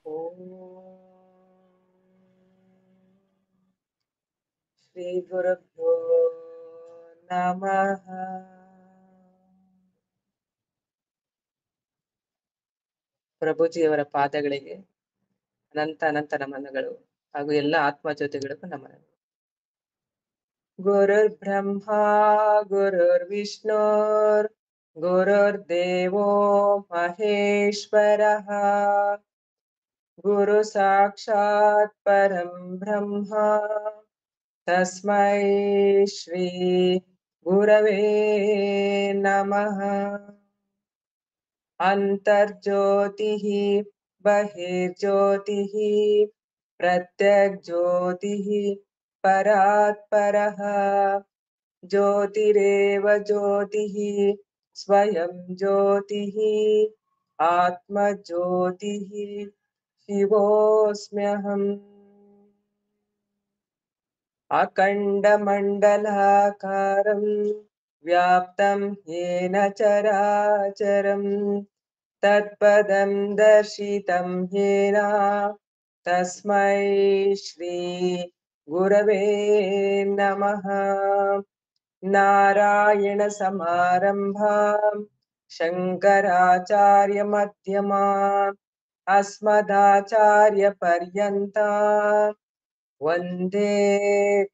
ಓಂ ಶ್ರೀ ಗುರುಭ್ಯೋ ನಮಃ. ಪ್ರಭುಜಿಯವರ ಪಾದಗಳಿಗೆ ಅನಂತ ಅನಂತ ನಮನಗಳು ಹಾಗೂ ಎಲ್ಲ ಆತ್ಮ ಜ್ಯೋತಿಗಳಿಗೂ ನಮನಗಳು. ಗುರುರ್ ಬ್ರಹ್ಮ ಗುರುರ್ ವಿಷ್ಣುರ್ ಗುರುರ್ ದೇವೋ ಮಹೇಶ್ವರಃ ಗುರು ಸಾಕ್ಷಾತ್ ಪರಂ ಬ್ರಹ್ಮ ತಸ್ಮೈ ಶ್ರೀ ಗುರವೇ ನಮಃ. ಅಂತರ್ಜ್ಯೋತಿಃ ಬಹಿರ್ಜ್ಯೋತಿಃ ಪ್ರತ್ಯಗ್ಜ್ಯೋತಿಃ ಪರಾತ್ ಪರಃ ಜ್ಯೋತಿರೇವ ಜ್ಯೋತಿಃ ಸ್ವಯಂ ಜ್ಯೋತಿಃ ಆತ್ಮ ಜ್ಯೋತಿಃ ಶಿವೋಸ್ಮ್ಯಹಂ. ಅಖಂಡಮಂಡಲಾಕಾರಂ ವ್ಯಾಪ್ತಂ ಯೇನ ಚರಾಚರಂ ತತ್ಪದಂ ದರ್ಶಿತಂ ಯೇನ ತಸ್ಮೈ ಶ್ರೀ ಗುರವೇ ನಮಃ. ನಾರಾಯಣ ಸಮಾರಂಭಾಂ ಶಂಕರಾಚಾರ್ಯ ಮಧ್ಯಮಾಂ ಅಸ್ಮದಾಚಾರ್ಯ ಪರ್ಯಂತಾಂ ವಂದೇ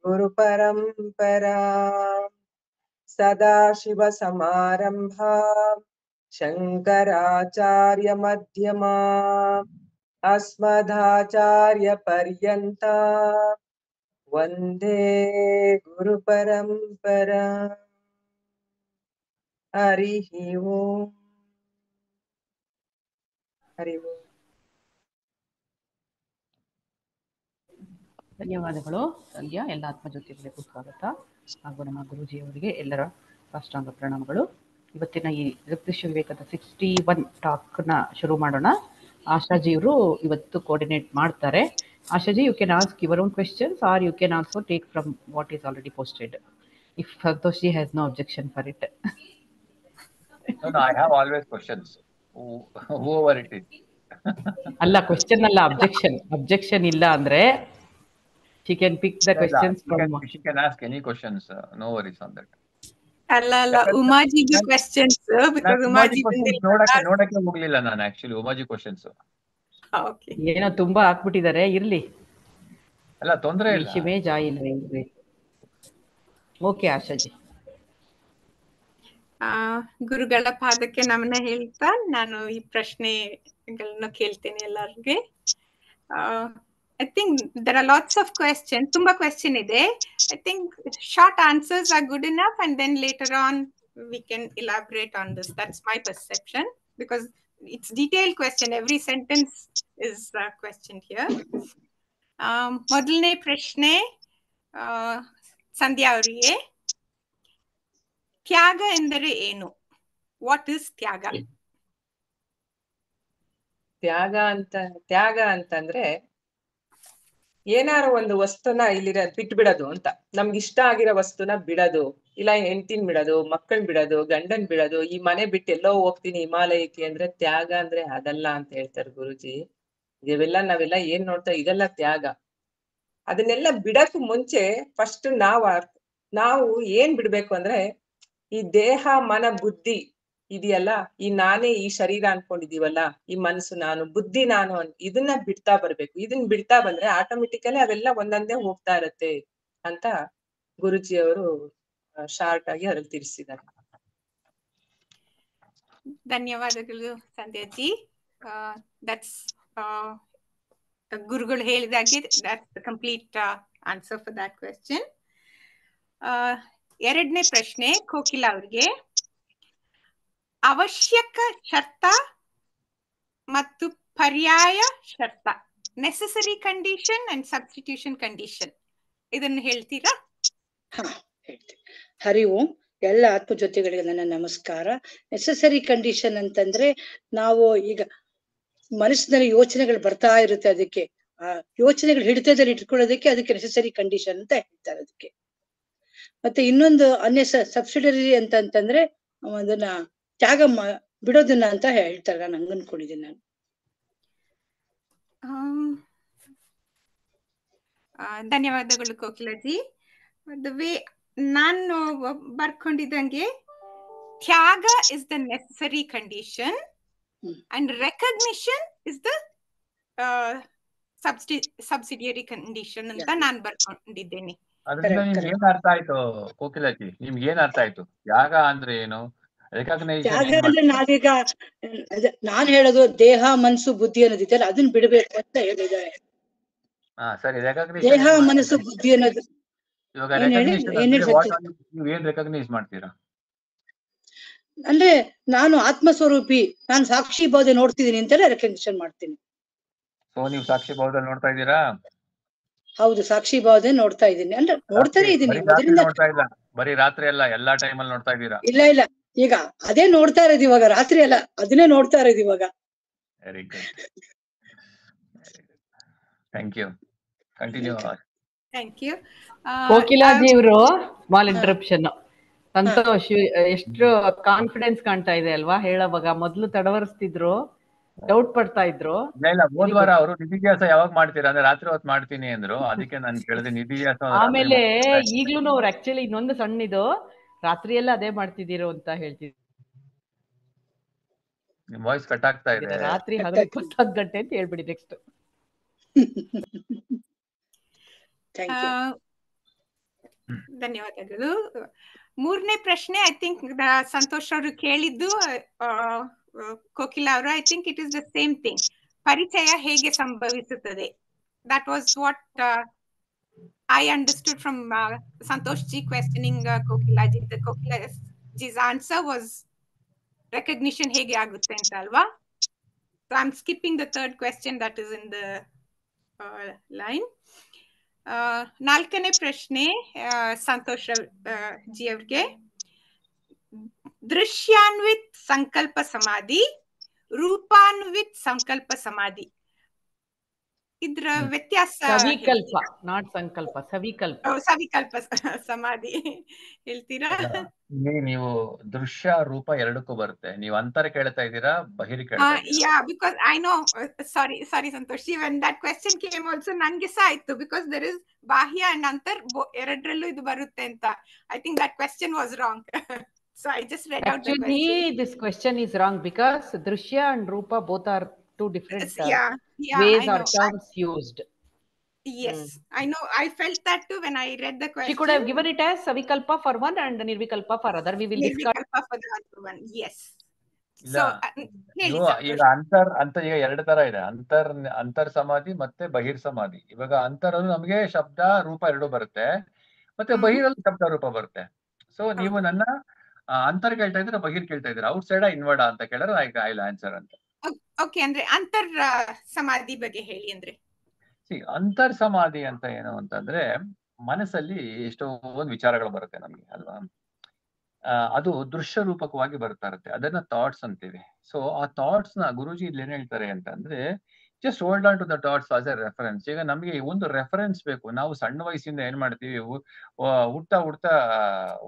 ಗುರು ಪರಂಪರಾ. ಸದಾಶಿವ ಸಮಾರಂಭಾಂ ಶಂಕರಾಚಾರ್ಯ ಮಧ್ಯಮಾಂ ಅಸ್ಮದಾಚಾರ್ಯ ಪರ್ಯಂತಾಂ ವಂದೇ ಗುರು ಪರಂಪರಾ. ಹರಿ ಓಂ. ಹರಿ ಓಂ. ಧನ್ಯವಾದಗಳು ಸಂಧ್ಯಾ. ಎಲ್ಲ ಆತ್ಮಜ್ಯೋತಿಗಳಿಗೂ ಸ್ವಾಗತ ಹಾಗೂ ನಮ್ಮ ಗುರೂಜಿಯವರಿಗೆ ಎಲ್ಲರ ಸಾಷ್ಟಾಂಗ ಪ್ರಣಾಮಗಳು. ಇವತ್ತಿನ ಈ ಜಗದೀಶ ವಿವೇಕದ 61 ಟಾಕ್ನ ಶುರು ಮಾಡೋಣ. ಆಶಾಜಿಯವರು ಇವತ್ತು ಕೋಆರ್ಡಿನೇಟ್ ಮಾಡ್ತಾರೆ. Ashaji, you can ask your own questions or you can also take from what is already posted if Santoshi has no objection for it. No, I have always questions. Whoever it is. ಅಲ್ಲ, question ಅಲ್ಲ, objection ಇಲ್ಲ ಅಂದ್ರೆ she can pick the questions from. She can ask any questions. No worries on that. ಅಲ್ಲ ಉಮಾಜಿಗೆ questions because ಉಮಾಜಿ ನೋಡಕ್ಕೆ ಹೋಗ್ಲಿಲ್ಲ ನಾನು actually ಉಮಾಜಿ questions. Okay, ಏನೋ ತುಂಬಾ ಹಾಕ್ಬಿಟ್ಟಿದ್ದಾರೆ, ಇರ್ಲಿ, ಅಲ್ಲ ತೊಂದರೆ ಇಲ್ಲ. ಓಕೆ ಆಶಾಜಿ. ಗುರುಗಳ ಪಾದಕ್ಕೆ ನಮನ ಹೇಳ್ತಾ ನಾನು ಈ ಪ್ರಶ್ನೆಗಳನ್ನ ಕೇಳ್ತೇನೆ ಎಲ್ಲರಿಗೆ. I think there are lots of questions. Tumba question ide. I think short answers are good enough, and then later on we can elaborate on this. That's my perception because it's detailed question. Every sentence is a question here. ಮೊದಲನೇ ಪ್ರಶ್ನೆ ಸಂಧ್ಯಾ ಅವರಿಗೆ. ತ್ಯಾಗ ಎಂದರೆ ಏನು? What is ತ್ಯಾಗ? ತ್ಯಾಗ ಅಂತಂದ್ರೆ ಏನಾರು ಒಂದು ವಸ್ತುನ ಇಲ್ಲಿರೋದ್ ಬಿಟ್ಟು ಬಿಡೋದು ಅಂತ. ನಮ್ಗೆ ಇಷ್ಟ ಆಗಿರೋ ವಸ್ತುನ ಬಿಡೋದು, ಇಲ್ಲ ಹೆಂಡತಿನ ಬಿಡೋದು, ಮಕ್ಕಳನ್ ಬಿಡೋದು, ಗಂಡನ್ ಬಿಡೋದು, ಈ ಮನೆ ಬಿಟ್ಟು ಎಲ್ಲೋ ಹೋಗ್ತೀನಿ ಹಿಮಾಲಯಕ್ಕೆ ಅಂದ್ರೆ ತ್ಯಾಗ ಅಂದ್ರೆ ಅದಲ್ಲ ಅಂತ ಹೇಳ್ತಾರೆ ಗುರುಜಿ. ನಾವೆಲ್ಲ ಏನ್ ನೋಡ್ತಾ ಇದೆಲ್ಲ ತ್ಯಾಗ. ಅದನ್ನೆಲ್ಲ ಬಿಡಕ್ ಮುಂಚೆ ಫಸ್ಟ್ ನಾವು ಏನ್ ಬಿಡ್ಬೇಕು ಅಂದ್ರೆ ಈ ದೇಹ ಮನ ಬುದ್ಧಿ ಇದೆಯಲ್ಲ, ಈ ನಾನೇ ಈ ಶರೀರ ಅನ್ಕೊಂಡಿದೀವಲ್ಲ, ಈ ಮನಸ್ಸು ನಾನು, ಬುದ್ಧಿ ನಾನು, ಇದನ್ನ ಬಿಡ್ತಾ ಬರ್ಬೇಕು. ಇದನ್ನ ಬಿಡ್ತಾ ಬಂದ್ರೆ ಆಟೋಮೆಟಿಕಲಿ ಅವೆಲ್ಲ ಒಂದೊಂದೇ ಹೋಗ್ತಾ ಇರತ್ತೆ ಅಂತ ಗುರುಜಿಯವರು ಶಾರ್ಟ್ ಆಗಿ ಅದ್ರಲ್ಲಿ ತಿಳಿಸಿದ್ದಾರೆ. ಧನ್ಯವಾದಗಳು ಸಂಧ್ಯಾಜಿ. ದಟ್ಸ್ ಗುರುಗಳು ಹೇಳಿದಾಗೆ that's the complete answer for that question. ಎರಡನೇ ಪ್ರಶ್ನೆ ಕೋಕಿಲಾ ಅವ್ರಿಗೆ. ಅವಶ್ಯಕ ಶರ್ತ ಮತ್ತು ಪರ್ಯಾಯ ಶರ್ತ, necessary condition and substitution condition, ಇದನ್ನು ಹೇಳ್ತೀರಾ? ಹೇಳ್ತೀನಿ. ಹರಿ ಓಂ. ಎಲ್ಲ ಆತ್ಮ ಜೊತೆಗಳಿಗೆ ನನ್ನ ನಮಸ್ಕಾರ. ನೆಸೆಸರಿ ಕಂಡೀಷನ್ ಅಂತಂದ್ರೆ ನಾವು ಈಗ ಮನಸ್ಸಿನಲ್ಲಿ ಯೋಚನೆಗಳು ಬರ್ತಾ ಇರುತ್ತೆ, ಅದಕ್ಕೆ ಆ ಯೋಚನೆಗಳು ಹಿಡಿತದಲ್ಲಿ ಇಟ್ಕೊಳ್ಳೋದಕ್ಕೆ ಅದಕ್ಕೆ ನೆಸೆಸರಿ ಕಂಡೀಷನ್ ಅಂತ ಹೇಳ್ತಾರೆ ಅದಕ್ಕೆ. ಮತ್ತೆ ಇನ್ನೊಂದು ಸಬ್ಸಿಡರಿ ಅಂತಂದ್ರೆ ಅದನ್ನ ತ್ಯಾಗ ಬಿಡೋದನ್ನ ಅಂತ ಹೇಳ್ತಾರೆ. ನಾನು ಹಂಗ ಅನ್ಕೊಂಡಿದ್ದೀನಿ ನಾನು. ಧನ್ಯವಾದಗಳು ಕೋಕಿಲಾಜಿ. ನಾನು ಬರ್ಕೊಂಡಿದ್ದಂಗೆ ತ್ಯಾಗ is the necessary condition and recognition is the subsidiary condition ಅಂತ ನಾನು ಬರ್ಕೊಂಡಿದ್ದೇನೆ. ಅದರಿಂದ ನಿಮ್ಗೆ ಏನ್ ಅರ್ಥ ಆಯ್ತು ಕೋಕಿಲಾಜಿ? ನಿಮ್ಗೆ ಏನ್ ಅರ್ಥ ಆಯ್ತು? ತ್ಯಾಗ ಅಂದ್ರೆ ಏನು? ತ್ಯಾಗ ಅಂದ್ರೆ ನಾವೀಗ ನಾನ್ ಹೇಳೋದು ದೇಹ ಮನಸ್ಸು ಬುದ್ಧಿ ಅನ್ನೋದಿದೆಯಲ್ಲ ಅದನ್ನ ಬಿಡಬೇಕು ಅಂತ ಹೇಳಿದ್ದಾರೆ. ಸರಿ, ದೇಹ ಮನಸ್ಸು ಬುದ್ಧಿ ಅನ್ನೋದು ಇವಾಗ ನೀವು ಏನ್ ರೆಕಗ್ನೈಸ್ ಮಾಡ್ತೀರಾ? ಅಂದ್ರೆ ನಾನು ಆತ್ಮಸ್ವರೂಪಿ, ನಾನು ಸಾಕ್ಷಿ ಭಾವದೆ ನೋಡ್ತಿದ್ದೀನಿ ಅಂತೆಲ್ಲ ರೆಕಗ್ನಿಷನ್ ಮಾಡ್ತೀನಿ. ಸೊ ನೀವು ಸಾಕ್ಷಿ ಭಾವದಲ್ಲಿ ನೋಡ್ತಾ ಇದ್ದೀರಾ? ಹೌದು, ಸಾಕ್ಷಿ ಭಾವದೆ ನೋಡ್ತಾ ಇದ್ದೀನಿ, ಅಂದ್ರೆ ನೋಡ್ತಾನೆ ಇದ್ದೀನಿ ಮೊದಲಿಂದ. ನೋಡ್ತಾ ಇಲ್ಲ, ಬರೀ ರಾತ್ರಿ ಅಲ್ಲ, ಎಲ್ಲಾ ಟೈಮಲ್ಲಿ ನೋಡ್ತಾ ಇದ್ದೀರಾ? ಇಲ್ಲ, ಈಗ ಅದೇ ನೋಡ್ತಾ ಇರೋದು ಇವಾಗ, ರಾತ್ರಿ ಅಲ್ಲ, ಅದನ್ನೇ ನೋಡ್ತಾ ಇರೋದು ಇವಾಗ. Very good, thank you. Continue. Thank you Kokilaji ಇವರು. Small interruption. ಸಂತೋಷ್ ಎಷ್ಟು ಕಾನ್ಫಿಡೆನ್ಸ್ ಕಾಣ್ತಾ ಇದೆ ಅಲ್ವಾ ಹೇಳೋವಾಗ. ಮೊದ್ಲು ತಡವರಿಸ್ತಿದ್ರು, ಡೌಟ್ ಪಡ್ತಾ ಇದ್ರು. ಇಲ್ಲ, ಹೋದ್ವಾರ ಅವರು ನಿಧಿಧ್ಯಾಸ ಯಾವಾಗ ಮಾಡ್ತೀರಾ ಅಂದ್ರೆ ರಾತ್ರಿ ಹೊತ್ತು ಮಾಡ್ತೀನಿ ಅಂದ್ರು, ಅದಕ್ಕೆ ನಾನು ಕೇಳಿದೆ ನಿಧಿಧ್ಯಾಸ. ಆಮೇಲೆ ಈಗ್ಲೂ ಅವ್ರು ಆಕ್ಚುಲಿ ಇನ್ನೊಂದು ಸಣ್ಣಿದು ರಾತ್ರಿ ಎಲ್ಲ ಅದೇ ಮಾಡ್ತಿದ್ದೀರೋ ಅಂತ ಹೇಳ್ತಿದ್ರು. ನಿಮ್ ವಾಯ್ಸ್ ಕಟ್ ಆಗ್ತಾ ಇದೆ. ರಾತ್ರಿ 24 ಗಂಟೆ ಅಂತ ಹೇಳ್ಬಿಡಿ ನೆಕ್ಸ್ಟ್. ಧನ್ಯವಾದಗಳು. ಮೂರನೇ ಪ್ರಶ್ನೆ ಐ ಥಿಂಕ್ ಸಂತೋಷ್ ಅವರು ಕೇಳಿದ್ದು ಕೋಕಿಲಾ ಅವರು. I think it is the same thing. ಪರಿಚಯ ಹೇಗೆ ಸಂಭವಿಸುತ್ತದೆ? That was what I understood from Santosh ji questioning Kokilaji. Kokilaji's answer was recognition ಹೇಗೆ ಆಗುತ್ತೆ ಅಂತ ಅಲ್ವಾ? So I'm skipping the third question that is in the line. ನಾಲ್ಕನೇ ಪ್ರಶ್ನೆ ಸಂತೋಷ್ ಜಿ ಅವ್ರಿಗೆ. ದೃಶ್ಯಾನ್ವಿತ್ ಸಂಕಲ್ಪ ಸಮಾಧಿ, ರೂಪಾನ್ವಿತ್ ಸಂಕಲ್ಪ ಸಮಾಧಿ, ಇದ್ರ ವ್ಯತ್ಯಾಸ? ಸವಿಕಲ್ಪ, ನಾಟ್ ಸಂಕಲ್ಪ, ಸವಿಕಲ್ಪ. ಸವಿಕಲ್ಪ ಸಮಾಧಿ ಹೇಳ್ತೀರಾ? ನೀವು ದೃಶ್ಯ ರೂಪ ಎರಡಕ್ಕೂ ಬರುತ್ತೆ. ನೀವು ಅಂತರ ಕೇಳ್ತಾ ಇದ್ದೀರಾ, ಬಹಿರ್ ಕೇಳ್ತಾ ಇದ್ದೀರಾ? Yeah, because I know, sorry Santosh, when that question came also ನಂಗೆ ಸಹ ಆಯ್ತು, because there is ಬಾಹ್ಯ and ಅಂತರ್ ಎರಡರಲ್ಲೂ ಇದು ಬರುತ್ತೆ ಅಂತ. I think that question was wrong. So I just read out the question. Actually, this question is wrong because Drishya and Rupa both are two different ways or terms used. Yes, I know. I felt that too when I read the question. She could have given it as Savikalpa for one and Nirvikalpa for other. We will discuss. Nirvikalpa for the other one. Yes. ಇಲ್ಲ, ಈಗ ಅಂತ ಈಗ ಎರಡು ತರ ಇದೆ. ಅಂತರ್ ಸಮಾಧಿ ಮತ್ತೆ ಬಹಿರ್ ಸಮಾಧಿ. ಇವಾಗ ಅಂತರಲ್ಲೂ ನಮಗೆ ಶಬ್ದ ರೂಪ ಎರಡು ಬರುತ್ತೆ, ಮತ್ತೆ ಬಹಿರಲ್ಲೂ ಶಬ್ದ ರೂಪ ಬರುತ್ತೆ. ಸೊ ನೀವು ನನ್ನ ಅಂತರ್ ಕೇಳ್ತಾ ಇದ್ರೆ ಬಹಿರ್ ಕೇಳ್ತಾ ಇದ್ರೆ, ಔಟ್ ಸೈಡ್ ಇನ್ವರ್ಡ್ ಅಂತ ಕೇಳಿದ್ರೆ ಐ ವಿಲ್ ಆನ್ಸರ್ ಅಂತ. ಓಕೆ, ಅಂದ್ರೆ ಅಂತರ್ ಸಮಾಧಿ ಬಗ್ಗೆ ಹೇಳಿ. ಅಂದ್ರೆ ಅಂತರ್ ಸಮಾಧಿ ಅಂತ ಏನು ಅಂತಂದ್ರೆ, ಮನಸ್ಸಲ್ಲಿ ಎಷ್ಟೊಂದು ವಿಚಾರಗಳು ಬರುತ್ತೆ ನಮ್ಗೆ ಅಲ್ವಾ? ಅದು ದೃಶ್ಯ ರೂಪಕವಾಗಿ ಬರ್ತಾ ಇರುತ್ತೆ, ಅದನ್ನ ಥಾಟ್ಸ್ ಅಂತೀವಿ. ಸೊ ಆ ಥಾಟ್ಸ್ ನ ಗುರುಜಿ ಇಲ್ಲಿ ಏನ್ ಹೇಳ್ತಾರೆ ಅಂತಂದ್ರೆ, just hold on to the thoughts as a reference. ಈಗ ನಮ್ಗೆ ಒಂದು ರೆಫರೆನ್ಸ್ ಬೇಕು. ನಾವು ಸಣ್ಣ ವಯಸ್ಸಿಂದ ಏನ್ ಮಾಡ್ತೀವಿ, ಹುಡ್ತಾ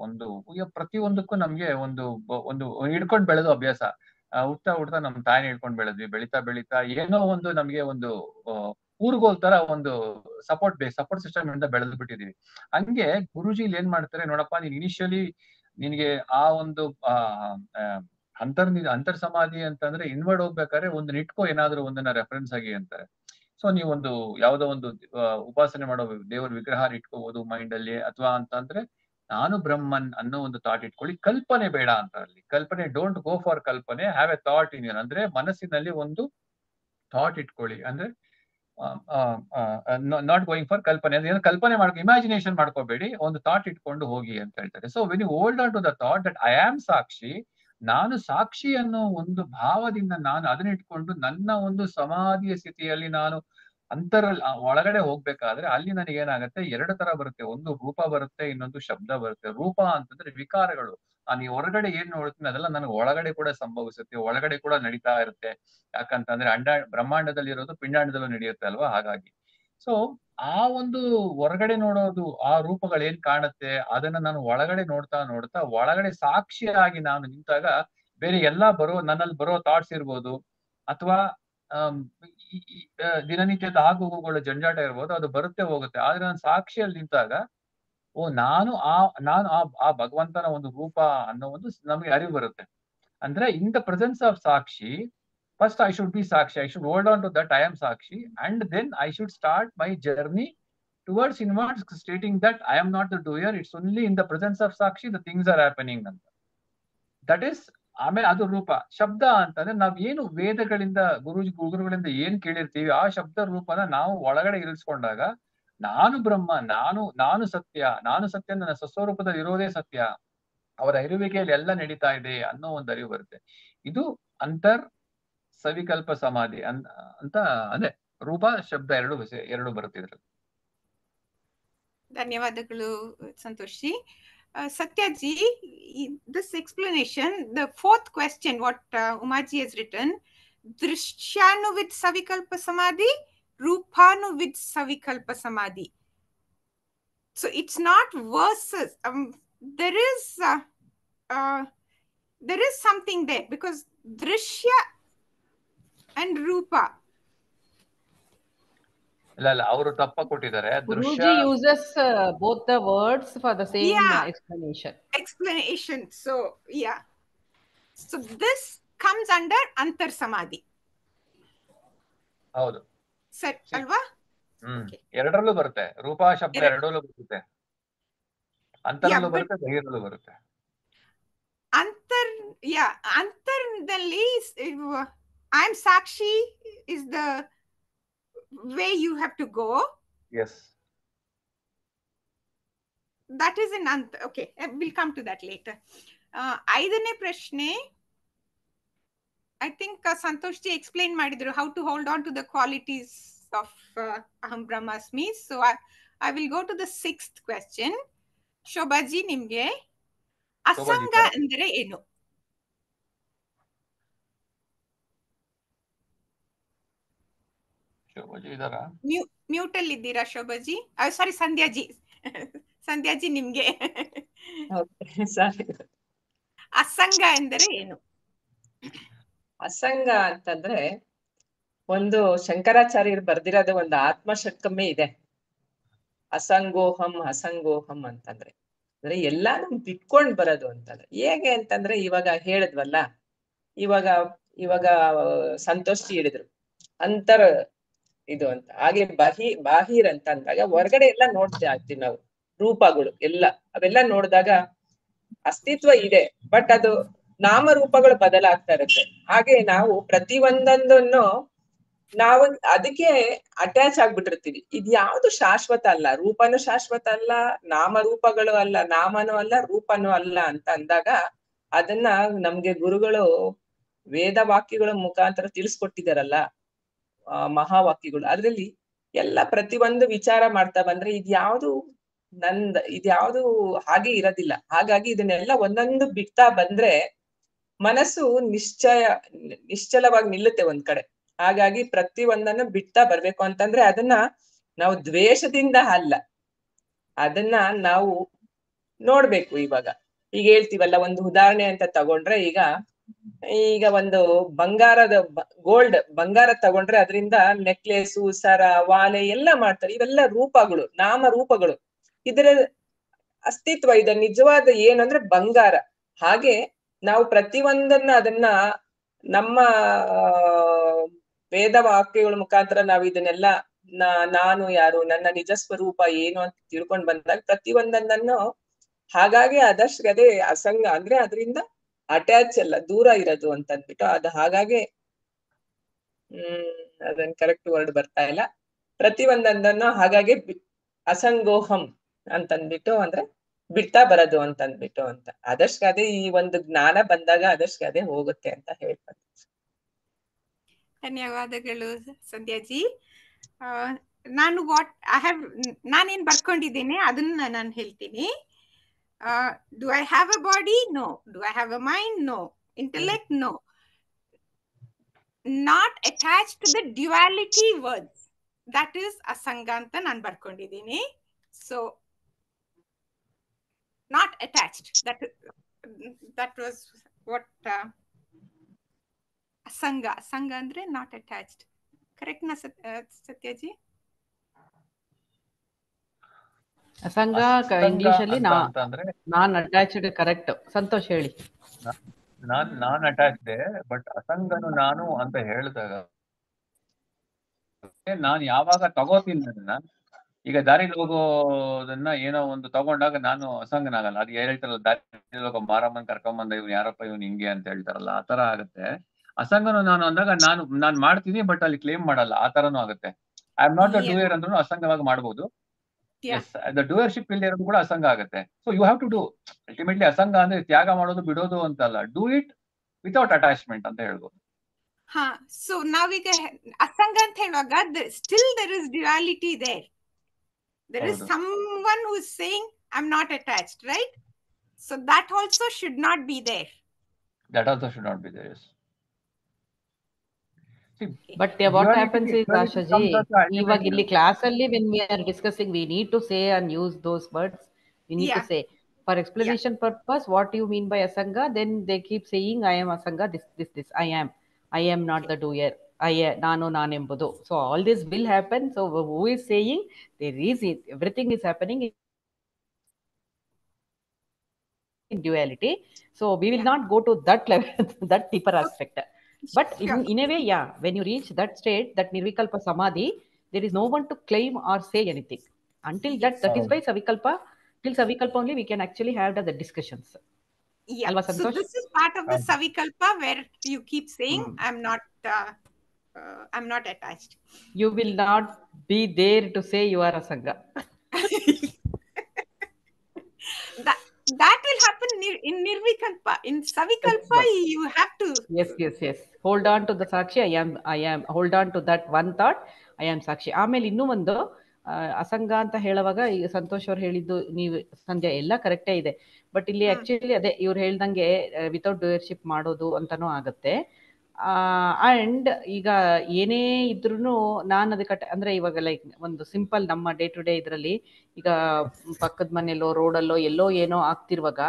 ಒಂದು ಪ್ರತಿಯೊಂದಕ್ಕೂ ನಮ್ಗೆ ಒಂದು ಹಿಡ್ಕೊಂಡ್ ಬೆಳೆದು ಅಭ್ಯಾಸ. ಹುಡ್ತಾ ನಮ್ ತಾಯಿನ ಹಿಡ್ಕೊಂಡ್ ಬೆಳೆದ್ವಿ. ಬೆಳಿತಾ ಏನೋ ಒಂದು ನಮ್ಗೆ ಒಂದು ಊರ್ಗೋಲ್ ತರ ಒಂದು ಸಪೋರ್ಟ್ ಸಿಸ್ಟಮ್ ಇಂದ ಬೆಳೆದು ಬಿಟ್ಟಿದೀವಿ. ಹಂಗೆ ಗುರುಜಿ ಇಲ್ಲಿ ಏನ್ ಮಾಡ್ತಾರೆ, ನೋಡಪ್ಪ, ನೀನ್ ಇನಿಷಿಯಲಿ ನಿನ್ಗೆ ಆ ಒಂದು ಅಂತರ್ ಸಮಾಧಿ ಅಂತಂದ್ರೆ ಇನ್ವರ್ಡ್ ಹೋಗ್ಬೇಕಾದ್ರೆ ಒಂದು ನಿಟ್ಕೋ, ಏನಾದ್ರು ಒಂದನ್ನ ರೆಫರೆನ್ಸ್ ಆಗಿ ಅಂತಾರೆ. ಸೊ ನೀವೊಂದು ಯಾವ್ದೋ ಒಂದು ಉಪಾಸನೆ ಮಾಡೋ ದೇವರ ವಿಗ್ರಹ ಇಟ್ಕೋಬಹುದು ಮೈಂಡ್ ಅಲ್ಲಿ, ಅಥವಾ ಅಂತಂದ್ರೆ ನಾನು ಬ್ರಹ್ಮನ್ ಅನ್ನೋ ಒಂದು ಥಾಟ್ ಇಟ್ಕೊಳ್ಳಿ. ಕಲ್ಪನೆ ಬೇಡ ಅಂತ. ಅಲ್ಲಿ ಕಲ್ಪನೆ, ಡೋಂಟ್ ಗೋ ಫಾರ್ ಕಲ್ಪನೆ, ಹ್ಯಾವ್ ಎ ಥಾಟ್ ಇನ್ ಯರ್. ಅಂದ್ರೆ ಮನಸ್ಸಿನಲ್ಲಿ ಒಂದು ಥಾಟ್ ಇಟ್ಕೊಳ್ಳಿ. ಅಂದ್ರೆ ನಾಟ್ ಗೋಯಿಂಗ್ ಫಾರ್ ಕಲ್ಪನೆ ಅಂದ್ರೆ ಕಲ್ಪನೆ ಇಮ್ಯಾಜಿನೇಷನ್ ಮಾಡ್ಕೋಬೇಡಿ, ಒಂದು ಥಾಟ್ ಇಟ್ಕೊಂಡು ಹೋಗಿ ಅಂತ ಹೇಳ್ತಾರೆ. So when you hold on to the thought that I am ಸಾಕ್ಷಿ, ನಾನು ಸಾಕ್ಷಿ ಅನ್ನೋ ಒಂದು ಭಾವದಿಂದ ನಾನು ಅದನ್ನ ಇಟ್ಕೊಂಡು ನನ್ನ ಒಂದು ಸಮಾಧಿಯ ಸ್ಥಿತಿಯಲ್ಲಿ ನಾನು ಒಳಗಡೆ ಹೋಗ್ಬೇಕಾದ್ರೆ ಅಲ್ಲಿ ನನಗೆ ಏನಾಗುತ್ತೆ, ಎರಡು ತರ ಬರುತ್ತೆ. ಒಂದು ರೂಪ ಬರುತ್ತೆ, ಇನ್ನೊಂದು ಶಬ್ದ ಬರುತ್ತೆ. ರೂಪ ಅಂತಂದ್ರೆ ವಿಕಾರಗಳು. ನಾನು ಈ ಹೊರಗಡೆ ಏನ್ ನೋಡ್ತೀನಿ ಅದೆಲ್ಲ ನನಗೆ ಒಳಗಡೆ ಕೂಡ ಸಂಭವಿಸುತ್ತೆ, ಒಳಗಡೆ ಕೂಡ ನಡೀತಾ ಇರುತ್ತೆ. ಯಾಕಂತಂದ್ರೆ ಬ್ರಹ್ಮಾಂಡದಲ್ಲಿ ಇರೋದು ಪಿಂಡಾಂಡದಲ್ಲೂ ನಡೆಯುತ್ತೆ ಅಲ್ವಾ? ಹಾಗಾಗಿ ಸೊ ಆ ಒಂದು ಹೊರಗಡೆ ನೋಡೋದು, ಆ ರೂಪಗಳು ಏನ್ ಕಾಣುತ್ತೆ ಅದನ್ನ ನಾನು ಒಳಗಡೆ ನೋಡ್ತಾ ಒಳಗಡೆ ಸಾಕ್ಷಿಯಾಗಿ ನಾನು ನಿಂತಾಗ ಬೇರೆ ಎಲ್ಲಾ ನನ್ನಲ್ಲಿ ಬರೋ ಥಾಟ್ಸ್ ಇರ್ಬೋದು, ಅಥವಾ ದಿನನಿತ್ಯದ ಆಗುಗಳ ಜಂಜಾಟ ಇರ್ಬೋದು, ಅದು ಬರುತ್ತೆ ಹೋಗುತ್ತೆ. ಆದ್ರೆ ನಾನು ಸಾಕ್ಷಿಯಲ್ಲಿ ನಿಂತಾಗ ನಾನು ಆ ಭಗವಂತನ ಒಂದು ರೂಪ ಅನ್ನೋ ಒಂದು ನಮಗೆ ಅರಿವು ಬರುತ್ತೆ. ಅಂದ್ರೆ in the presence of Sakshi, first I should be Sakshi, I should hold on to that I am Sakshi, and then I should start my journey towards inwards, stating that I am not the doer, it's only in the presence of Sakshi the things are happening ಅಂತ. That is. ಆಮೇಲೆ ಅದು ರೂಪ. ಶಬ್ದ ಅಂತಂದ್ರೆ ನಾವ್ ಏನು ವೇದಗಳಿಂದ ಗುರುಗಳಿಂದ ಏನ್ ಕೇಳಿರ್ತೀವಿ ಆ ಶಬ್ದ ರೂಪನ ನಾವು ಒಳಗಡೆ ಇರಿಸ್ಕೊಂಡಾಗ ನಾನು ಬ್ರಹ್ಮ, ನಾನು ಸತ್ಯ, ನನ್ನ ಸ್ವಸ್ವರೂಪದಲ್ಲಿ ಇರೋದೇ ಸತ್ಯ, ಅವರ ಇರುವಿಕೆಯಲ್ಲಿ ಎಲ್ಲ ನಡೀತಾ ಇದೆ ಅನ್ನೋ ಒಂದು ಅರಿವು ಬರುತ್ತೆ. ಇದು ಅಂತರ್ ಸವಿಕಲ್ಪ ಸಮಾಧಿ ಅಂತ. ಅದೇ ರೂಪ ಶಬ್ದ ಎರಡು ಬರುತ್ತೆ ಇದ್ರಲ್ಲಿ. ಧನ್ಯವಾದಗಳು Santoshi. Satyaji, this explanation, the fourth question, what Umaji has written, Drishyanu with Savikalpa Samadhi, Rupanu with Savikalpa Samadhi. So it's not verses. There is something there, because Drishya and Rupa. ಇಲ್ಲ ಅವರು ತಪ್ಪ ಕೊಟ್ಟಿದ್ದಾರೆ. Guruji uses both the words for the same explanation. So yeah, so this comes under antar samadhi. ಹೌದು ಸರಿ ಅಲ್ವಾ? ಎರಡರಲ್ಲೂ ಬರುತ್ತೆ, ರೂಪ ಶಬ್ದ ಎರಡರಲ್ಲೂ ಬರುತ್ತೆ, ಅಂತರಲ್ಲೂ ಬರುತ್ತೆ, ಬಹಿರಲ್ಲೂ ಬರುತ್ತೆ. ಅಂತರದಲ್ಲಿ I am Sakshi is the way you have to go. Yes. That is in Antar. Okay, we'll come to that later. ಐದನೇ ಪ್ರಶ್ನೆ, I think Santosh ji explained ಮಾಡಿದ್ರು how to hold on to the qualities of Aham Brahmasmi. So I will go to the sixth question. ಶೋಭಾಜಿ, ನಿಮ್ಗೆ ಅಸಂಗ ಅಂದ್ರೆ ಏನು? Mute ಅಲ್ಲಿ ಇದ್ದೀರಾ ಶೋಭಾಜಿ? ಸಾರಿ, ಸಂಧ್ಯಾಜಿ ನಿಮ್ಗೆ ಅಸಂಗ ಎಂದರೆ ಏನು? ಅಸಂಗ ಅಂತಂದ್ರೆ ಒಂದು ಶಂಕರಾಚಾರ್ಯರು ಬರ್ದಿರೋದು ಒಂದು ಆತ್ಮಷಟ್ಕಮ್ಮೆ ಇದೆ. ಅಸಂಗೋಹಂ ಅಂತಂದ್ರೆ ಅಂದ್ರೆ ಎಲ್ಲಾನು ಬಿಟ್ಕೊಂಡ್ ಬರೋದು ಅಂತಂದ್ರೆ ಹೇಗೆ ಅಂತಂದ್ರೆ ಇವಾಗ ಹೇಳಿದ್ವಲ್ಲ, ಇವಾಗ ಸಂತೋಷ್ ಹೇಳಿದ್ರು ಅಂತರ್ ಇದು ಅಂತ. ಹಾಗೆ ಬಾಹಿರ್ ಅಂತ ಅಂದಾಗ ಹೊರಗಡೆ ಎಲ್ಲ ನೋಡ್ತಾ ಇರ್ತೀವಿ ನಾವು, ರೂಪಗಳು ಎಲ್ಲ ಅವೆಲ್ಲ ನೋಡಿದಾಗ ಅಸ್ತಿತ್ವ ಇದೆ, ಬಟ್ ಅದು ನಾಮರೂಪಗಳು ಬದಲಾಗ್ತಾ ಇರುತ್ತೆ. ಹಾಗೆ ನಾವು ಪ್ರತಿಯೊಂದನ್ನು ನಾವು ಅದಕ್ಕೆ ಅಟ್ಯಾಚ್ ಆಗ್ಬಿಟ್ಟಿರ್ತೀವಿ. ಇದು ಯಾವ್ದು ಶಾಶ್ವತ ಅಲ್ಲ, ರೂಪನು ಶಾಶ್ವತ ಅಲ್ಲ, ನಾಮರೂಪಗಳು ಅಲ್ಲ, ನಾಮನೂ ಅಲ್ಲ, ರೂಪನೂ ಅಲ್ಲ ಅಂತ ಅಂದಾಗ ಅದನ್ನ ನಮ್ಗೆ ಗುರುಗಳು ವೇದ ವಾಕ್ಯಗಳ ಮುಖಾಂತರ ತಿಳಿಸ್ಕೊಟ್ಟಿದಾರಲ್ಲ, ಮಹಾವಾಕ್ಯಗಳು, ಅದ್ರಲ್ಲಿ ಎಲ್ಲ ಪ್ರತಿಯೊಂದು ವಿಚಾರ ಮಾಡ್ತಾ ಬಂದ್ರೆ ಇದ್ಯಾವುದು ಹಾಗೆ ಇರೋದಿಲ್ಲ. ಹಾಗಾಗಿ ಇದನ್ನೆಲ್ಲ ಒಂದೊಂದು ಬಿಡ್ತಾ ಬಂದ್ರೆ ಮನಸ್ಸು ನಿಶ್ಚಲವಾಗಿ ನಿಲ್ಲುತ್ತೆ ಒಂದ್ ಕಡೆ. ಹಾಗಾಗಿ ಪ್ರತಿಯೊಂದನ್ನು ಬಿಡ್ತಾ ಬರ್ಬೇಕು ಅಂತಂದ್ರೆ ಅದನ್ನ ನಾವು ದ್ವೇಷದಿಂದ ಅಲ್ಲ, ಅದನ್ನ ನಾವು ನೋಡ್ಬೇಕು. ಈಗ ಹೇಳ್ತೀವಲ್ಲ, ಒಂದು ಉದಾಹರಣೆ ಅಂತ ತಗೊಂಡ್ರೆ, ಈಗ ಒಂದು ಬಂಗಾರ ತಗೊಂಡ್ರೆ ಅದರಿಂದ ನೆಕ್ಲೆಸು, ಸರ, ವಾಲೆ ಎಲ್ಲ ಮಾಡ್ತಾರೆ. ಇವೆಲ್ಲ ರೂಪಗಳು, ನಾಮ ರೂಪಗಳು. ಇದರ ಅಸ್ತಿತ್ವ ಇದೆ, ನಿಜವಾದ ಏನಂದ್ರೆ ಬಂಗಾರ. ಹಾಗೆ ನಾವು ಪ್ರತಿಯೊಂದನ್ನ ಅದನ್ನ ನಮ್ಮ ವೇದ ವಾಕ್ಯಗಳ ಮುಖಾಂತರ ನಾವು ಇದನ್ನೆಲ್ಲ ನಾನು ಯಾರು, ನನ್ನ ನಿಜ ಸ್ವರೂಪ ಏನು ಅಂತ ತಿಳ್ಕೊಂಡ್ ಬಂದಾಗ ಪ್ರತಿಯೊಂದನ್ನು ಹಾಗಾಗಿ ಅದಷ್ಟೇ ಅಸಂಗ ಅಂದ್ರೆ ಅದರಿಂದ ಅಟ್ಯಾಚ್ ಅಲ್ಲ, ದೂರ ಇರೋದು ಅಂತ ಅಂದ್ಬಿಟ್ಟು ಅದು ಹಾಗಾಗಿ ಅದನ್ನ ಕರೆಕ್ಟ್ ವರ್ಡ್ ಬರ್ತಾ ಇಲ್ಲ. ಪ್ರತಿಯೊಂದನ್ನು ಹಾಗಾಗಿ ಅಸಂಗೋಹಂ ಅಂತಂದ್ಬಿಟ್ಟು ಅಂದ್ರೆ ಬಿಡ್ತಾ ಬರೋದು ಅಂತಂದ್ಬಿಟ್ಟು ಅಂತ. ಅದಷ್ಟೇ ಈ ಒಂದು ಜ್ಞಾನ ಬಂದಾಗ ಅದಷ್ಟೇ ಹೋಗುತ್ತೆ ಅಂತ ಹೇಳ್ತಾರೆ. ಧನ್ಯವಾದಗಳು ಸಂಧ್ಯಾಜಿ. ನಾನೇನ್ ಬರ್ಕೊಂಡಿದ್ದೀನಿ ಅದನ್ನ ನಾನು ಹೇಳ್ತೀನಿ. Do I have a body? No. Do I have a mind? No. Intellect? No. Not attached to the duality words. That is asanga anta ನಾನು ಬರ್ಕೊಂಡಿದ್ದೀನಿ. So not attached. That was what ಅಸಂಗ. ಸಂಗ ಅಂದ್ರೆ ನಾಟ್ ಅಟ್ಯಾಚ್ಡ್. ಕರೆಕ್ಟ್ ನಾ ಸತ್ಯಜಿ? ಅಸಂಗ ಅಸಂಗ English ಅಲ್ಲಿ ಅಂತಂದ್ರೆ ನಾನ್ attached. Correct. Santosh ಹೇಳಿ. ನಾನ್ attached, but ಅಸಂಗನು ನಾನು ಅಂತ ಹೇಳಿದಾಗ ನಾನು ಯಾವಾಗ ತಗೋತೀನಿ ಅದನ್ನ, ಈಗ ದಾರಿಲಿ ಹೋಗೋದನ್ನ ಏನೋ ಒಂದು ತಗೊಂಡಾಗ ನಾನು ಅಸಂಗನಾಗಲ್ಲ. ಅದು ಹೇಳ್ತಾರಲ್ಲ, ದಾರಿಲಿ ಹೋಗೋ ಮಾರಮ್ಮನ್ ಕರ್ಕೊಂಬಂದ ಇವ್ನು ಯಾರಪ್ಪ ಇವ್ನು ಹಿಂಗೆ ಅಂತ ಹೇಳ್ತಾರಲ್ಲ, ಆ ತರ ಆಗುತ್ತೆ. ಅಸಂಗನು ನಾನು ಅಂದಾಗ ನಾನ್ ಮಾಡ್ತೀನಿ, ಬಟ್ ಅಲ್ಲಿ ಕ್ಲೇಮ್ ಮಾಡಲ್ಲ, ಆ ತರನು ಆಗುತ್ತೆ. I am not the doer ಅಂದ್ರೂ ಅಸಂಗವಾಗಿ ಮಾಡ್ಬೋದು. ಎಸ್, ದ ಡೂಯರ್ಶಿಪ್ ಇಲ್ಲದೆ ಇರೋದು ಕೂಡ ಅಸಂಗ ಆಗುತ್ತೆ. So you have to do. Ultimately ಅಸಂಗ ಅಂದ್ರೆ ತ್ಯಾಗ ಮಾಡೋದು ಬಿಡೋದು ಅಂತಲ್ಲ, ಡೂ ಇಟ್ ವಿತೌಟ್ ಅಟ್ಯಾಚ್ಮೆಂಟ್ ಅಂತ ಹೇಳ್ಬೋದು. ಹಾ, ಸೊ ನಾವೀಗ ಅಸಂಗ ಅಂತ ಹೇಳುವಾಗ still there is duality there. There is someone who is saying I'm not attached, right? So that also should not be there. That also should not be there, yes. See, but what happens is, Ashaji, ಇವಾಗ ಇಲ್ಲಿ class ಅಲ್ಲಿ when we are discussing, we need to say and use those words. We need to say for explanation purpose what you mean by asanga. Then they keep saying I am asanga, this I am not the doer. ನಾನು ನಾನೆಂಬುದು. So all this will happen. So who is saying there is everything is happening in duality. So we will not go to that level, that deeper aspect. But in a way, when you reach that state, that nirvikalpa samadhi, there is no one to claim or say anything. Until that is why savikalpa, till savikalpa only we can actually have the discussions. Yeah. So this is part of the savikalpa where you keep saying I'm not attached. You will not be there to say you are asanga. That will happen in nirvikalpa. In savikalpa, you have to. Yes. Hold on to the sakshi. I am. Hold on to that one thought. I am sakshi. ಆಮೇಲೆ ಇನ್ನೂ ಒಂದು ಅಸಂಗ ಅಂತ ಹೇಳುವಾಗ ಈಗ ಸಂತೋಷ್ ಅವ್ರು ಹೇಳಿದ್ದು ನೀವು ಸಂಧ್ಯಾ ಎಲ್ಲ ಕರೆಕ್ಟೇ ಇದೆ. ಬಟ್ ಇಲ್ಲಿ ಆಕ್ಚುಲಿ ಅದೇ ಇವ್ರು ಹೇಳ್ದಂಗೆ ವಿತೌಟ್ ಡೂಯರ್ಶಿಪ್ ಮಾಡೋದು ಅಂತಾನೂ ಆಗುತ್ತೆ. ಅಂಡ್ ಈಗ ಏನೇ ಇದ್ರೂ ನಾನು ಅದಕ್ಕೆ ಅಂದ್ರೆ ಇವಾಗ ಲೈಕ್ ಒಂದು ಸಿಂಪಲ್ ನಮ್ಮ ಡೇ ಟು ಡೇ ಇದರಲ್ಲಿ ಈಗ ಪಕ್ಕದ ಮನೆಯಲ್ಲೋ ರೋಡಲ್ಲೋ ಎಲ್ಲೋ ಏನೋ ಆಗ್ತಿರುವಾಗ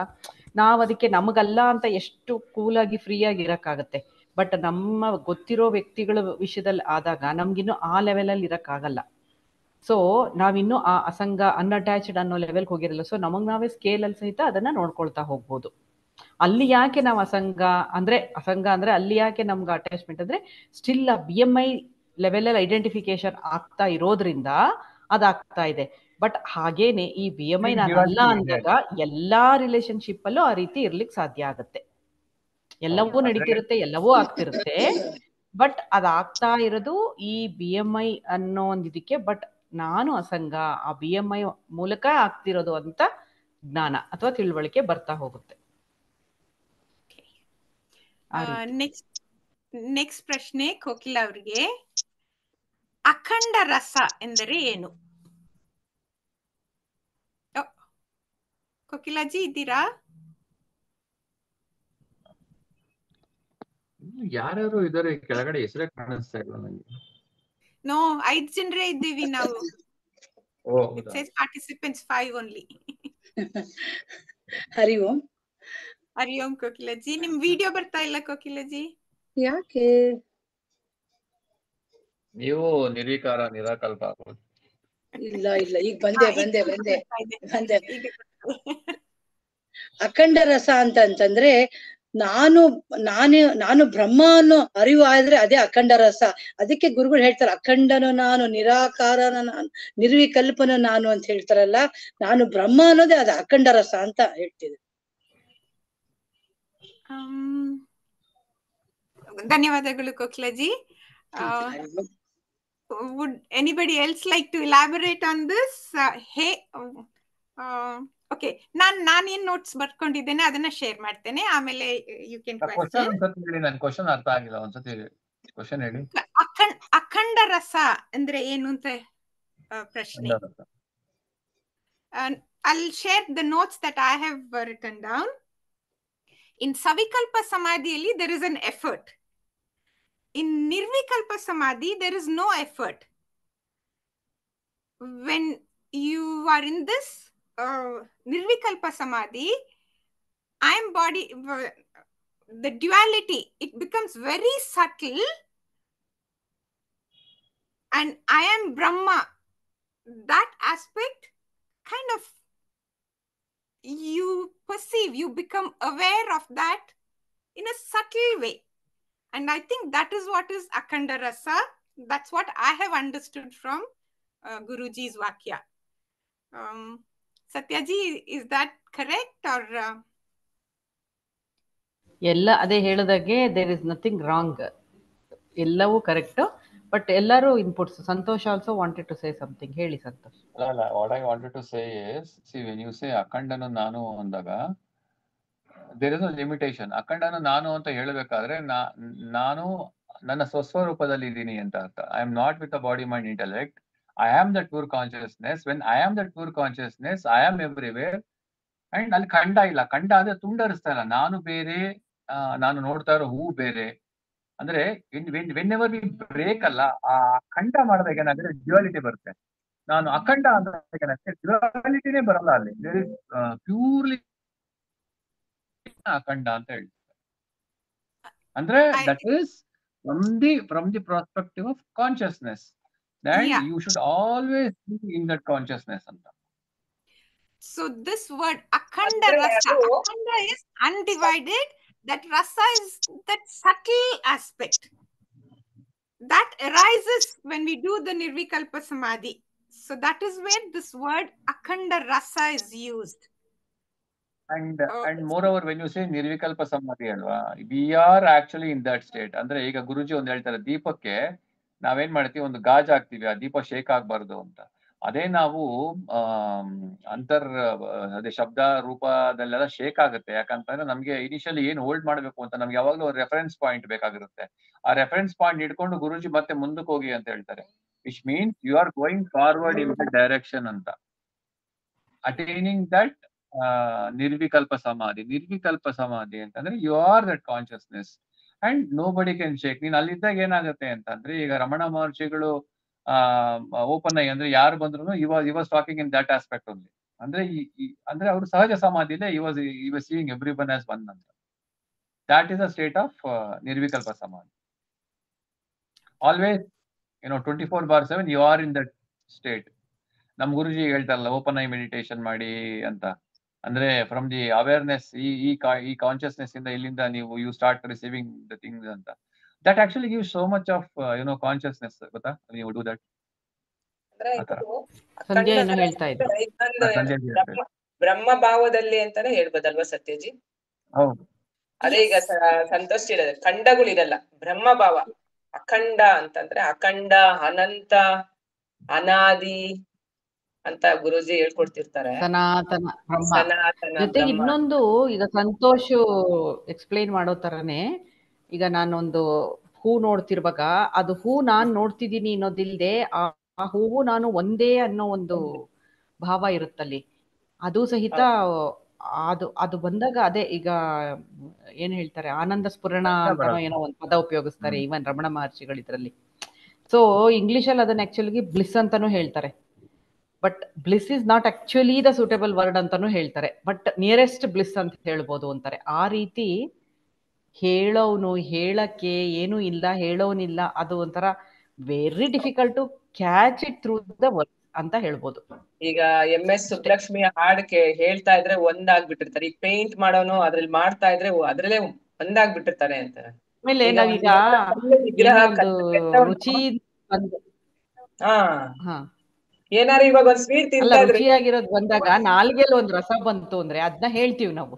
ನಾವು ಅದಕ್ಕೆ ನಮಗಲ್ಲ ಅಂತ ಎಷ್ಟು ಕೂಲಾಗಿ ಫ್ರೀಯಾಗಿ ಇರೋಕ್ಕಾಗತ್ತೆ. ಬಟ್ ನಮ್ಮ ಗೊತ್ತಿರೋ ವ್ಯಕ್ತಿಗಳ ವಿಷಯದಲ್ಲಿ ಆದಾಗ ನಮ್ಗಿನ್ನೂ ಆ ಲೆವೆಲಲ್ಲಿ ಇರೋಕ್ಕಾಗಲ್ಲ. ಸೊ ನಾವಿನ್ನೂ ಆ ಅಸಂಗ ಅನ್ಅಟ್ಯಾಚ್ಡ್ ಅನ್ನೋ ಲೆವೆಲ್ಗೆ ಹೋಗಿರಲ್ಲ. ಸೊ ನಮಗೆ ನಾವೇ ಸ್ಕೇಲಲ್ಲಿ ಸಹಿತ ಅದನ್ನ ನೋಡ್ಕೊಳ್ತಾ ಹೋಗ್ಬೋದು. ಅಲ್ಲಿ ಯಾಕೆ ನಾವು ಅಸಂಗ ಅಂದ್ರೆ ಅಲ್ಲಿ ಯಾಕೆ ನಮ್ಗೆ ಅಟ್ಯಾಚ್ಮೆಂಟ್ ಅಂದ್ರೆ ಸ್ಟಿಲ್ ಆ BMI ಲೆವೆಲಲ್ಲಿ ಐಡೆಂಟಿಫಿಕೇಶನ್ ಆಗ್ತಾ ಇರೋದ್ರಿಂದ ಅದಾಗ್ತಾ ಇದೆ. ಬಟ್ ಹಾಗೇನೆ ಈ BMI ನಾನಲ್ಲ ಅಂದಾಗ ಎಲ್ಲಾ ರಿಲೇಶನ್ಶಿಪ್ ಅಲ್ಲೂ ಆ ರೀತಿ ಇರ್ಲಿಕ್ಕೆ ಸಾಧ್ಯ ಆಗುತ್ತೆ. ಎಲ್ಲವೂ ನಡೀತಿರುತ್ತೆ, ಎಲ್ಲವೂ ಆಗ್ತಿರುತ್ತೆ. ಬಟ್ ಅದಾಗ್ತಾ ಇರೋದು ಈ BMI ಅನ್ನೋ ಒಂದು ಇದಕ್ಕೆ. ಬಟ್ ನಾನು ಅಸಂಗ ಆ BMI ಮೂಲಕ ಆಗ್ತಿರೋದು ಅಂತ ಜ್ಞಾನ ಅಥವಾ ತಿಳುವಳಿಕೆ ಬರ್ತಾ ಹೋಗುತ್ತೆ. ನೆಕ್ಸ್ಟ್ ಪ್ರಶ್ನೆ ಕೋಕಿಲ ಅವರಿಗೆ. ಅಖಂಡ ರಸ ಎಂದರೆ ಏನು? ಕೋಕಿಲಾಜಿ ಇದ್ದೀರಾ? ಯಾರ್ಯಾರು ಇದಾರೆ ಕೆಳಗಡೆ? ಹೆಸರೇ ಕಾಣಿಸ್ತಾ ಇಲ್ಲ ನನಗೆ. ನೋ, 5 ಜನರೇ ಇದ್ದೀವಿ ನಾವು. It says participants 5 only. ಹರಿ ಓಂ. ಹರಿ ಓಂ ಕೋಕಿಲಾಜಿ. ನಿಮ್ ವಿಡಿಯೋ ಬರ್ತಾ ಇಲ್ಲ ಕೋಕಿಲಾಜಿ. ಯಾಕೆ? ನೀವು ನಿರ್ವಿಕಾರ ನಿರಾಕಲ್ಪ. ಇಲ್ಲ ಈಗ ಬಂದೆ. ಅಖಂಡ ರಸ ಅಂತಂದ್ರೆ ನಾನು ಬ್ರಹ್ಮ ಅನ್ನೋ ಅರಿವು ಆದ್ರೆ ಅದೇ ಅಖಂಡ ರಸ. ಅದಕ್ಕೆ ಗುರುಗಳು ಹೇಳ್ತಾರೆ ಅಖಂಡನು ನಾನು, ನಿರಾಕಾರನ ನಾನು, ನಿರ್ವಿಕಲ್ಪನ ನಾನು ಅಂತ ಹೇಳ್ತಾರಲ್ಲ. ನಾನು ಬ್ರಹ್ಮ ಅನ್ನೋದೇ ಅದು ಅಖಂಡ ರಸ ಅಂತ ಹೇಳ್ತಿದೆ. ಧನ್ಯವಾದಗಳು ಕೋಕಿಲಾಜಿ. Would anybody else like to elaborate on this? Okay, ನಾನು ಏನ್ ನೋಟ್ಸ್ ಬರ್ಕೊಂಡಿದ್ದೇನೆ ಅದನ್ನ ಶೇರ್ ಮಾಡ್ತೇನೆ, ಆಮೇಲೆ ಯು ಕ್ಯಾನ್ ಕ್ವೆಶ್ಚನ್. ನನ್ನ ಕ್ವೆಶ್ಚನ್ ಅರ್ಥ ಆಗಿಲ್ಲ, ಒಂದ್ಸತಿ ಕ್ವೆಶ್ಚನ್ ಹೇಳಿ. ಅಖಂಡ ರಸ ಅಂದ್ರೆ ಏನು ಅಂತ ಪ್ರಶ್ನೆ. I'll share the notes that I have written down. In Savikalpa Samadhi, there is an effort. In Nirvikalpa Samadhi, there is no effort. When you are in this Nirvikalpa Samadhi, I am body, the duality, it becomes very subtle, and I am Brahma. That aspect kind of you perceive, you become aware of that in a subtle way. And I think that is what is Akhanda Rasa. That's what I have understood from Guruji's Vakya. Satyaji, is that correct or? ಎಲ್ಲ ಅದೇ ಹೇಳಿದಾಗೆ there is nothing wrong, ಎಲ್ಲವೂ correct. But ಎಲ್ಲರೂ inputs. Santosh also wanted to say something. ಹೇಳಿ ಸಂತೋಷ್. ಅಲ್ಲ, what I wanted to say is, see when you say ಅಖಂಡನು ನಾನು ಅಂದಾಗ ದೇರ್ ಇಸ್ ಅ ಲಿಮಿಟೇಷನ್. ಅಖಂಡನು ನಾನು ಅಂತ ಹೇಳಬೇಕಾದ್ರೆ ನಾನು ನನ್ನ ಸ್ವಸ್ವರೂಪದಲ್ಲಿ ಇದ್ದೀನಿ ಅಂತ ಅರ್ಥ. I am not with a body mind intellect. I am that pure consciousness. When I am that pure consciousness, I am everywhere. And ಅಲ್ಲಿ ಖಂಡ ಇಲ್ಲ. ಖಂಡ ಅಂದ್ರೆ ತುಂಡರಿಸ್ತಾ ಇಲ್ಲ. ನಾನು ಬೇರೆ, ನಾನು ನೋಡ್ತಾ ಇರೋ ಹೂ ಬೇರೆ. ಅಂದ್ರೆ ವೆನ್ ಎವರ್ ವಿ ಬ್ರೇಕ್ ಅಲ್ಲ, ಆ ಖಂಡ ಮಾಡಿದಾಗ ಏನಾದ್ರೆ ಡ್ಯುಯಾಲಿಟಿ ಬರುತ್ತೆ. ನಾನು ಅಖಂಡ ಅಂತ ಏನಾಗುತ್ತೆ, ಡ್ಯುಯಾಲಿಟಿನೇ ಬರಲ್ಲ ಅಲ್ಲಿ. ದೇರ್ ಇಸ್ ಪ್ಯೂರ್ಲಿ ಅಖಂಡ ಅಂತ ಹೇಳ್ತಾರೆ. ಅಂದ್ರೆ that is from the prospective of consciousness, that you should always be in that consciousness ಅಂತ. So this word Akhanda Rasa, Akhanda is undivided. That Rasa is that subtle aspect that arises when we do the Nirvikalpa Samadhi. So that is where this word Akhanda Rasa is used. And moreover, when you say Nirvikalpa Samadhi alva, we are actually in that state. ಅಂದ್ರೆ ಈಗ ಗುರುಜಿ ಒಂದ್ ಹೇಳ್ತಾರೆ, ದೀಪಕ್ಕೆ ನಾವೇನ್ ಮಾಡ್ತೀವಿ, ಒಂದು ಗಾಜ್ ಹಾಕ್ತಿವಿ, ಆ ದೀಪ shake ಆಗ್ಬಾರ್ದು ಅಂತ. ಅದೇ ನಾವು ಅದೇ ಶಬ್ದ ರೂಪದಲ್ಲೆಲ್ಲ ಶೇಕ್ ಆಗುತ್ತೆ. ಯಾಕಂತಂದ್ರೆ ನಮ್ಗೆ ಇನಿಷಿಯಲಿ ಏನ್ ಹೋಲ್ಡ್ ಮಾಡ್ಬೇಕು ಅಂತ ನಮ್ಗೆ ಯಾವಾಗ್ಲೂ ರೆಫರೆನ್ಸ್ ಪಾಯಿಂಟ್ ಬೇಕಾಗಿರುತ್ತೆ. ಆ ರೆಫರೆನ್ಸ್ ಪಾಯಿಂಟ್ ಇಟ್ಕೊಂಡು ಗುರುಜಿ ಮತ್ತೆ ಮುಂದಕ್ಕೆ ಹೋಗಿ ಅಂತ ಹೇಳ್ತಾರೆ. Which means you are going forward in the direction ಅಂತ. Attaining that nirvikalpa samadhi. ನಿರ್ವಿಕಲ್ಪ ಸಮಾಧಿ ಅಂತಂದ್ರೆ you are that consciousness and nobody can shake. ನೀನ್ ಅಲ್ಲಿದ್ದಾಗ ಏನಾಗುತ್ತೆ ಅಂತಂದ್ರೆ, ಈಗ ರಮಣ ಮಹರ್ಷಿಗಳು ಓಪನ್ ಆಗಿ ಅಂದ್ರೆ ಯಾರು ಬಂದ್ರು he was talking in that aspect only. ಅಂದ್ರೆ ಅಂದ್ರೆ ಅವರು ಸಹಜ ಸಮಾಧಿಲೆ he was seeing every one as one ಅಂತ. That is a state of nirvikalpa samadhi. Always 24/7 you are in that state. ನಮ್ ಗುರುಜಿ ಹೇಳ್ತಾರಲ್ಲ, ಓಪನ್ ಐ ಮೆಡಿಟೇಷನ್ ಮಾಡಿ ಅಂತ. ಅಂದ್ರೆ ಫ್ರಮ್ ದಿ ಅವೇರ್ನೆಸ್, ಈ ಕಾನ್ಶಿಯಸ್ನೆಸ್ ಇಂದ ಇಲ್ಲಿಂದ ನೀವು you start receiving the things ಅಂತ. That actually gives so much of consciousness, ಗೊತ್ತಾ, ನೀವು ಡೂ ದಟ್. ಸಂಧ್ಯಾ ಏನು ಹೇಳ್ತಾ ಇದ್ರು, ಬ್ರಹ್ಮ ಭಾವದಲ್ಲಿ ಅಂತಾನೆ ಹೇಳ್ಬೋದಲ್ವಾ ಸತ್ಯಜಿ? ಹೌದು, ಅದೇ ಈಗ ಸಂತೋಷ್ ಹೇಳಿದ್ರೆ ಖಂಡಗಳಿರಲ್ಲ, ಬ್ರಹ್ಮ ಭಾವ. ಅಖಂಡ ಅಂತಂದ್ರೆ ಅಖಂಡ, ಅನಂತ, ಅನಾದಿ ಅಂತ ಗುರುಜಿ ಹೇಳ್ಕೊಡ್ತಿರ್ತಾರೆ. ಸನಾತನ ಬ್ರಹ್ಮ. ಸನಾತನ ಜೊತೆಗೆ ಇನ್ನೊಂದು, ಈಗ ಸಂತೋಷ್ ಎಕ್ಸ್ಪ್ಲೈನ್ ಮಾಡೋ ತರನೇ, ಈಗ ನಾನೊಂದು ಹೂ ನೋಡ್ತಿರುವಾಗ ಅದು ಹೂ ನಾನ್ ನೋಡ್ತಿದ್ದೀನಿ ಅನ್ನೋದಿಲ್ದೆ ಆ ಹೂವು ನಾನು ಒಂದೇ ಅನ್ನೋ ಒಂದು ಭಾವ ಇರುತ್ತಲ್ಲಿ. ಅದು ಸಹಿತ ಅದು ಬಂದಾಗ ಅದೇ ಈಗ ಏನ್ ಹೇಳ್ತಾರೆ, ಆನಂದ ಸ್ಫುರಣ ಅಂತಾನೋ ಏನೋ ಒಂದು ಪದ ಉಪಯೋಗಿಸ್ತಾರೆ ಈವನ್ ರಮಣ ಮಹರ್ಷಿಗಳು ಇದ್ರಲ್ಲಿ. ಸೊ ಇಂಗ್ಲಿಷಲ್ಲಿ ಅದನ್ನ ಆಕ್ಚುಲಿ ಬ್ಲಿಸ್ ಅಂತಾನು ಹೇಳ್ತಾರೆ. But bliss is not actually the suitable word ಅಂತಾನು ಹೇಳ್ತಾರೆ. ಬಟ್ ನಿಯರೆಸ್ಟ್ ಬ್ಲಿಸ್ ಅಂತ ಹೇಳ್ಬೋದು ಅಂತಾರೆ. ಆ ರೀತಿ ಹೇಳೋನು ಹೇಳಕ್ಕೆ ಏನೂ ಇಲ್ಲ, ಹೇಳೋನಿಲ್ಲ, ಅದು ಒಂಥರ very difficult to catch it through the word ಅಂತ ಹೇಳ್ಬೋದು. ಈಗ MS ಸುಬ್ಲಕ್ಷ್ಮಿ ಹಾಡ್ಕೆ ಹೇಳ್ತಾ ಇದ್ರೆ ಒಂದಾಗ್ಬಿಟ್ಟಿರ್ತಾರೆ. ಈಗ ಪೇಂಟ್ ಮಾಡೋನು ಅದ್ರಲ್ಲಿ ಮಾಡ್ತಾ ಇದ್ರೆ ಅದ್ರಲ್ಲೇ ಒಂದಾಗ್ಬಿಟ್ಟಿರ್ತಾರೆ ಅಂತ. ಆಮೇಲೆ ನಾವೀಗ ರುಚಿ ಏನಾರು ಇವಾಗ ಒಂದ್ ಸ್ವೀಟ್ ತಿಂತಾ ಇದ್ರೆ ರುಚಿಯಾಗಿರೋದ್ ಬಂದಾಗ ನಾಲ್ಗೆಲ್ ಒಂದ್ ರಸ ಬಂತು ಅಂದ್ರೆ ಅದನ್ನ ಹೇಳ್ತೀವಿ ನಾವು.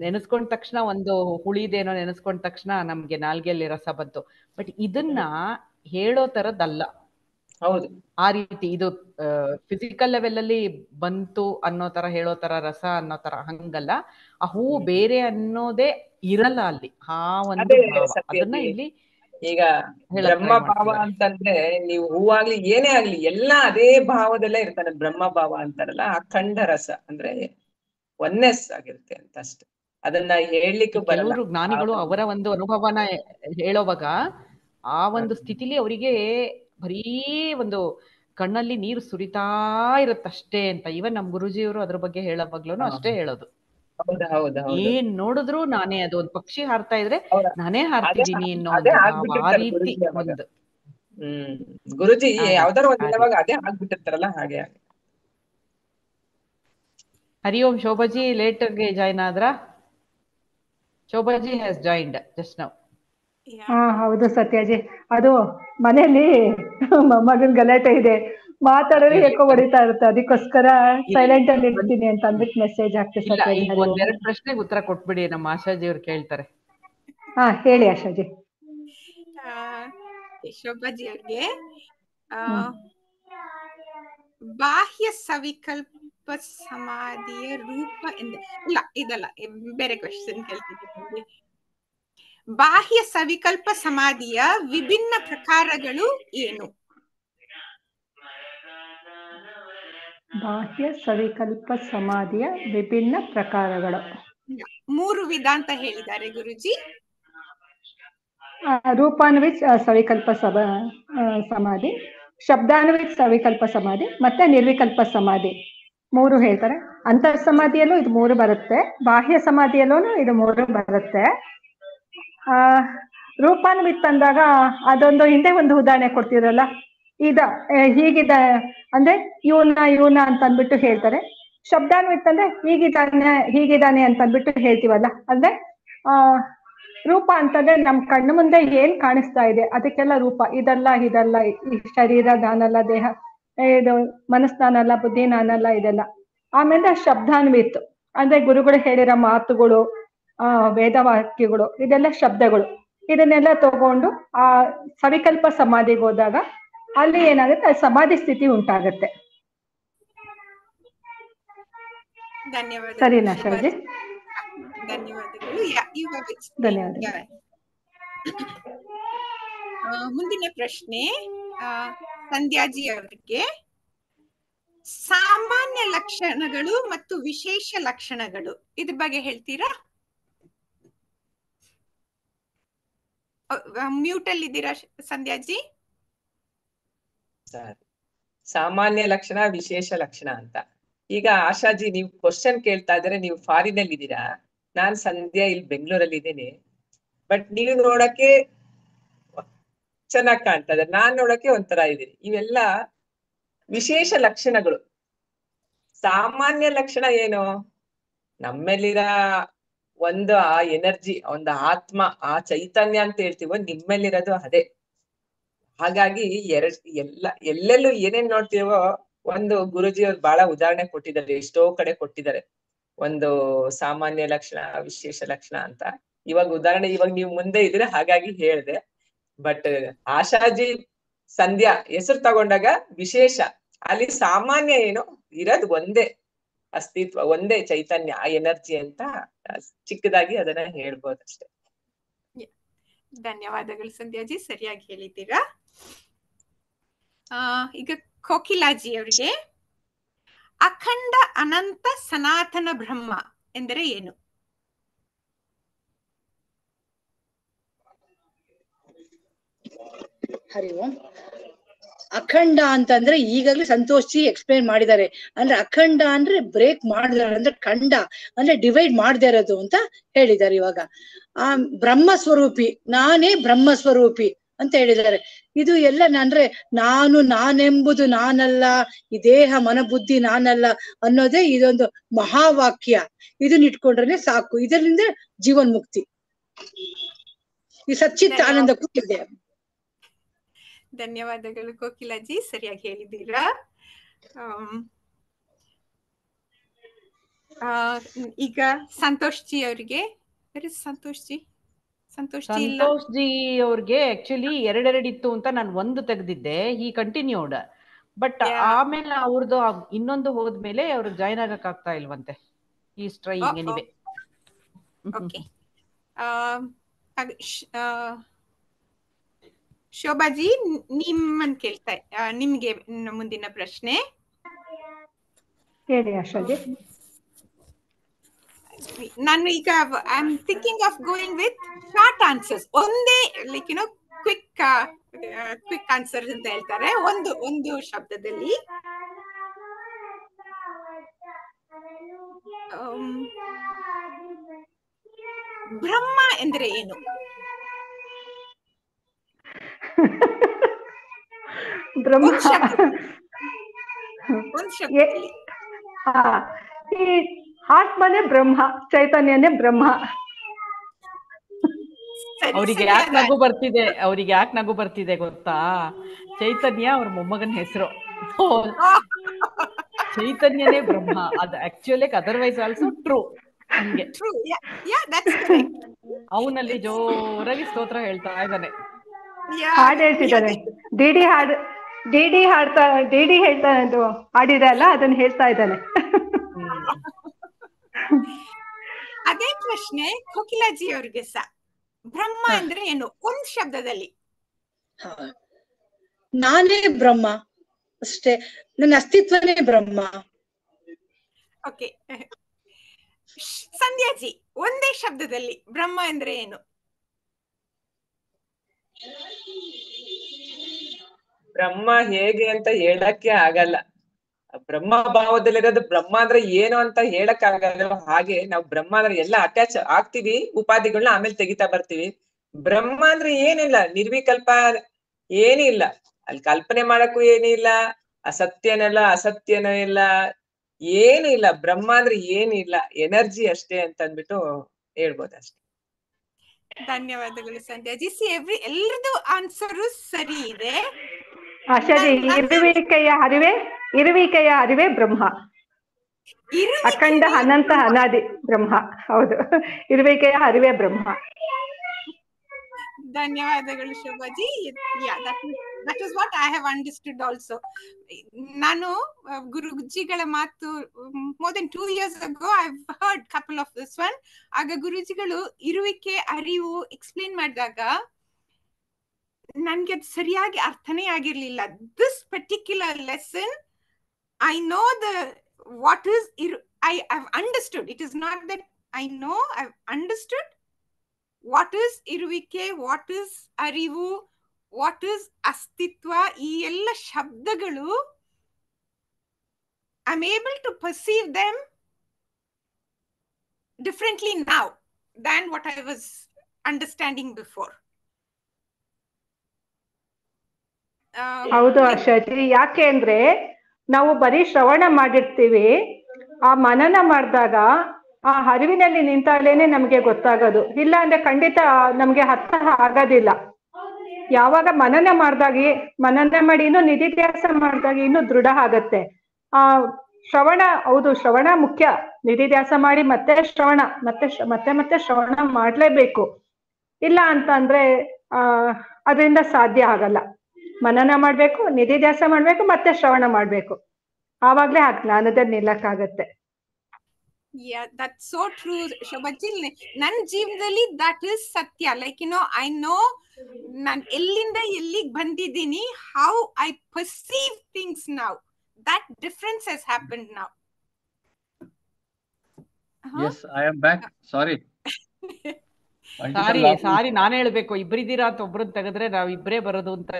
ನೆನೆಸ್ಕೊಂಡ ತಕ್ಷಣ ಒಂದು ಹುಳಿದೇನೋ ನೆನೆಸ್ಕೊಂಡ ತಕ್ಷಣ ನಮ್ಗೆ ನಾಲ್ಗೆಲ್ಲಿ ರಸ ಬಂತು. ಬಟ್ ಇದನ್ನ ಹೇಳೋ ತರದಲ್ಲ. ಹೌದು, ಆ ರೀತಿ ಇದು ಫಿಸಿಕಲ್ ಲೆವೆಲ್ ಅಲ್ಲಿ ಬಂತು ಅನ್ನೋ ತರ ಹೇಳೋ ತರ, ರಸ ಅನ್ನೋ ತರ ಹಂಗಲ್ಲ. ಆ ಹೂವು ಬೇರೆ ಅನ್ನೋದೇ ಇರಲ್ಲ ಅಲ್ಲಿ, ಆ ಒಂದು ಭಾವ. ಅದನ್ನ ಇಲ್ಲಿ ಈಗ ಬ್ರಹ್ಮ ಭಾವ ಅಂತಂದ್ರೆ ನೀವು ಹೂವಾಗ್ಲಿ ಏನೇ ಆಗ್ಲಿ ಎಲ್ಲ ಅದೇ ಭಾವದಲ್ಲೇ ಇರ್ತಾನೆ. ಬ್ರಹ್ಮ ಭಾವ ಅಂತಾರಲ್ಲ, ಅಖಂಡ ರಸ ಅಂದ್ರೆ ಒನ್ನೆಸ್ ಆಗಿರುತ್ತೆ ಅಂತ ಅಷ್ಟೆ. ಅದನ್ನ ಹೇಳಲಿಕ್ಕೆ ಕೆಲವರು ಜ್ಞಾನಿಗಳು ಅವರ ಒಂದು ಅನುಭವನ ಹೇಳೋವಾಗ ಆ ಒಂದು ಸ್ಥಿತಿಲಿ ಅವರಿಗೆ ಬರೀ ಒಂದು ಕಣ್ಣಲ್ಲಿ ನೀರು ಸುರಿತಾ ಇರುತ್ತಷ್ಟೇ ಅಂತ. ಈವನ್ ನಮ್ ಗುರುಜಿಯವರು ಅದ್ರ ಬಗ್ಗೆ ಹೇಳೋವಾಗ್ಲೂ ಅಷ್ಟೇ ಹೇಳೋದು. ಹೌದು ಏನ್ ನೋಡಿದ್ರು ನಾನೇ, ಅದು ಒಂದು ಪಕ್ಷಿ ಹಾರ್ತಾ ಇದ್ರೆ ಹೌದಾ? ನಾನೇ ಅದೇ ಹಾರ್ತಿದೀನಿ ಅನ್ನೋ ಅದೇ ಒಂದು ಭಾವ, ಆ ಆಗ್ಬಿಟ್ಟಿರ್ತಾರೆ ರೀತಿ ಗುರುಜಿ ಅವಾಗ. ಒಂದು ಗುರುಜಿ ಆ ಯಾವ್ದಾರ ರೀತಿ ಒಂದ್ ಆ ಇರುವಾಗ ರೀತಿ. ಅದೇ ಆಗ್ಬಿಟ್ಟಿರ್ತಾರಲ್ಲ ಹಾಗೆ. ಹರಿ ಓಂ. ಶೋಭಾಜಿ ಲೇಟ್ ಗೆ ಜಾಯ್ನ್ ಆದ್ರ? ಶೋಭಾಜಿ ಹ್ಯಾಸ್ ಜಾಯಿನ್ಡ್ ಜಸ್ಟ್ ನೌ. ಹಾ ಹೌದು ಸತ್ಯಾಜಿ, ಅದು ಮನೆಯಲ್ಲಿ ಮೊಮ್ಮಗನ್ ಗಲಾಟೆ ಇದೆ, ಮಾತಾಡಿದ್ರೆ ಎಕೋ ಹೊಡಿತಾ ಇರುತ್ತೆ, ಅದಕ್ಕೋಸ್ಕರ ಸೈಲೆಂಟ್ ಅಲ್ಲಿ ಇರ್ತೀನಿ ಅಂತ ಅಂದ್ಬಿಟ್ಟು ಮೆಸೇಜ್ ಹಾಕ್ತಿ ಇಲ್ಲ, ಸತ್ಯಾಜಿ. ಈಗ ಹರಿ ಓಂ. ಒಂದೆರಡು ಪ್ರಶ್ನೆಗೆ ಉತ್ತರ ಕೊಟ್ಬಿಡಿ, ನಮ್ಮ ಆಶಾಜಿ ಅವ್ರು ಕೇಳ್ತಾರೆ. ಹಾ ಹೇಳಿ ಆಶಾಜಿ. ಶೋಭಾಜಿ ಅವ್ರಿಗೆ ಬಾಹ್ಯ ಸವಿಕಲ್ಪ ಸಮಾಧಿಯ ರೂಪ ಎಂದರೆ, ಇಲ್ಲ ಇದಲ್ಲ, ಬೇರೆ ಕ್ವೆಶ್ಚನ್ ಕೇಳ್ತಿದ್ದೀನಿ. ಬಾಹ್ಯ ಸವಿಕಲ್ಪ ಸಮಾಧಿಯ ವಿಭಿನ್ನ ಪ್ರಕಾರಗಳು ಏನು? ಬಾಹ್ಯ ಸವಿಕಲ್ಪ ಸಮಾಧಿಯ ವಿಭಿನ್ನ ಪ್ರಕಾರಗಳು 3 ವಿಧ ಅಂತ ಹೇಳಿದ್ದಾರೆ ಗುರುಜಿ. ರೂಪಾನ್ವಿತ್ ಸವಿಕಲ್ಪ ಸಮಾಧಿ, ಶಬ್ದಾನ್ವಿತ್ ಸವಿಕಲ್ಪ ಸಮಾಧಿ, ಮತ್ತೆ ನಿರ್ವಿಕಲ್ಪ ಸಮಾಧಿ 3 ಹೇಳ್ತಾರೆ. ಅಂತರ್ ಸಮಾಧಿಯಲ್ಲೂ ಇದು 3 ಬರುತ್ತೆ, ಬಾಹ್ಯ ಸಮಾಧಿಯಲ್ಲೂ ಇದು 3 ಬರುತ್ತೆ. ರೂಪಾನ್ವಿತ್ ಅಂದಾಗ ಅದೊಂದು ಹಿಂದೆ ಒಂದು ಉದಾಹರಣೆ ಕೊಡ್ತಿರಲ್ಲ, ಹೀಗಿದ ಅಂದ್ರೆ ಇವನ ಅಂತ ಅಂದ್ಬಿಟ್ಟು ಹೇಳ್ತಾರೆ. ಶಬ್ದಾನ್ವಿತ್ ಅಂದ್ರೆ ಹೀಗಿದ್ದಾನೆ ಅಂತ ಅಂದ್ಬಿಟ್ಟು ಹೇಳ್ತೀವಲ್ಲ, ಅಂದ್ರೆ ರೂಪ ಅಂತಂದ್ರೆ ನಮ್ ಕಣ್ಣು ಮುಂದೆ ಏನ್ ಕಾಣಿಸ್ತಾ ಇದೆ ಅದಕ್ಕೆಲ್ಲ ರೂಪ. ಇದಲ್ಲ ಈ ಶರೀರ ನಾನಲ್ಲ, ದೇಹ ಇದು ಮನಸ್ಸು ನಾನಲ್ಲ, ಬುದ್ಧಿ ನಾನಲ್ಲ, ಇದೆಲ್ಲ. ಆಮೇಲೆ ಶಬ್ದಾನ್ವಿತ್ ಅಂದ್ರೆ ಗುರುಗಳು ಹೇಳಿರೋ ಮಾತುಗಳು, ವೇದವಾಕ್ಯಗಳು, ಇದೆಲ್ಲ ಶಬ್ದಗಳು. ಇದನ್ನೆಲ್ಲ ತಗೊಂಡು ಆ ಸವಿಕಲ್ಪ ಸಮಾಧಿಗೆ ಹೋದಾಗ ಅಲ್ಲಿ ಏನಾಗುತ್ತೆ, ಸಮಾಧಿ ಸ್ಥಿತಿ ಉಂಟಾಗತ್ತೆ. ಧನ್ಯವಾದಗಳು. ಸರಿನಾ ಶಾಜಿ? ಧನ್ಯವಾದಗಳು. ಧನ್ಯವಾದಗಳು. ಮುಂದಿನ ಪ್ರಶ್ನೆ ಸಂಧ್ಯಾಜಿ ಅವರಿಗೆ, ಸಾಮಾನ್ಯ ಲಕ್ಷಣಗಳು ಮತ್ತು ವಿಶೇಷ ಲಕ್ಷಣಗಳು ಇದ್ರ ಬಗ್ಗೆ ಹೇಳ್ತೀರಾ? ಮ್ಯೂಟ್ ಅಲ್ಲಿ ಇದ್ದೀರಾ ಸಂಧ್ಯಾಜಿ? ಸರಿ. ಸಾಮಾನ್ಯ ಲಕ್ಷಣ, ವಿಶೇಷ ಲಕ್ಷಣ ಅಂತ. ಈಗ ಆಶಾಜಿ, ನೀವು ಕ್ವಶನ್ ಕೇಳ್ತಾ ಇದ್ರೆ, ನೀವು ಫಾರಿನ್ ಅಲ್ಲಿ ಇದ್ದೀರಾ, ನಾನ್ ಸಂಧ್ಯಾ ಇಲ್ಲಿ ಬೆಂಗಳೂರಲ್ಲಿ ಇದ್ದೀನಿ. ಬಟ್ ನೀವು ನೋಡಕ್ಕೆ ಚೆನ್ನಾಗ್ ಕಾಣ್ತಾ ಇದ್ದಾರೆ, ನಾನ್ ನೋಡಕ್ಕೆ ಒಂಥರ ಇದ್ದೀನಿ. ಇವೆಲ್ಲ ವಿಶೇಷ ಲಕ್ಷಣಗಳು. ಸಾಮಾನ್ಯ ಲಕ್ಷಣ ಏನು? ನಮ್ಮಲ್ಲಿರ ಒಂದು ಆ ಎನರ್ಜಿ, ಒಂದು ಆತ್ಮ, ಆ ಚೈತನ್ಯ ಅಂತ ಹೇಳ್ತೀವೋ, ನಿಮ್ಮಲ್ಲಿರೋದು ಅದೇ. ಹಾಗಾಗಿ ಎಲ್ಲೆಲ್ಲೂ ಏನೇನ್ ನೋಡ್ತೀವೋ, ಒಂದು ಗುರುಜಿ ಅವ್ರು ಬಹಳ ಉದಾಹರಣೆ ಕೊಟ್ಟಿದ್ದಾರೆ, ಎಷ್ಟೋ ಕಡೆ ಕೊಟ್ಟಿದ್ದಾರೆ, ಒಂದು ಸಾಮಾನ್ಯ ಲಕ್ಷಣ, ವಿಶೇಷ ಲಕ್ಷಣ ಅಂತ. ಇವಾಗ ಉದಾಹರಣೆ, ಇವಾಗ ನೀವು ಮುಂದೆ ಇದ್ರೆ ಹಾಗಾಗಿ ಹೇಳ್ದೆ. ಬಟ್ ಆಶಾಜಿ ಸಂಧ್ಯಾ ಹೆಸರು ತಗೊಂಡಾಗ ವಿಶೇಷ, ಅಲ್ಲಿ ಸಾಮಾನ್ಯ ಏನು ಇರೋದು ಒಂದೇ ಅಸ್ತಿತ್ವ, ಒಂದೇ ಚೈತನ್ಯ, ಆ ಎನರ್ಜಿ ಅಂತ ಚಿಕ್ಕದಾಗಿ ಅದನ್ನ ಹೇಳ್ಬೋದಷ್ಟೇ. ಧನ್ಯವಾದಗಳು ಸಂಧ್ಯಾಜಿ, ಸರಿಯಾಗಿ ಹೇಳಿದ್ದೀರಾ. ಈಗ ಕೋಕಿಲಾಜಿ ಅವರಿಗೆ, ಅಖಂಡ ಅನಂತ ಸನಾತನ ಬ್ರಹ್ಮ ಎಂದರೆ ಏನು? ಹರಿ ಓಂ. ಅಖಂಡ ಅಂತಂದ್ರೆ ಈಗಾಗ್ಲೇ ಸಂತೋಷಿ ಎಕ್ಸ್ಪ್ಲೇನ್ ಮಾಡಿದ್ದಾರೆ. ಅಂದ್ರೆ ಅಖಂಡ ಅಂದ್ರೆ ಬ್ರೇಕ್ ಮಾಡಿದಾರೆ, ಅಂದ್ರೆ ಖಂಡ ಅಂದ್ರೆ ಡಿವೈಡ್ ಮಾಡದೇ ಇರೋದು ಅಂತ ಹೇಳಿದ್ದಾರೆ. ಇವಾಗ ಬ್ರಹ್ಮ ಸ್ವರೂಪಿ, ನಾನೇ ಬ್ರಹ್ಮ ಸ್ವರೂಪಿ ಅಂತ ಹೇಳಿದ್ದಾರೆ. ಇದು ಎಲ್ಲ ಅಂದ್ರೆ ನಾನೆಂಬುದು ನಾನಲ್ಲ, ಈ ದೇಹ ಮನ ಬುದ್ಧಿ ನಾನಲ್ಲ ಅನ್ನೋದೇ ಇದೊಂದು ಮಹಾವಾಕ್ಯ. ಇದನ್ನ ಇಟ್ಕೊಂಡ್ರೆ ಸಾಕು, ಇದರಿಂದ ಜೀವನ್ ಮುಕ್ತಿ, ಈ ಸಚ್ಚಿತ್ ಆನಂದ ಕೂತಿದೆ. ಧನ್ಯವಾದಗಳು ಕೋಕಿಲಾಜಿ, ಸರಿಯಾಗಿ ಹೇಳಿದ್ದೀರಾ. ಈಗ ಸಂತೋಷ್ ಜಿ ಅವರಿಗೆ, ಸಂತೋಷ್ ಜಿ ಅವ್ರಿಗೆ ಆಕ್ಚುಲಿ 2 ಇತ್ತು ಅಂತ ನಾನು 1 ತೆಗೆದಿದ್ದೆ, ಈ ಕಂಟಿನ್ಯೂಡ್. ಬಟ್ ಆಮೇಲೆ ಅವ್ರದ್ದು ಇನ್ನೊಂದು ಹೋದ್ಮೇಲೆ ಅವ್ರಿಗೆ ಜಾಯ್ನ್ ಆಗಕ್ ಆಗ್ತಾ ಇಲ್ವಂತೆ. ಈ ಟ್ರೈಯಿಂಗ್ ಎನಿವೆ. ಓಕೆ. ಶೋಭಾಜಿ, ನಿಮ್ಗೆ ಮುಂದಿನ ಪ್ರಶ್ನೆ. ಹೇಳಿ ಆಶಾಜಿ. ನಾನು ಈಗ I am thinking of going with short answers. ಒಂದೇ ಲೈಕ್ ಕ್ವಿಕ್ ಆನ್ಸರ್ ಅಂತ ಹೇಳ್ತಾರೆ, ಒಂದು ಶಬ್ದದಲ್ಲಿ. ಬ್ರಹ್ಮ ಎಂದ್ರೆ ಏನು? ಬ್ರಹ್ಮ ಒಂದ್ ಶಬ್ದದಲ್ಲಿ. ಒಂದ್ ಶಬ್ದದಲ್ಲಿ. ಹಾ, ಈ ಆತ್ಮನೇ ಬ್ರಹ್ಮ, ಚೈತನ್ಯನೇ ಬ್ರಹ್ಮ. ಸರಿ ಅವ್ರಿಗೆ ಯಾಕೆ ನಗು ಬರ್ತಿದೆ, ಅವ್ರಿಗೆ ಯಾಕೆ ನಗು ಬರ್ತಿದೆ ಗೊತ್ತಾ? ಚೈತನ್ಯ ಅವ್ರ ಮೊಮ್ಮಗನ ಹೆಸರು. ಚೈತನ್ಯನೇ ಬ್ರಹ್ಮ. ಅದು ಆಕ್ಚುಲಿ ಅದರ್ವೈಸ್ ಆಲ್ಸೋ ಟ್ರೂ. ಹಂಗೆ ಅವನಲ್ಲಿ ಜೋರಾಗಿ ಸ್ತೋತ್ರ ಹೇಳ್ತಾ ಇದ್ದಾನೆ. ಹಾಡು ಹೇಳ್ತಿದ್ದಾನೆ. ಡಿಡಿ ಹೇಳ್ತಾ ಇದು ಹಾಡಿದೆ ಅಲ್ಲ, ಅದನ್ನ ಹೇಳ್ತಾ ಇದ್ದಾನೆ. ಅದೇ ಪ್ರಶ್ನೆ ಕೋಕಿಲಾಜಿ ಅವ್ರಿಗೆ ಸಹ. ಬ್ರಹ್ಮ ಅಂದ್ರೆ ಏನು ಒಂದ್ ಶಬ್ದದಲ್ಲಿ? ನಾನೇ ಬ್ರಹ್ಮ ಅಷ್ಟೇ, ನನ್ನ ಅಸ್ತಿತ್ವನೇ ಬ್ರಹ್ಮ. ಓಕೆ, ಸಂಧ್ಯಾಜಿ ಒಂದೇ ಶಬ್ದದಲ್ಲಿ ಬ್ರಹ್ಮ ಅಂದ್ರೆ ಏನು? ಬ್ರಹ್ಮ ಹೇಗೆ ಅಂತ ಹೇಳಕ್ಕೆ ಆಗಲ್ಲ. ಬ್ರಹ್ಮ ಭಾವದಲ್ಲಿರೋದು ಬ್ರಹ್ಮ ಅಂದ್ರೆ ಏನು ಅಂತ ಹೇಳಕ್ ಆಗಲ್ಲ. ಹಾಗೆ ನಾವು ಬ್ರಹ್ಮ ಅಂದ್ರೆ ಎಲ್ಲ ಅಟ್ಯಾಚ್ ಆಗ್ತೀವಿ, ಉಪಾಧಿಗಳನ್ನ ಆಮೇಲೆ ತೆಗಿತಾ ಬರ್ತೀವಿ. ಬ್ರಹ್ಮ ಅಂದ್ರೆ ಏನಿಲ್ಲ, ನಿರ್ವಿಕಲ್ಪ, ಏನಿಲ್ಲ. ಅಲ್ಲಿ ಕಲ್ಪನೆ ಮಾಡಕ್ಕೂ ಏನಿಲ್ಲ, ಅಸತ್ಯನಲ್ಲ ಅಸತ್ಯನೂ ಇಲ್ಲ, ಏನು ಇಲ್ಲ. ಬ್ರಹ್ಮ ಅಂದ್ರೆ ಏನಿಲ್ಲ, ಎನರ್ಜಿ ಅಷ್ಟೇ ಅಂತ ಅಂದ್ಬಿಟ್ಟು ಹೇಳ್ಬೋದು ಅಷ್ಟೇ. ಧನ್ಯವಾದಗಳು ಸಂಧ್ಯಾಜಿ. ಎಲ್ರದ್ದು ಆನ್ಸರು ಸರಿ ಇದೆ. ಸರಿ, ಇರುವಿಕೆಯ ಅರಿವೇ ಬ್ರಹ್ಮ. ಅಖಂಡ ಅನಂತ ಅನಾದಿ ಬ್ರಹ್ಮ. ಹೌದು, ಇರುವಿಕೆಯ ಅರಿವೇ ಬ್ರಹ್ಮ. ಧನ್ಯವಾದಗಳು ಶೋಭಾಜಿ. that is what I have understood also. ನಾನು ಗುರುಜಿಗಳ ಮಾತು more than 2 years ago I've heard couple of this one. ಆಗ ಗುರುಜಿಗಳು ಇರುವಿಕೆ ಅರಿವು ಎಕ್ಸ್ಪ್ಲೇನ್ ಮಾಡಿದಾಗ ನನ್ಗೆ ಅದು ಸರಿಯಾಗಿ ಅರ್ಥನೇ ಆಗಿರ್ಲಿಲ್ಲ. This particular lesson I know what is I've understood. It is not that I know, I've understood what is ಇರುವಿಕೆ, what is ಅರಿವು, what is ಅಸ್ತಿತ್ವ. ಈ ಎಲ್ಲ ಶಬ್ದಗಳು I'm able to perceive them differently now than what I was understanding before. ಹೌದು ಆಶಾಜಿ, ಯಾಕೆ ಅಂದ್ರೆ ನಾವು ಬರೀ ಶ್ರವಣ ಮಾಡಿರ್ತೀವಿ, ಆ ಮನನ ಮಾಡಿದಾಗ ಆ ಅರಿವಿನಲ್ಲಿ ನಿಂತಾಲೇನೆ ನಮ್ಗೆ ಗೊತ್ತಾಗೋದು. ಇಲ್ಲ ಅಂದ್ರೆ ಖಂಡಿತ ನಮ್ಗೆ ಅರ್ಥ ಆಗೋದಿಲ್ಲ. ಯಾವಾಗ ಮನನ ಮಾಡಿ ಇನ್ನೂ ನಿಧಿಧ್ಯಾಸ ಮಾಡಿದಾಗ ಇನ್ನೂ ದೃಢ ಆಗತ್ತೆ. ಆ ಶ್ರವಣ, ಹೌದು ಶ್ರವಣ ಮುಖ್ಯ. ನಿಧಿಧ್ಯಾಸ ಮಾಡಿ ಮತ್ತೆ ಶ್ರವಣ, ಮತ್ತೆ ಶ್ರವಣ ಮಾಡ್ಲೇಬೇಕು. ಇಲ್ಲ ಅಂತ ಅಂದ್ರೆ ಅದರಿಂದ ಸಾಧ್ಯ ಆಗಲ್ಲ. ಮನನ ಮಾಡ್ಬೇಕು, ನಿಧಿಧ್ಯಾಸ ಮಾಡ್ಬೇಕು, ಮತ್ತೆ ಶ್ರವಣ ಮಾಡ್ಬೇಕು. ಆವಾಗ್ಲೇ ಆ ಜ್ಞಾನದಲ್ಲಿ ನಿಲ್ಲಕ್ಕಾಗತ್ತೆ. Yeah, that's so true, Shobhaji. ನನ್ನ ಜೀವನದಲ್ಲಿ that is ಸತ್ಯ. Like I know ನಾನು ಎಲ್ಲಿಂದ ಎಲ್ಲಿಗೆ ಬಂದಿದ್ದೀನಿ, how I perceive things now. That difference has happened now. Yes, I am back. Sorry. ಸಾರಿ ನಾನೇ ಹೇಳ್ಬೇಕು. ಇಬ್ಬರಿದ್ದೀರಾ ಅಂತ ಒಬ್ರನ್ನ ತೆಗೆದ್ರೆ ನಾವ್ ಇಬ್ಬರೇ ಬರೋದು ಅಂತ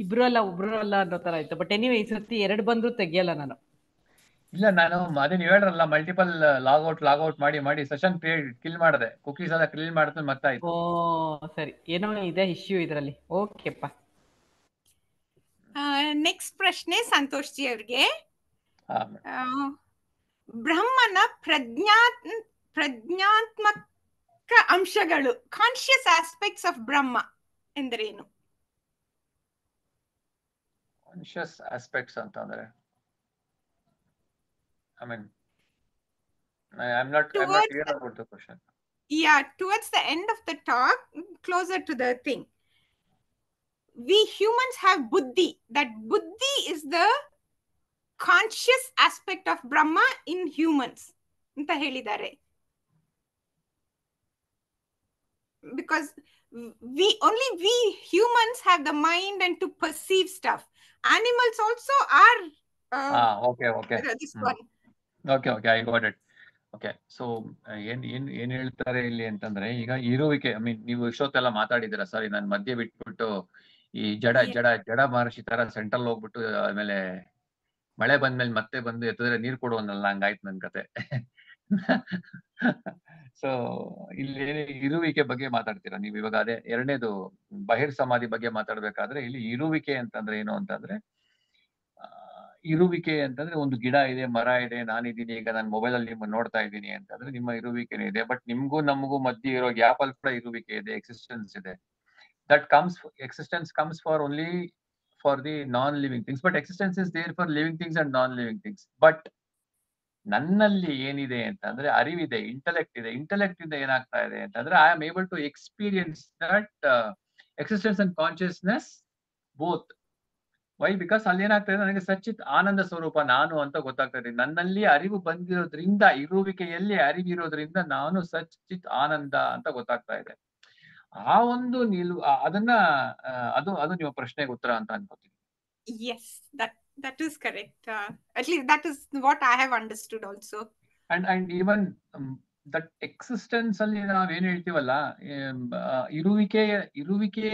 ಇಬ್ರು ಅಲ್ಲ ಅನ್ನೋ ತರ ಆಯ್ತು. ಬಟ್ ಎನಿವೇ ಈ ಸರ್ತಿ 2 ಬಂದ್ರು ತೆಗಿಯಲ್ಲ ನಾನು. ಇಲ್ಲ, ನಾನು ಅದೇ ನೀವು ಹೇಳ್ರಲ್ಲ, ಮಲ್ಟಿಪಲ್ ಲಾಗ್ಔಟ್ ಮಾಡಿ ಸೆಷನ್ ಕಿಲ್ ಮಾಡಿದೆ. ಕುಕೀಸ್ ಎಲ್ಲ ಕಿಲ್ ಮಾಡಿದ್ಮೇಲೆ ಮತ್ತೆ ಆಯ್ತು. ಓ ಸರಿ, ಏನೋ ಇದೆ ಇಶ್ಯೂ ಇದರಲ್ಲಿ. ಓಕೆಪ್ಪ. ನೆಕ್ಸ್ಟ್ ಪ್ರಶ್ನೆ ಸಂತೋಷ್ ಜಿ ಅವ್ರಿಗೆ. ಬ್ರಹ್ಮನ ಪ್ರಜ್ಞಾತ್ಮಕ ಅಂಶಗಳು, ಕಾನ್ಶಿಯಸ್ ಆಸ್ಪೆಕ್ಟ್ಸ್ ಆಫ್ ಬ್ರಹ್ಮ ಎಂದರೇನು? ಕಾನ್ಶಿಯಸ್ ಆಸ್ಪೆಕ್ಟ್ಸ್ ಅಂತಂದ್ರೆ I mean, I'm not clear about the question. Yeah, towards the end of the talk, closer to the thing, we humans have buddhi. That buddhi is the conscious aspect of Brahma in humans anta helidare. Because we humans have the mind and to perceive stuff. Animals also are okay. This one. Okay, I got it. Okay, so ಏನ್ ಹೇಳ್ತಾರೆ ಇಲ್ಲಿ ಅಂತಂದ್ರೆ, ಈಗ ಇರುವಿಕೆ, I mean ನೀವು ಇಷ್ಟೊತ್ತೆಲ್ಲ ಮಾತಾಡಿದ್ದೀರಾ. ಸಾರಿ, ನಾನು ಮಧ್ಯೆ ಬಿಟ್ಬಿಟ್ಟು ಈ ಜಡ ಮಹರ್ಷಿ ತರ ಸೆಂಟ್ರಲ್ ಹೋಗ್ಬಿಟ್ಟು ಆಮೇಲೆ ಮಳೆ ಬಂದ್ಮೇಲೆ ಮತ್ತೆ ಬಂದು ಎತ್ತಿದ್ರೆ ನೀರ್ ಕೊಡುವನ್ನಲ್ಲ, ಹಂಗಾಯ್ತು ನನ್ ಕತೆ. ಸೊ ಇಲ್ಲಿ ಇರುವಿಕೆ ಬಗ್ಗೆ ಮಾತಾಡ್ತೀರಾ ನೀವು ಇವಾಗ. ಅದೇ ಎರಡನೇದು ಬಹಿರ್ ಸಮಾಧಿ ಬಗ್ಗೆ ಮಾತಾಡ್ಬೇಕಾದ್ರೆ ಇಲ್ಲಿ ಇರುವಿಕೆ ಅಂತಂದ್ರೆ ಏನು ಅಂತಂದ್ರೆ, ಇರುವಿಕೆ ಅಂತಂದ್ರೆ ಒಂದು ಗಿಡ ಇದೆ, ಮರ ಇದೆ, ನಾನಿದ್ದೀನಿ, ಈಗ ನಾನು ಮೊಬೈಲ್ ಅಲ್ಲಿ ನಿಮ್ಮ ನೋಡ್ತಾ ಇದ್ದೀನಿ ಅಂತಂದ್ರೆ ನಿಮ್ಮ ಇರುವಿಕೆನೇ ಇದೆ. ಬಟ್ ನಿಮ್ಗೂ ನಮಗೂ ಮಧ್ಯೆ ಇರೋ ಗ್ಯಾಪ್ ಅಲ್ಲಿ ಕೂಡ ಇರುವಿಕೆ ಇದೆ, ಎಕ್ಸಿಸ್ಟೆನ್ಸ್ ಇದೆ. That comes, existence comes for only for the non living things, but existence is there for living things and non living things. But ನನ್ನಲ್ಲಿ ಏನಿದೆ ಅಂತಂದ್ರೆ ಅರಿವಿದೆ, ಇಂಟೆಲೆಕ್ಟ್ ಇದೆ. ಇಂಟೆಲೆಕ್ಟ್ ಇಂದ ಏನಾಗ್ತಾ ಇದೆ ಅಂತಂದ್ರೆ I am able to experience that existence and consciousness both. Why? Because ಅಲ್ಲಿ ಏನಾಗ್ತಾ ಇದೆ, ನನಗೆ ಸಚ್ಚಿತ್ ಆನಂದ ಸ್ವರೂಪ ನಾನು ಅಂತ ಗೊತ್ತಾಗ್ತಾ ಇದೆ. ನನ್ನಲ್ಲಿ ಅರಿವು ಬಂದಿರೋದ್ರಿಂದ, ಇರುವಿಕೆಯಲ್ಲಿ ಅರಿವಿರೋದ್ರಿಂದ ನಾನು ಸಚ್ಚಿತ್ ಆನಂದ ಅಂತ ಗೊತ್ತಾಗ್ತಾ ಇದೆ. ಆ ಒಂದು ನಿಲುವು, ಅದನ್ನ ಅದು ನಿಮ್ಮ ಪ್ರಶ್ನೆಗೆ ಉತ್ತರ ಅಂತ ಅನ್ಕೋತೀನಿ. Yes, that is correct. At least that is what I have understood also. And even that existence ಅಲ್ಲಿ ನಾವೇನ್ ಹೇಳ್ತೀವಲ್ಲ, ಇರುವಿಕೆ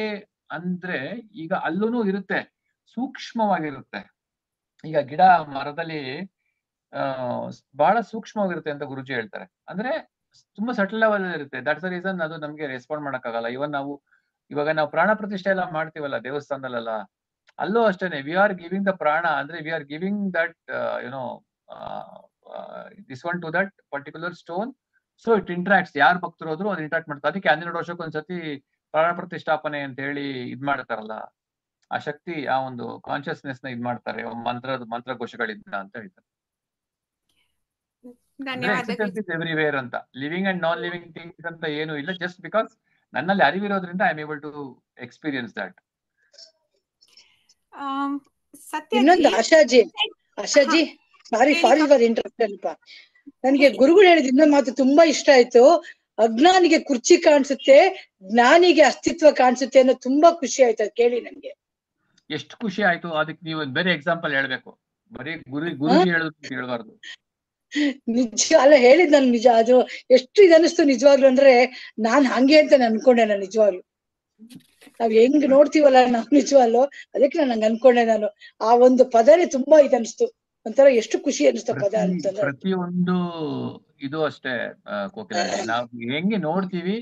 ಅಂದ್ರೆ ಈಗ ಅಲ್ಲೂ ಇರುತ್ತೆ, ಸೂಕ್ಷ್ಮವಾಗಿರುತ್ತೆ. ಈಗ ಗಿಡ ಮರದಲ್ಲಿ ಬಹಳ ಸೂಕ್ಷ್ಮವಾಗಿರುತ್ತೆ ಅಂತ ಗುರುಜಿ ಹೇಳ್ತಾರೆ. ಅಂದ್ರೆ ತುಂಬಾ ಸಟಲ್ ಲೆವೆಲ್ ಇರುತ್ತೆ. ದಟ್ಸ್ ದ ರೀಸನ್ ಅದು ನಮ್ಗೆ ರೆಸ್ಪಾಂಡ್ ಮಾಡಕ್ಕಾಗಲ್ಲ. ಇವಾಗ ನಾವು ಪ್ರಾಣ ಪ್ರತಿಷ್ಠೆ ಎಲ್ಲ ಮಾಡ್ತೀವಲ್ಲ ದೇವಸ್ಥಾನದಲ್ಲೆಲ್ಲ, ಅಲ್ಲೂ ಅಷ್ಟೇನೆ. V are giving the prana ಅಂದ್ರೆ we are giving that this one to that particular stone. So it interacts. ಯಾರು ಭಕ್ತರು ಹೋದ್ರು ಅದು ಇಂಟ್ರಾಕ್ಟ್ ಮಾಡ್ತಾರೆ. ಅದಕ್ಕೆ 12 ವರ್ಷಕ್ಕೊಂದ್ಸತಿ ಪ್ರಾಣ ಪ್ರತಿಷ್ಠಾಪನೆ ಅಂತ ಹೇಳಿ ಇದ್ ಮಾಡ್ತಾರಲ್ಲ, ಆ ಶಕ್ತಿ, ಆ ಒಂದು ಕಾನ್ಶಿಯಸ್ನೆಸ್ ನ ಇದ್ ಮಾಡ್ತಾರೆ ಮಂತ್ರಘೋಷಗಳಿಂದ ಅಂತ ಹೇಳ್ತಾರೆ. ಎವ್ರಿವೇರ್ ಅಂತ, living and non living things ಅಂತ ಏನು ಇಲ್ಲ. ಜಸ್ಟ್ ಬಿಕಾಸ್ ನನ್ನಲ್ಲಿ ಅರಿವಿರೋದ್ರಿಂದ I am able to experience that. ಇನ್ನೊಂದು ಆಶಾಜಿ ಸಾರಿ ಫಾರ್ ಇಂಟ್ರಪ್ಟ್ ಅಲ್ಪ. ನನ್ಗೆ ಗುರುಗಳು ಹೇಳಿದ ಇನ್ನೊಂದು ಮಾತು ತುಂಬಾ ಇಷ್ಟ ಆಯ್ತು. ಅಜ್ಞಾನಿಗೆ ಕುರ್ಚಿ ಕಾಣಿಸುತ್ತೆ, ಜ್ಞಾನಿಗೆ ಅಸ್ತಿತ್ವ ಕಾಣಿಸುತ್ತೆ ಅನ್ನೋ ತುಂಬಾ ಖುಷಿ ಆಯ್ತು ಅದು ಕೇಳಿ ನನ್ಗೆ. ಎಷ್ಟು ಖುಷಿ ಆಯ್ತು. ಅದಕ್ಕೆ ನೀವು ಬೇರೆ ಎಕ್ಸಾಂಪಲ್ ಹೇಳ್ಬೇಕು, ಬರೀ ಗುರುಜಿ ಹೇಳೋದು ಹೇಳ್ಬಾರ್ದು. ನಿಜ ಅಲ್ಲ ಹೇಳಿದ್ ನನ್ ನಿಜ. ಅದು ಎಷ್ಟು ಇದನ್ನಿಸ್ತು ನಿಜವಾಗ್ಲು ಅಂದ್ರೆ, ನಾನ್ ಹಂಗೆ ಅಂತ ಅನ್ಕೊಂಡೆ. ನಾನು ನಿಜವಾಗ್ಲು ನಾವ್ ಹೆಂಗ್ ನೋಡ್ತೀವಲ್ಲ ನಾವ್ ನಿಜವಾಗ್ಲು, ಅದಕ್ಕೆ ನಾನು ಹಂಗ ಅನ್ಕೊಂಡೆ. ನಾನು ಆ ಒಂದು ಪದನೇ ತುಂಬಾ ಇದನ್ನಿಸ್ತು, ಒಂಥರ ಎಷ್ಟು ಖುಷಿ ಅನಿಸ್ತು ಪದ ಅಂತಂದ್ರೆ. ಪ್ರತಿಯೊಂದು ಇದು ಅಷ್ಟೇ ಕೋಕಿಲಲ್ಲಿ, ನಾವು ಹೆಂಗೆ ನೋಡ್ತೀವಿ.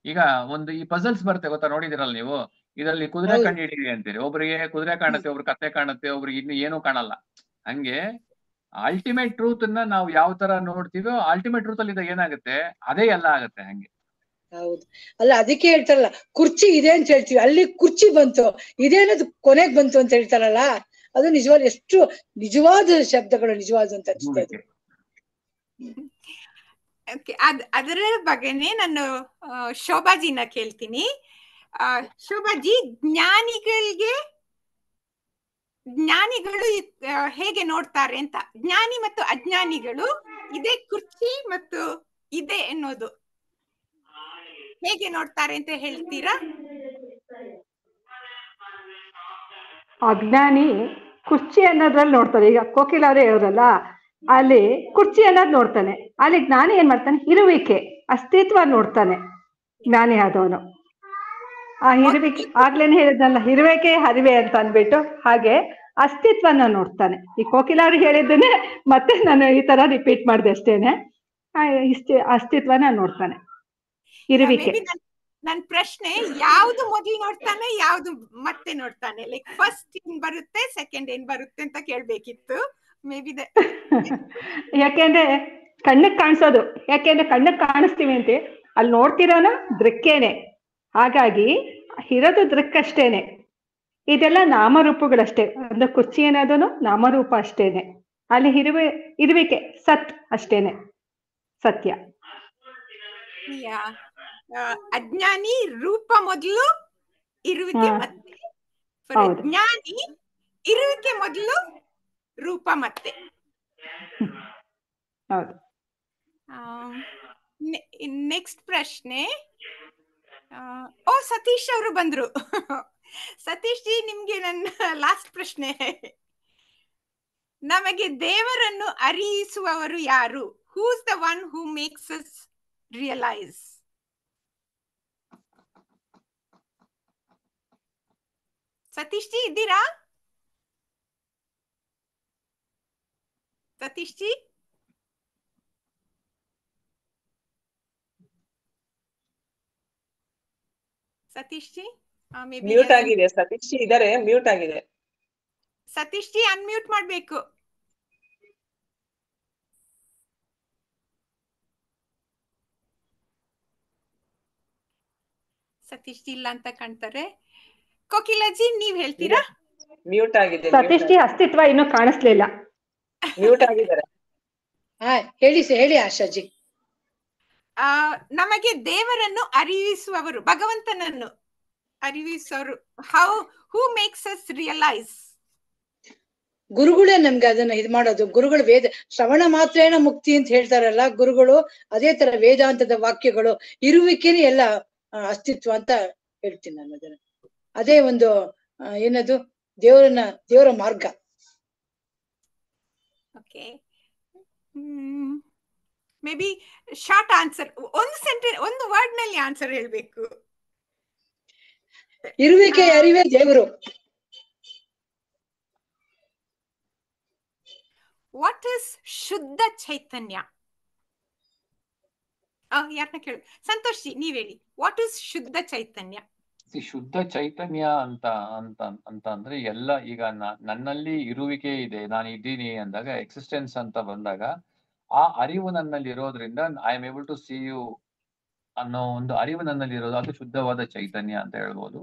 ಈಗ ಒಂದು ಈ ಪಜಲ್ಸ್ ಬರುತ್ತೆ ಗೊತ್ತಾ, ನೋಡಿದಿರಲ್ಲ ನೀವು. ಇದರಲ್ಲಿ ಕುದುರೆ ಕಂಡು ಹಿಡಿಯಿರಿ ಅಂತೀರಿ. ಒಬ್ರಿಗೆ ಕುದುರೆ ಕಾಣುತ್ತೆ, ಒಬ್ರು ಕತ್ತೆ ಕಾಣುತ್ತೆ, ಒಬ್ರಿಗೆ ಇನ್ನು ಏನೂ ಕಾಣಲ್ಲ. ಹಂಗೆ ಅಲ್ಟಿಮೇಟ್ ಟ್ರೂತ್ ನ ನಾವು ಯಾವ ತರ ನೋಡ್ತೀವೋ, ಅಲ್ಟಿಮೇಟ್ ಟ್ರೂತ್ ಅಲ್ಲಿ ಏನಾಗುತ್ತೆ ಅದೇ ಎಲ್ಲ ಆಗುತ್ತೆ. ಹಂಗೆ ಹೌದು. ಅಲ್ಲ ಅದಕ್ಕೆ ಹೇಳ್ತಾರಲ್ಲ, ಕುರ್ಚಿ ಇದೆ ಅಂತ ಹೇಳ್ತೀವಿ, ಅಲ್ಲಿ ಕುರ್ಚಿ ಬಂತು, ಇದೇನದು ಕೊನೆಗ್ ಬಂತು ಅಂತ ಹೇಳ್ತಾರಲ್ಲ, ಅದು ನಿಜವಾದ ಎಷ್ಟು ನಿಜವಾದ ಶಬ್ದಗಳು, ನಿಜವಾದ ಅಂತ ಅನ್ಸುತ್ತೆ. ಅದರ ಬಗ್ಗೆನೆ ನಾನು ಶೋಭಾಜಿನ ಕೇಳ್ತೀನಿ. ಶೋಭಾಜಿ, ಜ್ಞಾನಿಗಳು ಹೇಗೆ ನೋಡ್ತಾರೆ ಅಂತ, ಜ್ಞಾನಿ ಮತ್ತು ಅಜ್ಞಾನಿಗಳು ಇದೇ ಕುರ್ಚಿ ಮತ್ತು ಇದೆ ಎನ್ನೋದು ಹೇಗೆ ನೋಡ್ತಾರೆ ಅಂತ ಹೇಳ್ತೀರಾ? ಅಜ್ಞಾನಿ ಕುರ್ಚಿ ಅನ್ನೋದ್ರಲ್ಲಿ ನೋಡ್ತಾರೆ. ಈಗ ಕೋಕಿಲ ಅವರೇ ಹೇಳೋರಲ್ಲ, ಅಲ್ಲಿ ಕುರ್ಚಿ ಅನ್ನೋದು ನೋಡ್ತಾನೆ. ಅಲ್ಲಿ ಜ್ಞಾನಿ ಏನ್ ಮಾಡ್ತಾನೆ, ಇರುವಿಕೆ, ಅಸ್ತಿತ್ವ ನೋಡ್ತಾನೆ ಜ್ಞಾನಿ ಆದವನು. ಆ ಇರುವಿಕೆ ಆಗ್ಲೇನೆ ಹೇಳಿದ್ನಲ್ಲ, ಇರುವಿಕೆ ಹರಿವೆ ಅಂತ ಅಂದ್ಬಿಟ್ಟು, ಹಾಗೆ ಅಸ್ತಿತ್ವನ ನೋಡ್ತಾನೆ. ಈ ಕೋಕಿಲ ಅವ್ರು ಹೇಳಿದ್ದನ್ನೇ ಮತ್ತೆ ನಾನು ಈ ತರ ರಿಪೀಟ್ ಮಾಡಿದೆ ಅಷ್ಟೇನೆ. ಅಸ್ತಿತ್ವನ ನೋಡ್ತಾನೆ, ಇರುವಿಕೆ. ನನ್ ಪ್ರಶ್ನೆ, ಯಾವ್ದು ಮೊದಲು ನೋಡ್ತಾನೆ, ಯಾವ್ದು ಮತ್ತೆ ನೋಡ್ತಾನೆ? ಲೈಕ್ ಫಸ್ಟ್ ಏನ್ ಬರುತ್ತೆ, ಸೆಕೆಂಡ್ ಏನ್ ಬರುತ್ತೆ ಅಂತ ಕೇಳ್ಬೇಕಿತ್ತು. ಮೇ ಬಿ ಯಾಕೆಂದ್ರೆ ಕಣ್ಣಕ್ ಕಾಣಿಸೋದು, ಯಾಕೆಂದ್ರೆ ಕಣ್ಣಕ್ ಕಾಣಿಸ್ತೀವಿ ಅಂತ ಅಲ್ಲಿ ನೋಡ್ತಿರೋನ ದೃಕ್ಕೇನೆ. ಹಾಗಾಗಿ ಇರೋದು ದೃಕ್ಕಷ್ಟೇನೆ. ಇದೆಲ್ಲ ನಾಮರೂಪಗಳಷ್ಟೇ. ಅಂದ್ರೆ ಕುರ್ಚಿ ಏನಾದನು ನಾಮರೂಪ ಅಷ್ಟೇನೆ. ಅಲ್ಲಿ ಇರುವಿಕೆ ಸತ್ ಅಷ್ಟೇನೆ, ಸತ್ಯ. ಅಜ್ಞಾನಿ ರೂಪ ಮೊದಲು, ಇರುವಿಕೆ ಮತ್ತೆ. ಜ್ಞಾನಿ ಇರುವಿಕೆ ಮೊದಲು, ರೂಪ ಮತ್ತೆ. ಹೌದು. ನೆಕ್ಸ್ಟ್ ಪ್ರಶ್ನೆ. ಸತೀಶ್ ಅವರು ಬಂದ್ರು. ಸತೀಶ್ ಜಿ, ನಿಮ್ಗೆ ನನ್ನ ಲಾಸ್ಟ್ ಪ್ರಶ್ನೆ. ನಮಗೆ ದೇವರನ್ನು ಅರಿಯಿಸುವವರು ಯಾರು? Who's the one who makes us realize? Satish ji ಇದ್ದೀರಾ? Satish ji Satish ji may be mute ಆಗಿದೆ. ಸತೀಶ್ ಇದಾರೆ, ಮ್ಯೂಟ್ ಆಗಿದೆ. ಸತೀಶ್ ಜಿ ಅನ್ಮ್ಯೂಟ್ ಮಾಡ್ಬೇಕು. ಸತೀಶ್ ಜಿ ಇಲ್ಲ ಅಂತ ಕಾಣ್ತಾರೆ. ಕೋಕಿಲಾಜಿ ನೀವ್ ಹೇಳ್ತೀರಾ? ಮ್ಯೂಟ್ ಆಗಿದೆ. ಸತೀಶ್ ಜಿ ಅಸ್ತಿತ್ವ ಇನ್ನೂ ಕಾಣಿಸ್ಲಿಲ್ಲ. ಮ್ಯೂಟ್ ಆಗಿದ್ದಾರೆ. ಹೇಳಿ ಆಶಾಜಿ. ನಮಗೆ ದೇವರನ್ನು ಅರಿವಿಸುವವರು, ಭಗವಂತನನ್ನು ಅರಿವಿಸುವವರು, ಹೂ ಮೇಕ್ಸ್ ಅಸ್ ರಿಯಲೈಸ್? ಗುರುಗಳೇ ನಮ್ಗೆ ಅದನ್ನ ಇದ್ ಮಾಡೋದು. ಗುರುಗಳು ವೇದ ಶ್ರವಣ ಮಾತ್ರೇನ ಮುಕ್ತಿ ಅಂತ ಹೇಳ್ತಾರಲ್ಲ ಗುರುಗಳು, ಅದೇ ತರ ವೇದಾಂತದ ವಾಕ್ಯಗಳು ಇರುವಿಕೆನೇ ಎಲ್ಲ ಅಸ್ತಿತ್ವ ಅಂತ ಹೇಳ್ತೀನಿ ನಾನು ಅದನ್ನ. ಅದೇ ಒಂದು ಏನದು ದೇವರ ಮಾರ್ಗ. Okay, may be short answer, ಒಂದು ವರ್ಡ್ ನಲ್ಲಿ ಆನ್ಸರ್ ಹೇಳ್ಬೇಕು. ಇರುವಿಕೆ ಅರಿವೇ ದೇವರು. ವಾಟ್ ಇಸ್ ಶುದ್ಧ ಚೈತನ್ಯ? ಯಾರನ್ನ ಕೇಳು? ಸಂತೋಷ್ ಜಿ ನೀವ್ ಹೇಳಿ, ವಾಟ್ ಇಸ್ ಶುದ್ಧ ಚೈತನ್ಯ? ಶುದ್ಧ ಚೈತನ್ಯ ಅಂತ ಅಂದ್ರೆ ಎಲ್ಲ ಈಗ ನನ್ನಲ್ಲಿ ಇರುವಿಕೆ ಇದೆ, ನಾನು ಇದ್ದೀನಿ ಅಂದಾಗ, ಎಕ್ಸಿಸ್ಟೆನ್ಸ್ ಅಂತ ಬಂದಾಗ, ಆ ಅರಿವು ನನ್ನಲ್ಲಿ ಇರೋದ್ರಿಂದ I am able to see you ಅನ್ನೋ ಒಂದು ಅರಿವು ನನ್ನಲ್ಲಿ ಇರೋದು, ಅದು ಶುದ್ಧವಾದ ಚೈತನ್ಯ ಅಂತ ಹೇಳ್ಬೋದು.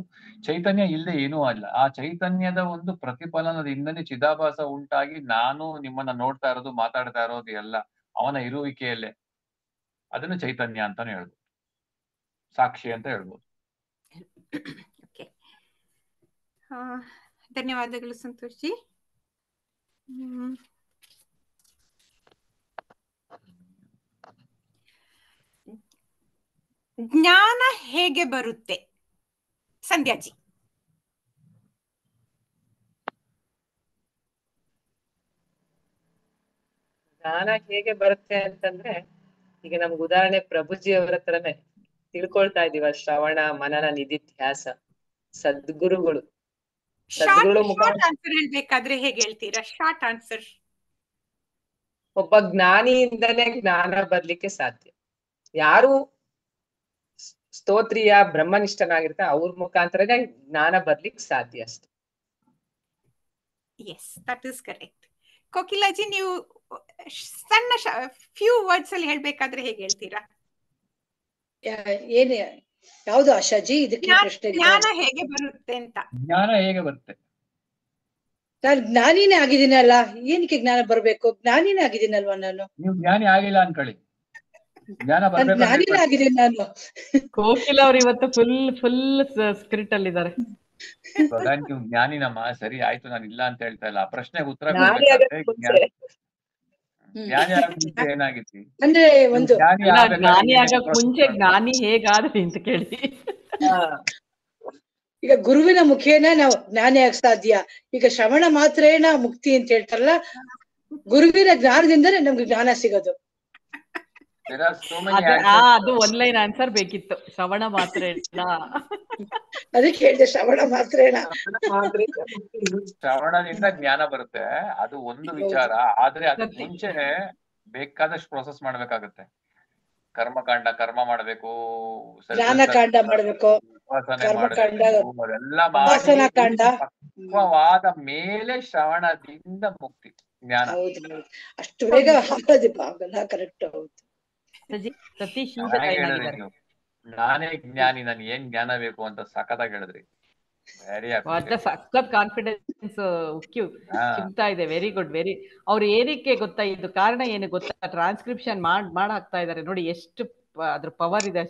ಚೈತನ್ಯ ಇಲ್ಲದೆ ಏನೂ ಅಲ್ಲ. ಆ ಚೈತನ್ಯದ ಒಂದು ಪ್ರತಿಫಲನದಿಂದನೇ ಚಿದಾಭಾಸ ಉಂಟಾಗಿ ನಾನು ನಿಮ್ಮನ್ನ ನೋಡ್ತಾ ಇರೋದು, ಮಾತಾಡ್ತಾ ಇರೋದು ಎಲ್ಲ ಅವನ ಇರುವಿಕೆಯಲ್ಲೇ. ಅದನ್ನು ಚೈತನ್ಯ ಅಂತಾನೆ ಹೇಳ್ಬೋದು, ಸಾಕ್ಷಿ ಅಂತ ಹೇಳ್ಬೋದು. ಓಕೆ, ಧನ್ಯವಾದಗಳು ಸಂತೋಷ್ ಜಿ. ಜ್ಞಾನ ಹೇಗೆ ಬರುತ್ತೆ ಸಂಧ್ಯಾಜಿ? ಜ್ಞಾನ ಹೇಗೆ ಬರುತ್ತೆ ಅಂತಂದ್ರೆ, ಈಗ ನಮ್ಗೆ ಉದಾಹರಣೆ ಪ್ರಭುಜಿ ಅವರ ಹತ್ರನೇ ತಿಳ್ಕೊಳ್ತಾ ಇದೀವ. ಶ್ರವಣ ಮನನ ನಿಧಿಧ್ಯಾಸ, ಸದ್ಗುರುಗಳು ಶಾರ್ಟ್ ಆನ್ಸರ್ ಹೇಳ್ಬೇಕಾದ್ರೆ ಹೇಗೆ ಹೇಳ್ತೀರಾ? Short answer. ಒಬ್ಬ ಜ್ಞಾನಿಯಿಂದನೇ ಜ್ಞಾನ ಬರ್ಲಿಕ್ಕೆ ಸಾಧ್ಯ. ಯಾರು ಸ್ತೋತ್ರಿಯ ಬ್ರಹ್ಮನಿಷ್ಠನಾಗಿರ್ತಾರೆ ಅವ್ರ ಮುಖಾಂತರನೇ ಜ್ಞಾನ ಬರ್ಲಿಕ್ಕೆ ಸಾಧ್ಯ ಅಷ್ಟೆ. Yes, that is correct. Kokilaji ನೀವು ಸಣ್ಣ ಫ್ಯೂ ವರ್ಡ್ಸ್ ಅಲ್ಲಿ ಹೇಳ್ಬೇಕಾದ್ರೆ ಹೇಗೆ ಹೇಳ್ತೀರಾ? ಯಾವ್ದು ಆಶಾಜಿ? ಇದಕ್ಕೆ ಪ್ರಶ್ನೆ. ಜ್ಞಾನ ಹೇಗೆ ಬರುತ್ತೆ ಅಂತ. ಜ್ಞಾನ ಹೇಗೆ ಬರುತ್ತೆ? ನಾನು ಜ್ಞಾನಿನೇ ಆಗಿದ್ದೀನಲ್ಲ, ಏನಕ್ಕೆ ಜ್ಞಾನ ಬರ್ಬೇಕು? ಜ್ಞಾನಿನೇ ಆಗಿದ್ದೀನಲ್ವಾ ನಾನು. ನೀವು ಜ್ಞಾನಿ ಆಗಿಲ್ಲ ಅನ್ಕೊಳ್ಳಿ, ಜ್ಞಾನ ಜ್ಞಾನಿನೇ ಆಗಿದ್ದೀನಿ ನಾನು. ಕೋಕಿಲ ಅವ್ರು ಇವತ್ತು ಫುಲ್ ಸ್ಪಿರಿಟ್ ಅಲ್ಲಿ ಇದ್ದಾರೆ. ನೀವು ಜ್ಞಾನಿನಮ್ಮ, ಸರಿ ಆಯ್ತು, ನಾನು ಇಲ್ಲ ಅಂತ ಹೇಳ್ತಾ ಇಲ್ಲ. ಆ ಪ್ರಶ್ನೆಗೆ ಉತ್ತರ ಜ್ಞಾನಿ ಏನಾಗಿತ್ತು ಅಂದ್ರೆ ಒಂದು ಜ್ಞಾನಿ ಆಗಕ್ ಮುಂಚೆ ಜ್ಞಾನಿ ಹೇಗಾದ್ರಿ ಅಂತ ಕೇಳಿ. ಈಗ ಗುರುವಿನ ಮುಖೇನ ನಾವು ಜ್ಞಾನಿ ಆಗ ಸಾಧ್ಯ. ಈಗ ಶ್ರವಣ ಮಾತ್ರೇನ ಮುಕ್ತಿ ಅಂತ ಹೇಳ್ತಾರಲ್ಲ, ಗುರುವಿನ ಜ್ಞಾನದಿಂದನೇ ನಮ್ಗೆ ಜ್ಞಾನ ಸಿಗೋದು. ಅದು ಒನ್ಲೈನ್ ಆನ್ಸರ್ ಬೇಕಿತ್ತು. ಶ್ರವಣ ಮಾತ್ರ ಅದಕ್ಕೆ ಹೇಳಿದೆ ಶ್ರವಣ ಮಾತ್ರೇನ. ಶ್ರವಣದಿಂದ ಜ್ಞಾನ ಬರುತ್ತೆ, ಅದು ಒಂದು ವಿಚಾರ. ಆದ್ರೆ ಅದಕ್ಕೆ ಮುಂಚೆ ಬೇಕಾದಷ್ಟು ಪ್ರೋಸೆಸ್ ಮಾಡ್ಬೇಕಾಗತ್ತೆ. ಕರ್ಮ ಮಾಡ್ಬೇಕು, ಜ್ಞಾನಕಾಂಡ ಮಾಡ್ಬೇಕು, ಅದೆಲ್ಲ ಪಕ್ವವಾದ ಮೇಲೆ ಶ್ರವಣದಿಂದ ಮುಕ್ತಿ ಜ್ಞಾನ. ಹೌದು, ಅಷ್ಟು ಬೇಗ ಆಗಲ್ಲ. ಕರೆಕ್ಟ್. ಹೌದು ಸತೀಶ್, ನಾನೇ ಜ್ಞಾನಿ, ನನ್ ಏನ್ ಜ್ಞಾನ ಬೇಕು ಅಂತ ಸಖತ್ತಾಗಿ ಹೇಳಿದ್ರಿ. ಸಖತ್ ಕಾನ್ಫಿಡೆನ್ಸ್ ಸಿಗ್ತಾ ಇದೆ. Very good. ಅವ್ರು ಏನಕ್ಕೆ ಗೊತ್ತಾ, ಇದು ಕಾರಣ ಏನು ಗೊತ್ತಾ? ಟ್ರಾನ್ಸ್ಕ್ರಿಪ್ಷನ್ ಮಾಡ್ ಹಾಕ್ತಾ ಇದಾರೆ ನೋಡಿ, ಎಷ್ಟು ಅದ್ರ ಪವರ್ ಇದೆ.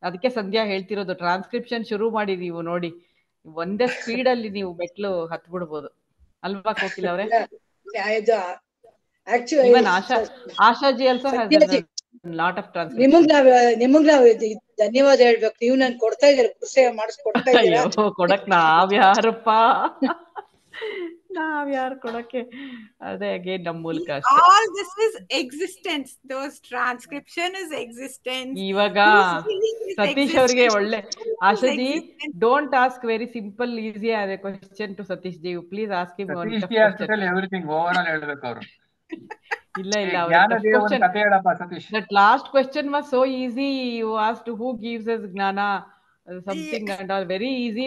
ಅದಕ್ಕೆ ಸಂಧ್ಯಾ ಹೇಳ್ತಿರೋದು, ಟ್ರಾನ್ಸ್ಕ್ರಿಪ್ಷನ್ ಶುರು ಮಾಡಿ ನೀವು ನೋಡಿ, ಒಂದೇ ಸ್ಪೀಡ್ ಅಲ್ಲಿ ನೀವು ಮೆಟ್ಲು ಹತ್ಬಿಡ್ಬೋದು ಅಲ್ವಾ ಕೋಕಿಲ್ ಅವ್ರೆ? Ashaji also has lot of transcription. ನಿಮಗ್ ನಾವ್ ಧನ್ಯವಾದ ಹೇಳ್ಬೇಕು. ನೀವು ನನ್ ಕೊಡ್ತಾ ಇದ್ದೀರ, ಕೃಷಿ ಮಾಡಿಸ್ಕೊಡ್ತಾ ಇದ್ದೀರಾ. ಕೊಡಕ್ ನಾವ್ಯಾರಪ್ಪ, ನಾವ್ಯಾರು ಕೊಡಕ್ಕೆ? ಅದೇ ಅಗೇನ್ ನಮ್ ಮೂಲಕ ಅಷ್ಟೇ. All this is existence. Those transcription is existence. ಇವಾಗ ಸತೀಶ್ ಅವ್ರಿಗೆ ಒಳ್ಳೆ Ashaji, don't ask very simple easy ಆದ question to Satish ji. Please ask him everything over all ಹೇಳ್ಬೇಕು ಅವರು. ಇಲ್ಲ that last question was so easy. You asked who gives us ಜ್ಞಾನ, something and all very easy.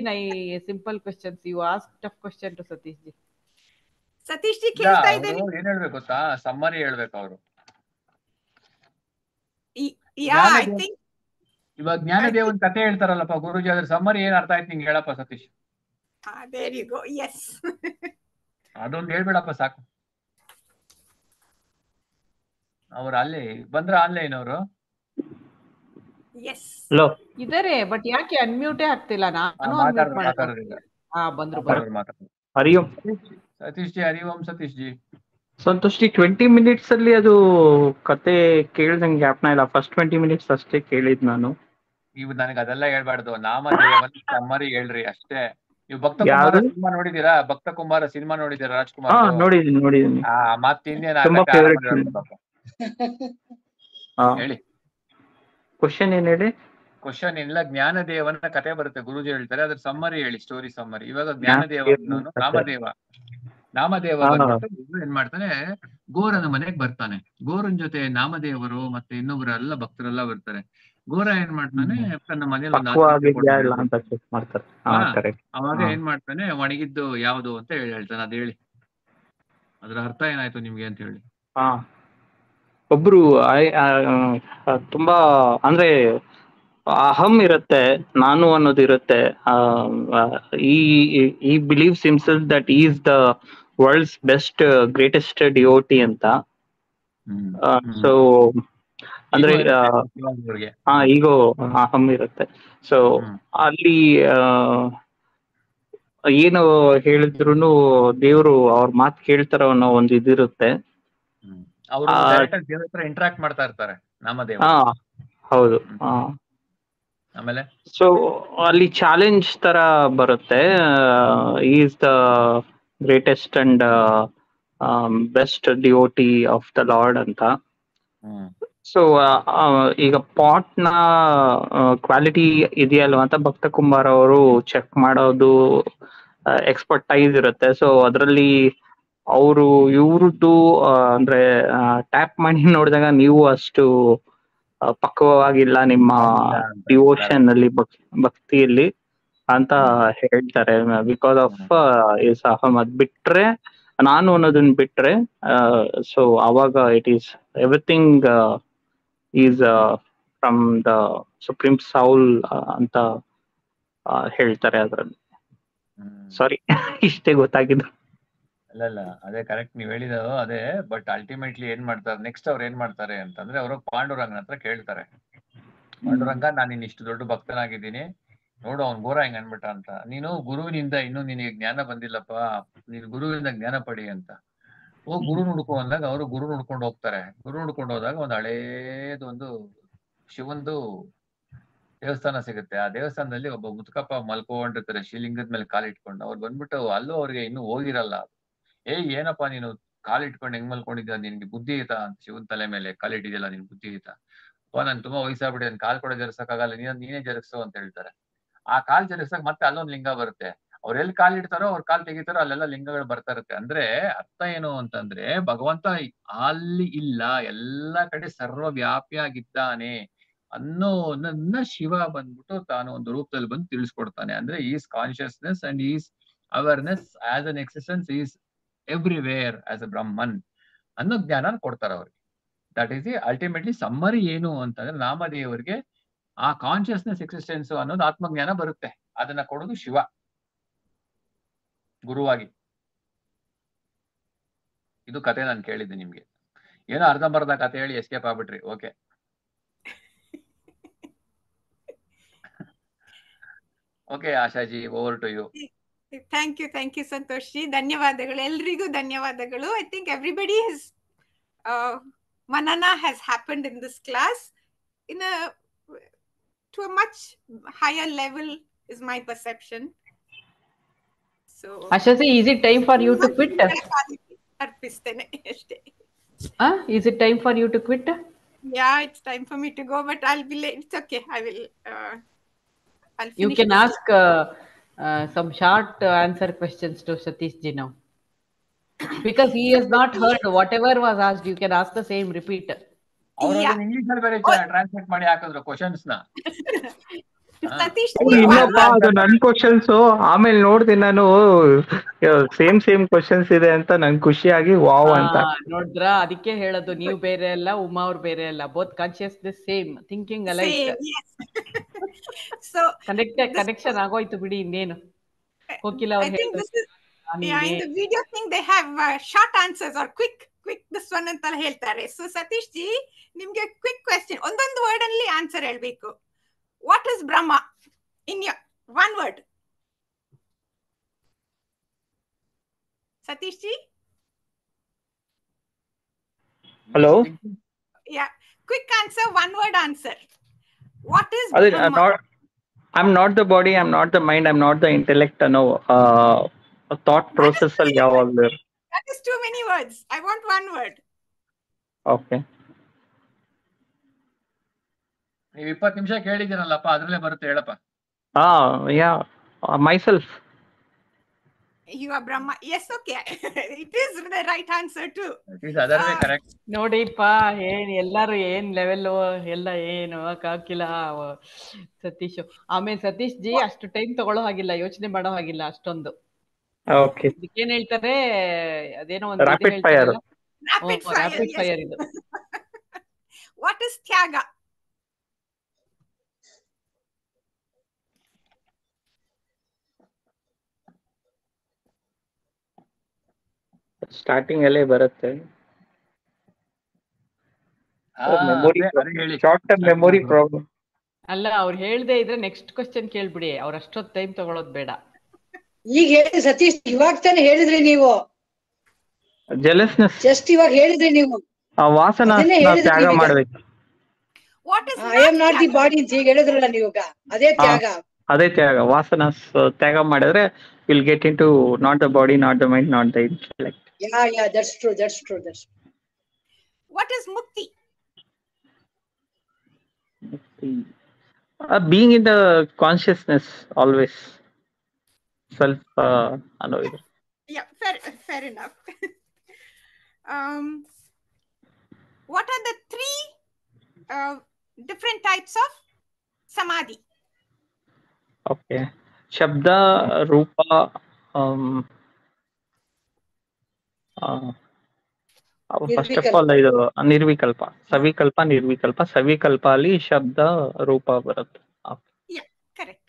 Simple questions. You ask tough question to Satish ji. Satish G ಕೇಳ್ತಾ ಇದ್ದೇನೆ. ಏನ್ ಹೇಳ್ಬೇಕು ಗೊತ್ತಾ, summary ಹೇಳ್ಬೇಕು ಅವರು. ಐ ಥಿಂಕ್ ಇವಾಗ ಜ್ಞಾನದೇವನ್ ಕತೆ ಹೇಳ್ತಾರಲ್ಲಪ್ಪ ಗುರುಜಿ, ಅದ್ರ ಸಮ್ಮರಿ ಏನ್ ಅರ್ಥ ಆಯ್ತು ನಿಂಗೆ ಹೇಳಪ್ಪ Satish. There you go. Yes, ಅದೊಂದು ಹೇಳ್ಬೇಡಪ್ಪ ಸಾಕು. ಅವ್ರು ಅಲ್ಲಿ ಬಂದ್ರ ಆನ್ಲೈನ್ ಅವರು? ಎಸ್ ಇದಾರೆ, ಬಟ್ ಯಾಕೆ ಅನ್ಮ್ಯೂಟೇ ಆಗ್ತಿಲ್ಲ? ನಾನು ಅನ್ಮ್ಯೂಟ್ ಮಾತಾಡೋದಿಲ್ಲ. ಬಂದ್ರು. ಹರಿ ಓಂ ಸತೀಶ್ ಜಿ, ಹರಿ ಓಂ ಸತೀಶ್ ಜಿ. ಸಂತೋಷ್ ಜಿ, 20 minutes ಅಲ್ಲಿ ಅದು ಕತೆ ಕೇಳ್ದಂಗೆ ಜ್ಞಾಪನ ಇಲ್ಲ. ಫಸ್ಟ್ 20 minutes ಅಷ್ಟೇ ಕೇಳಿದ್ ನಾನು. ನೀವು ನನಗೆ ಅದೆಲ್ಲ ಹೇಳ್ಬಾರ್ದು, ನಾಮದೇವನ ಸಮ್ಮರಿ ಹೇಳ್ರಿ ಅಷ್ಟೇ. ನೀವು ಭಕ್ತ ಕುಮಾರ ಸಿನಿಮಾ ನೋಡಿದೀರಾ? ಭಕ್ತ ಕುಮಾರ ಸಿನಿಮಾ ನೋಡಿದೀರಾ? ರಾಜ್ಕುಮಾರ್ ನೋಡಿದೀನಿ. ಹೇಳಿ ಕ್ವಶನ್ ಏನ್ ಹೇಳಿ? ಕ್ವಶನ್ ಇಲ್ಲ, ಜ್ಞಾನದೇವನ ಕತೆ ಬರುತ್ತೆ, ಗುರುಜಿ ಹೇಳ್ತಾರೆ, ಅದ್ರ ಸಮ್ಮರಿ ಹೇಳಿ, ಸ್ಟೋರಿ ಸಮ್ಮರಿ. ಇವಾಗ ನಾಮದೇವ ಬಂದ್ಬಿಟ್ಟು ಏನ್ ಮಾಡ್ತಾನೆ, ಗೋರನ ಮನೆಗ್ ಬರ್ತಾನೆ. ಗೋರನ್ ಜೊತೆ ನಾಮದೇವರು ಮತ್ತೆ ಇನ್ನೊಬ್ರೆಲ್ಲ ಭಕ್ತರೆಲ್ಲ ಬರ್ತಾರೆ. ಗೋರ ಏನ್ ಮಾಡ್ತಾನೆ, ತನ್ನ ಮನೇಲಿ ಅವಾಗ ಏನ್ ಮಾಡ್ತಾನೆ, ಒಣಗಿದ್ದು ಯಾವ್ದು ಅಂತ ಹೇಳ್ತಾನೆ. ಅದ್ ಹೇಳಿ, ಅದ್ರ ಅರ್ಥ ಏನಾಯ್ತು ನಿಮ್ಗೆ ಅಂತ ಹೇಳಿ. ಒಬ್ರು ತುಂಬಾ ಅಂದ್ರೆ ಅಹಂ ಇರುತ್ತೆ, ನಾನು ಅನ್ನೋದು ಇರುತ್ತೆ. He believes himself that is the world's best greatest devotee ಅಂತ. ಸೊ ಅಂದ್ರೆ ಈಗೋ ಅಹಂ ಇರುತ್ತೆ. ಸೊ ಅಲ್ಲಿ ಏನು ಹೇಳಿದ್ರು ದೇವ್ರು ಅವ್ರ ಮಾತು ಕೇಳ್ತಾರೋ ಅನ್ನೋ ಒಂದು ಇದಿರುತ್ತೆ. ಇಂಟ್ರಾಕ್ಟ್ ಮಾಡ್ತಾ ಇರ್ತಾರೆ ನಾಮದೇವ. ಹೌದು. ಆಮೇಲೆ ಸೊ ಅಲ್ಲಿ ಚಾಲೆಂಜ್ ತರ ಬರುತ್ತೆ, is the greatest and best devotee of the lord ಅಂತ. ಸೊ ಈಗ ಪಾಟ್ ನ ಕ್ವಾಲಿಟಿ ಇದೆಯಲ್ವ ಅಂತ ಭಕ್ತ ಕುಮಾರ್ ಅವರು ಚೆಕ್ ಮಾಡೋದು ಎಕ್ಸ್ಪರ್ಟೈಸ್ ಇರುತ್ತೆ. ಸೊ ಅದರಲ್ಲಿ ಅವರು ಇವ್ರದ್ದು ಅಂದ್ರೆ ಟ್ಯಾಪ್ ಮಾಡಿ ನೋಡಿದಾಗ ನೀವು ಅಷ್ಟು ಪಕ್ವವಾಗಿಲ್ಲ ನಿಮ್ಮ ಡಿವೋಷನ್ ಅಲ್ಲಿ, ಭಕ್ತಿಯಲ್ಲಿ ಅಂತ ಹೇಳ್ತಾರೆ. ಬಿಕಾಸ್ ಆಫ್ ಇಸ್ ಅಹಂ. ಅದ್ ಬಿಟ್ರೆ, ನಾನು ಅನ್ನೋದನ್ನ ಬಿಟ್ರೆ, ಸೊ ಅವಾಗ it is everything is from the supreme soul ಅಂತ ಹೇಳ್ತಾರೆ ಅದ್ರಲ್ಲಿ. ಸಾರಿ, ಇಷ್ಟೇ ಗೊತ್ತಾಗಿದ್ದು. ಅಲ್ಲ ಅದೇ ಕರೆಕ್ಟ್ ನೀವ್ ಹೇಳಿದ ಅದೇ. ಬಟ್ ಅಲ್ಟಿಮೇಟ್ಲಿ ಏನ್ ಮಾಡ್ತಾರೆ ನೆಕ್ಸ್ಟ್, ಅವ್ರು ಏನ್ ಮಾಡ್ತಾರೆ ಅಂತಂದ್ರೆ, ಅವರು ಪಾಂಡುರಂಗನ ಹತ್ರ ಕೇಳ್ತಾರೆ, ಪಾಂಡುರಂಗ, ನಾನು ನಿನ್ ಇಷ್ಟು ದೊಡ್ಡ ಭಕ್ತನಾಗಿದ್ದೀನಿ ನೋಡು, ಅವ್ನ್ ಗೋರ ಹೆಂಗ್ ಅನ್ಬಿಟ್ಟ ಅಂತ. ನೀನು ಗುರುವಿನಿಂದ ಇನ್ನೂ ನಿನಗೆ ಜ್ಞಾನ ಬಂದಿಲ್ಲಪ್ಪ, ನೀನು ಗುರುವಿನಿಂದ ಜ್ಞಾನ ಪಡಿ ಅಂತ. ಗುರು ನುಡ್ಕೊ ಅಂದಾಗ ಅವರು ಗುರು ನುಡ್ಕೊಂಡು ಹೋಗ್ತಾರೆ. ಗುರು ನುಡ್ಕೊಂಡು ಹೋದಾಗ ಒಂದು ಹಳೇದೊಂದು ಶಿವಂದು ದೇವಸ್ಥಾನ ಸಿಗುತ್ತೆ. ಆ ದೇವಸ್ಥಾನದಲ್ಲಿ ಒಬ್ಬ ಮುದುಕಪ್ಪ ಮಲ್ಕೊಂಡಿರ್ತಾರೆ, ಶಿವಲಿಂಗದ ಮೇಲೆ ಕಾಲಿಟ್ಕೊಂಡು. ಅವ್ರು ಬಂದ್ಬಿಟ್ಟು ಅಲ್ಲೂ ಅವ್ರಿಗೆ ಇನ್ನೂ ಹೋಗಿರಲ್ಲ. ಏನಪ್ಪಾ ನೀನು ಕಾಲಿಟ್ಕೊಂಡು ಹೆಂಗ್ ಮಲ್ಕೊಂಡಿದ್ದ, ನಿನ್ಗೆ ಬುದ್ಧಿ ಐತಾ ಅಂತ. ಶಿವನ್ ತಲೆ ಮೇಲೆ ಕಾಲಿಟ್ಟಿದ್ಯಲ್ಲ, ನಿನ್ ಬುದ್ಧಿ ಐತಾ? ನನ್ ತುಂಬಾ ವಯಸ್ಸಾಗ್ಬಿಡಿ, ನನ್ ಕಾಲ್ ಕೂಡ ಜರ್ಸಕ್ಕಾಗಲ್ಲ, ನೀನೇ ಜರುಗ್ಸು ಅಂತ ಹೇಳ್ತಾರೆ. ಆ ಕಾಲ್ ಜರುಗ್ಸಕ್ ಮತ್ತೆ ಅಲ್ಲೊಂದ್ ಲಿಂಗ ಬರುತ್ತೆ. ಅವ್ರ ಎಲ್ಲಿ ಕಾಲ್ ಇಡ್ತಾರೋ, ಅವ್ರ ಕಾಲ್ ತೆಗಿತಾರೋ, ಅಲ್ಲೆಲ್ಲ ಲಿಂಗಗಳು ಬರ್ತಾ ಇರುತ್ತೆ. ಅಂದ್ರೆ ಅರ್ಥ ಏನು ಅಂತಂದ್ರೆ, ಭಗವಂತ ಅಲ್ಲಿ ಇಲ್ಲ, ಎಲ್ಲಾ ಕಡೆ ಸರ್ವವ್ಯಾಪಿಯಾಗಿದ್ದಾನೆ ಅನ್ನೋದನ್ನ ಶಿವ ಬಂದ್ಬಿಟ್ಟು ತಾನು ಒಂದು ರೂಪದಲ್ಲಿ ಬಂದು ತಿಳಿಸ್ಕೊಡ್ತಾನೆ. ಅಂದ್ರೆ is consciousness and is awareness as an existence, is everywhere as a Brahman ಅನ್ನೋ ಜ್ಞಾನ ಕೊಡ್ತಾರೆ ಅವ್ರಿಗೆ. That is the ultimately summary. ಏನು ಅಂತಂದ್ರೆ, ನಾಮದೇವರಿಗೆ ಆ ಕಾನ್ಶಿಯಸ್ನೆಸ್ ಎಕ್ಸಿಸ್ಟೆನ್ಸ್ ಅನ್ನೋದು ಆತ್ಮಜ್ಞಾನ ಬರುತ್ತೆ. ಅದನ್ನ ಕೊಡೋದು ಶಿವ ಗುರುವಾಗಿ. ಇದು ಕತೆ ನಾನು ಕೇಳಿದ್ದೆ ನಿಮ್ಗೆ. ಏನೋ ಅರ್ಧಂಬರ್ಧ ಕತೆ ಹೇಳಿ ಎಸ್ಕೇಪ್ ಆಗ್ಬಿಟ್ರಿ. Okay, okay Asha ji, over to you. Thank you Santosh ji. ಧನ್ಯವಾದಗಳು, ಎಲ್ರಿಗೂ ಧನ್ಯವಾದಗಳು. I think everybody has manana has happened in this class in to a much higher level is my perception. So Ashaji, is it time for you to quit? arpistene ashte. Is it time for you to quit? Yeah, it's time for me to go, but I'll be late. It's okay, I will I'll finish. You can ask some short answer questions to Satish ji now. Because he has not heard whatever was asked. You can ask the same, repeat. English ಅಲ್ಲಿ ಬೇರೆ translate ಮಾಡಿ ಹಾಕಿದ್ರು questions ನ. ಸತೀಶ್ ಅವ್ರು ಇನ್ನಪ್ಪ ಅದು ನನ್ questions ಆಮೇಲೆ ನೋಡ್ತೀನಿ ನಾನು ಸೇಮ್ ಕ್ವಶನ್ಸ್ ಇದೆ ಅಂತ ನಂಗೆ ಖುಷಿಯಾಗಿ ವಾವ್ ಅಂತ. ನೋಡಿದ್ರ, ಅದಕ್ಕೆ ಹೇಳೋದು ನೀವು ಬೇರೆ ಅಲ್ಲ, ಉಮಾ ಅವ್ರು ಬೇರೆ ಅಲ್ಲ, both consciousness same, thinking alike. So connection ಆಗೋಯ್ತು ಬಿಡಿ, ಇನ್ನೇನು. ಕೋಕಿಲ I ಅವ್ರು think this is in the video thing they have short answers or quick this one ಅಂತ ಹೇಳ್ತಾರೆ. ಸೊ ಸತೀಶ್ ಜಿ, ನಿಮ್ಗೆ ಕ್ವಿಕ್ ಕ್ವೆಶ್ಚನ್, ಒಂದೊಂದು ವರ್ಡ್ ಅಲ್ಲಿ ಆನ್ಸರ್ ಹೇಳ್ಬೇಕು. What is Brahma in one word? Satish G, hello, yeah, quick answer, one word answer. What is ಅದೇ Brahma? I'm not the body, I'm not the mind, I'm not the intellect ಅನ್ನೋ thought process ಅಲ್ಲಿ ಯಾವಾಗಲೂ. That is too many words. I want one word. Okay, ನೀವು 20 ನಿಮಿಷ ಕೇಳಿದ್ದೀನಲ್ಲಪ್ಪ, ಅದ್ರಲ್ಲೇ ಬರುತ್ತೆ, ಹೇಳಪ್ಪ. ಯಾ myself. You are Brahma. Yes, okay. It is the right answer too. ಅದರೇ correct. ನೋಡಿಪ್ಪ, ಎಲ್ಲಾರು ಏನ್ ಲೆವೆಲ್ ಎಲ್ಲ ಏನು ಕಾಕಿಲ್ಲ ಸತೀಶ್. ಆಮೇಲೆ ಸತೀಶ್ ಜಿ ಅಷ್ಟು ಟೈಮ್ ತಗೊಳ್ಳೋ ಹಾಗಿಲ್ಲ, ಯೋಚನೆ ಮಾಡೋ ಹಾಗಿಲ್ಲ ಅಷ್ಟೊಂದು. ಓಕೆ, ಇದಕ್ಕೇನ್ ಹೇಳ್ತಾರೆ, ಅದೇನೋ ಒಂದು ರ್ಯಾಪಿಡ್ ಫೈರ್. ರ್ಯಾಪಿಡ್ ಫೈರ್ ಇದು. What is Tyaga? ಸ್ಟಾರ್ಟಿಂಗ್ ಅಲ್ಲೇ ಬರುತ್ತೆ. ಹೇಳಿ. Short term memory problem. ಅಲ್ಲ, ಅವ್ರು ಹೇಳ್ದೆ ಇದ್ರೆ ನೆಕ್ಸ್ಟ್ ಕ್ವಶನ್ ಕೇಳ್ಬಿಡಿ, ಅವ್ರ ಅಷ್ಟೊತ್ತು ಟೈಮ್ ತಗೊಳ್ಳೋದು ಬೇಡ. ಈಗ ಹೇಳಿ ಸತೀಶ್, ಇವಾಗ ತಾನೇ ಹೇಳಿದ್ರಿ ನೀವು. ಜೆಲಸ್ನೆಸ್. ಜಸ್ಟ್ ಇವಾಗ ಹೇಳಿದ್ರಿ ನೀವು. ವಾಸನ ತ್ಯಾಗ ಮಾಡ್ಬೇಕು. What is I am not the body ಅಂತ ಈಗ ಹೇಳಿದ್ರಲ್ಲ ನೀವಾಗ, ಅದೇ ತ್ಯಾಗ. ಅದೇ ತ್ಯಾಗ. ವಾಸನ ತ್ಯಾಗ ಮಾಡಿದ್ರೆ will get into not the body, not the mind, not the intellect. Yeah, that's true. What is Mukti? Being in the consciousness always. Self ಅನ್ನೋ ಇದು. Yeah, fair enough. What are the three different types of samadhi? Okay. Shabda, Rupa, first of all ಇದು ನಿರ್ವಿಕಲ್ಪ, ಸವಿಕಲ್ಪ, ನಿರ್ವಿಕಲ್ಪ. ಸವಿಕಲ್ಪ ಅಲ್ಲಿ ಶಬ್ದ ರೂಪ ಬರುತ್ತೆ. Yeah, correct.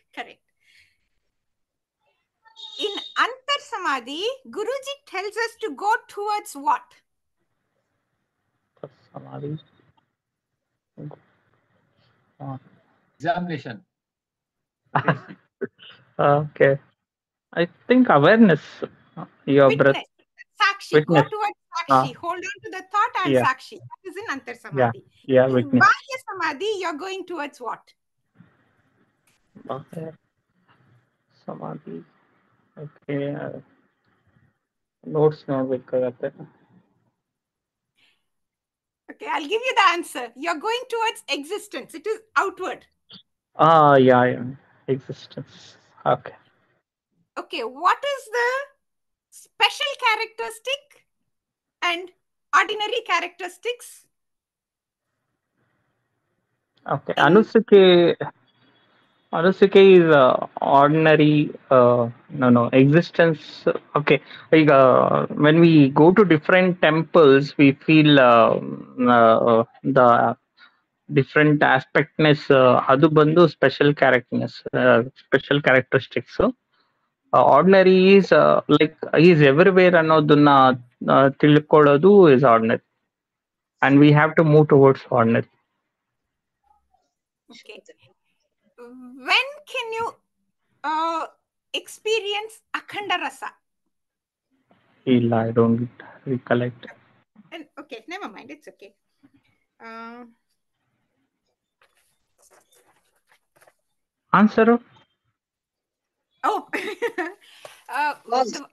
In Antar Samadhi, Guruji tells us to go towards what? Samadhi. Examination. Okay. I think awareness. Your breath. Sakshi. Witness. Go towards Sakshi. Hold on to the thought and Yeah. Sakshi. That is in Antar Samadhi. Yeah, In witness. Bahya Samadhi, you're going towards what? Okay. Samadhi. Okay. Notes ನೋಡ್ಬೇಕಾಗತ್ತೆ. Okay, I'll give you the answer. You're going towards existence. It is outward. Yeah. Existence. Okay. Okay, what is the special characteristic and ordinary characteristics? Okay. Anusike is ordinary. No. Existence. Okay. Like, when we go to different temples, we feel the different aspectness. Adu bandu special characteristics. Ordinary is like is everywhere ಅನ್ನೋದನ್ನ ತಿಳ್ಕೊಳ್ಳೋದು is ordinary, and we have to move towards ordinary. Okay. When can you experience Akhanda Rasa? I don't recollect. Okay, never mind. It's okay. Answer? Oh, the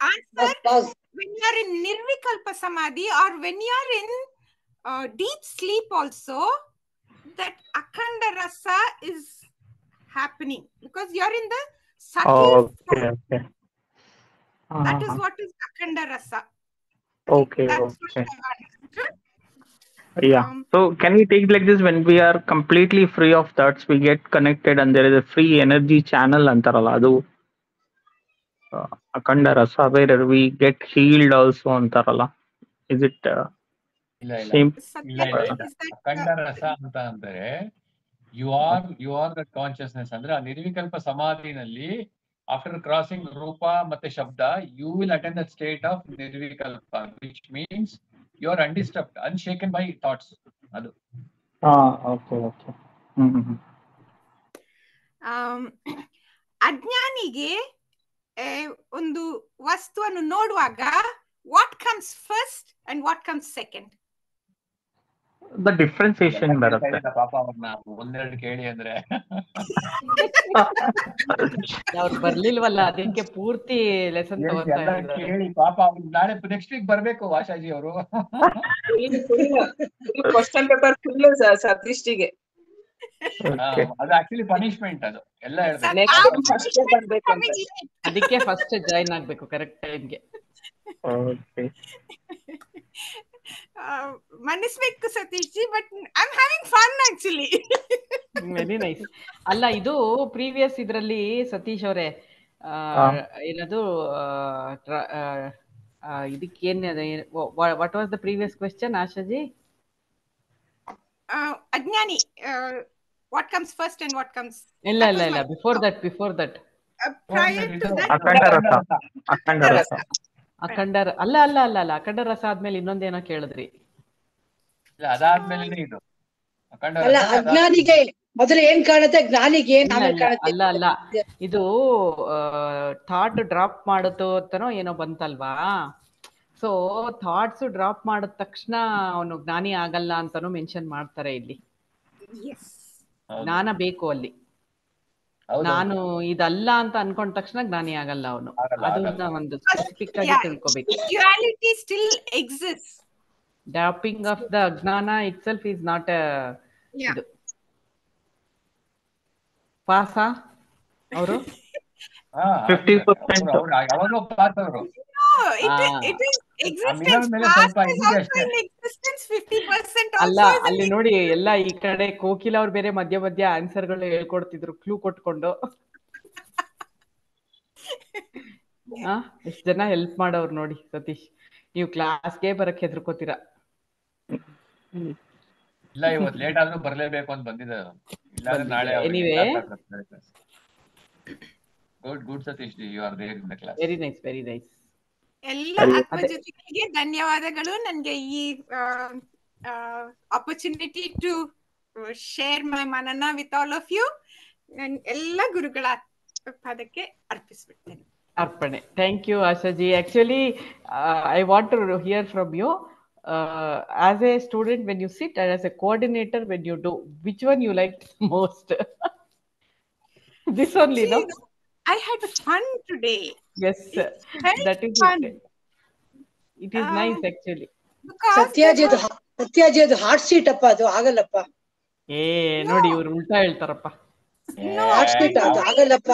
answer, Pause. when you are in Nirvikalpa Samadhi or when you are in deep sleep also, that Akhanda Rasa is happening because you are in the subtle Okay. That is what is Akhanda Rasa. Okay. That's Okay. what I understood. Yeah. So can we take like this, when we are completely free of thoughts, we get connected and there is a free energy channel antaralla, adu ಅಖಂಡ ರಸ, where we get healed also ಅಂತಾರಲ್ಲ. Is it ಇಲ್ಲ ಇಲ್ಲ same? ಇಲ್ಲ ಇಲ್ಲ ಇಲ್ಲ Is that ಅಖಂಡ ರಸ ಅಂತ ಅಂದ್ರೆ ಯು ಆರ್ ದಟ್ ಕಾನ್ಶಿಯಸ್ನೆಸ್. ಅಂದ್ರೆ ಆ ನಿರ್ವಿಕಲ್ಪ ಸಮಾಧಿನಲ್ಲಿ ಆಫ್ಟರ್ ಕ್ರಾಸಿಂಗ್ ರೂಪ ಮತ್ತೆ ಶಬ್ದ you will attend that state of ನಿರ್ವಿಕಲ್ಪ, which means you are undisturbed, unshaken by thoughts. ಅದು ಓಕೆ ಓಕೆ. ಅಜ್ಞಾನಿಗೆ ಒಂದು ವಸ್ತುವನ್ನು ನೋಡುವಾಗ what comes first and what comes second? The differentiation ಬರುತ್ತೆ. ಪಾಪ ಅವ್ರನ್ನ ಒಂದೆರಡು ಕೇಳಿ ಅಂದ್ರೆ ಅವ್ರು ಬರ್ಲಿಲ್ವಲ್ಲ, ಅದಕ್ಕೆ ಪೂರ್ತಿ ಲೆಸನ್ ತಗೋತಾ ಎಲ್ಲ ಇದ್ದಾರೆ. ಕೇಳಿ ಪಾಪ ಅವ್ರು ನಾಳೆ ನೆಕ್ಸ್ಟ್ ವೀಕ್ ಬರ್ಬೇಕು ಆಶಾಜಿ ಅವರು. ಕ್ವಶನ್ ಪೇಪರ್ ಫುಲ್ ಸತೀಶ್ಜಿಗೆ. ಅದು ಆಕ್ಚುಲಿ ಪನಿಷ್ಮೆಂಟ್, ಅದು ಎಲ್ಲ ಹೇಳ್ಬೇಕು. ನೆಕ್ಸ್ಟ್ ಫಸ್ಟ್ ಬರ್ಬೇಕು ಅಂತ. ಅದಕ್ಕೆ ಫಸ್ಟ್ ಜಾಯಿನ್ ಆಗ್ಬೇಕು ಕರೆಕ್ಟ್ ಟೈಮ್ಗೆ. Okay. ಮನ್ನಿಸ್ಬೇಕು Satish ji, but I am having fun actually. Very nice. ಅಲ್ಲ, ಇದು ಪ್ರೀವಿಯಸ್ ಇದ್ರಲ್ಲಿ ಸತೀಶ್ ಅವರೇ ಏನದು ಇದಕ್ಕೇನ್ what was the previous question Asha ji? ಅಜ್ಞಾನಿ what comes first and what comes? ಇಲ್ಲ ಇಲ್ಲ ಇಲ್ಲ, before that prior to that ಅಖಂಡ ರಸ. ಅಖಂಡ ರಸ. ಅಖಂಡ ಅಲ್ಲ ಅಲ್ಲ ಅಲ್ಲ ಅಲ್ಲ ಅಖಂಡ ರಸ ಆದ್ಮೇಲೆ ಇನ್ನೊಂದೇನೋ ಕೇಳಿದ್ರಿ. ಅದಾದ್ಮೇಲೆ ಇದು ಅಖಂಡ ಅಲ್ಲ, ರಸ ಅಜ್ಞಾನಿಗೆ ಮೊದಲು ಏನ್ ಕಾಣುತ್ತೆ, ಜ್ಞಾನಿಗೆ ಏನ್ ಆಮೇಲೆ ಕಾಣುತ್ತೆ. ಅಲ್ಲ ಅಲ್ಲ, ಇದು ಥಾಟ್ ಡ್ರಾಪ್ ಮಾಡುತ್ತೋ ಅಂತನೋ ಏನೋ ಬಂತಲ್ವಾ. ಸೊ ಥಾಟ್ಸ್ ಡ್ರಾಪ್ ಮಾಡಿದ ತಕ್ಷಣ ಅವನು ಜ್ಞಾನಿ ಆಗಲ್ಲ ಅಂತಾನು ಮೆನ್ಷನ್ ಮಾಡ್ತಾರೆ ಇಲ್ಲಿ. yes ಜ್ಞಾನ ಬೇಕು ಅಲ್ಲಿ. ನಾನು ಇದಲ್ಲ ಅಂತ ಅನ್ಕೊಂಡ ತಕ್ಷಣ ಜ್ಞಾನಿ ಆಗಲ್ಲ ಅವನು. ಅದನ್ನ ಒಂದು ಸ್ಪೆಸಿಫಿಕ್ ಆಗಿ ತಿಳ್ಕೊಬೇಕು. duality still exists. Dropping of the ಅಜ್ಞಾನ ಇಟ್ ಸೆಲ್ಫ್ ಈಸ್ ನಾಟ್ ಇದು. ಪಾಸಾ ಅವರು 50% ಯಾವಾಗಲೂ ಪಾಸ್ ಅವರು. No, it is existence. ಮೇಲೆ Past ಸ್ವಲ್ಪ is ಇದೆ also ಅಷ್ಟೇ. in existence. 50% ಅಲ್ಲ, also is ಅಲ್ಲಿ in ನೋಡಿ ಎಲ್ಲ ಈ ಕಡೆ ಕೋಕಿಲ ಅವ್ರು ಬೇರೆ ಮಧ್ಯ ಮಧ್ಯ ಆನ್ಸರ್ಗಳು ಹೇಳ್ಕೊಡ್ತಿದ್ರು ಕ್ಲೂ ಕೊಟ್ಕೊಂಡು. ಎಷ್ಟ್ ಜನ ಹೆಲ್ಪ್ ಮಾಡೋರು ನೋಡಿ ಸತೀಶ್. ನೀವು ಕ್ಲಾಸ್ಗೆ ಬರಕ್ ಹೆದರ್ಕೋತೀರಾ. ಇಲ್ಲ, ಇವತ್ತು ಲೇಟ್ ಆದ್ರೂ ಬರ್ಲೇಬೇಕು ಅಂತ ಬಂದಿದೆ. ಇಲ್ಲಾಂದ್ರೆ ನಾಳೆ Anyway. Good Satish ji, you are there in the class. Very nice, very nice. ಎಲ್ಲ ಆತ್ಮಜ್ಯೋತಿಗಳಿಗೆ ಧನ್ಯವಾದಗಳು. ನನಗೆ ಈ ಆಪರ್ಚುನಿಟಿ ಟು ಶೇರ್ ಮೈ ಮನನ ವಿತ್ ಆಲ್ ಆಫ್ ಯು. ನಾನು ಎಲ್ಲ ಗುರುಗಳ ಪದಕ್ಕೆ ಅರ್ಪಿಸ್ಬಿಡ್ತೇನೆ. ಅರ್ಪಣೆ. Thank you Asha ji. Actually I want to hear from you as a student, when you sit, and as a coordinator when you do, which one you liked most? This only, no? I had fun today. Yes, Very that is fun. it is nice actually. Because ಸತ್ಯಾಜಿದು heart seat ಅಪ್ಪ, ಅದು ಆಗಲ್ಲಪ್ಪ. ನೋಡಿ ಇವ್ರು ಉಲ್ಟಾ ಹೇಳ್ತಾರಪ್ಪ. Heart seat ಅದು ಆಗಲ್ಲಪ್ಪ,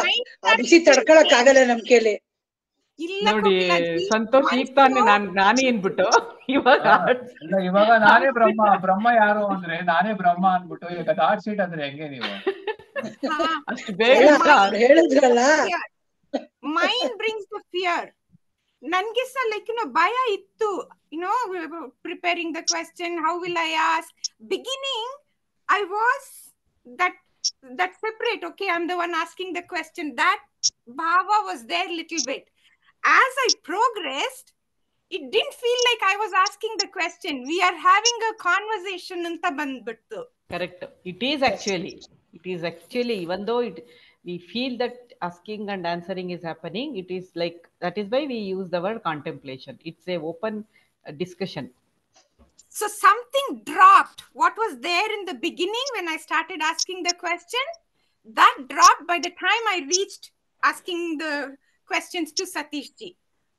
ಆ ಬಿಸಿ ತಡ್ಕೊಳಕ್ ಆಗಲ್ಲ ನಮ್ ಕೇಳಿ. ಇಲ್ಲ ನೋಡಿ ಸಂತೋಷ್ ಈಗ ತಾನೆ ನಾನೇ ಏನ್ಬಿಟ್ಟು ಇವಾಗ ಇವಾಗ ನಾನೇ ಬ್ರಹ್ಮ ಯಾರು ಅಂದ್ರೆ ನಾನೇ ಬ್ರಹ್ಮ ಅನ್ಬಿಟ್ಟು ಈಗ ಹಾರ್ಟ್ ಸೀಟ್ ಅಂದ್ರೆ ಹೆಂಗೆ ನೀವು ಅಷ್ಟು ಬೇಗ ಹೇಳಿದ್ರಲ್ಲ, ಮೈಂಡ್ ಬ್ರಿಂಗ್ಸ್ ದ ಫಿಯರ್. ನನ್ಗೆ ಸಹ ಲೈಕ್ ಭಯ ಇತ್ತು, preparing the question, how will I ask. Beginning I was that separate, okay, I'm the one asking the question. That bhava was there little bit. As I progressed, it didn't feel like I was asking the question. We are having a conversation anta bandbittu. Correct. It is actually, even though we feel that asking and answering is happening, it is like, that is why we use the word contemplation. It's a open discussion. So something dropped. What was there in the beginning when I started asking the question, that dropped by the time I reached asking the questions to Satish ji.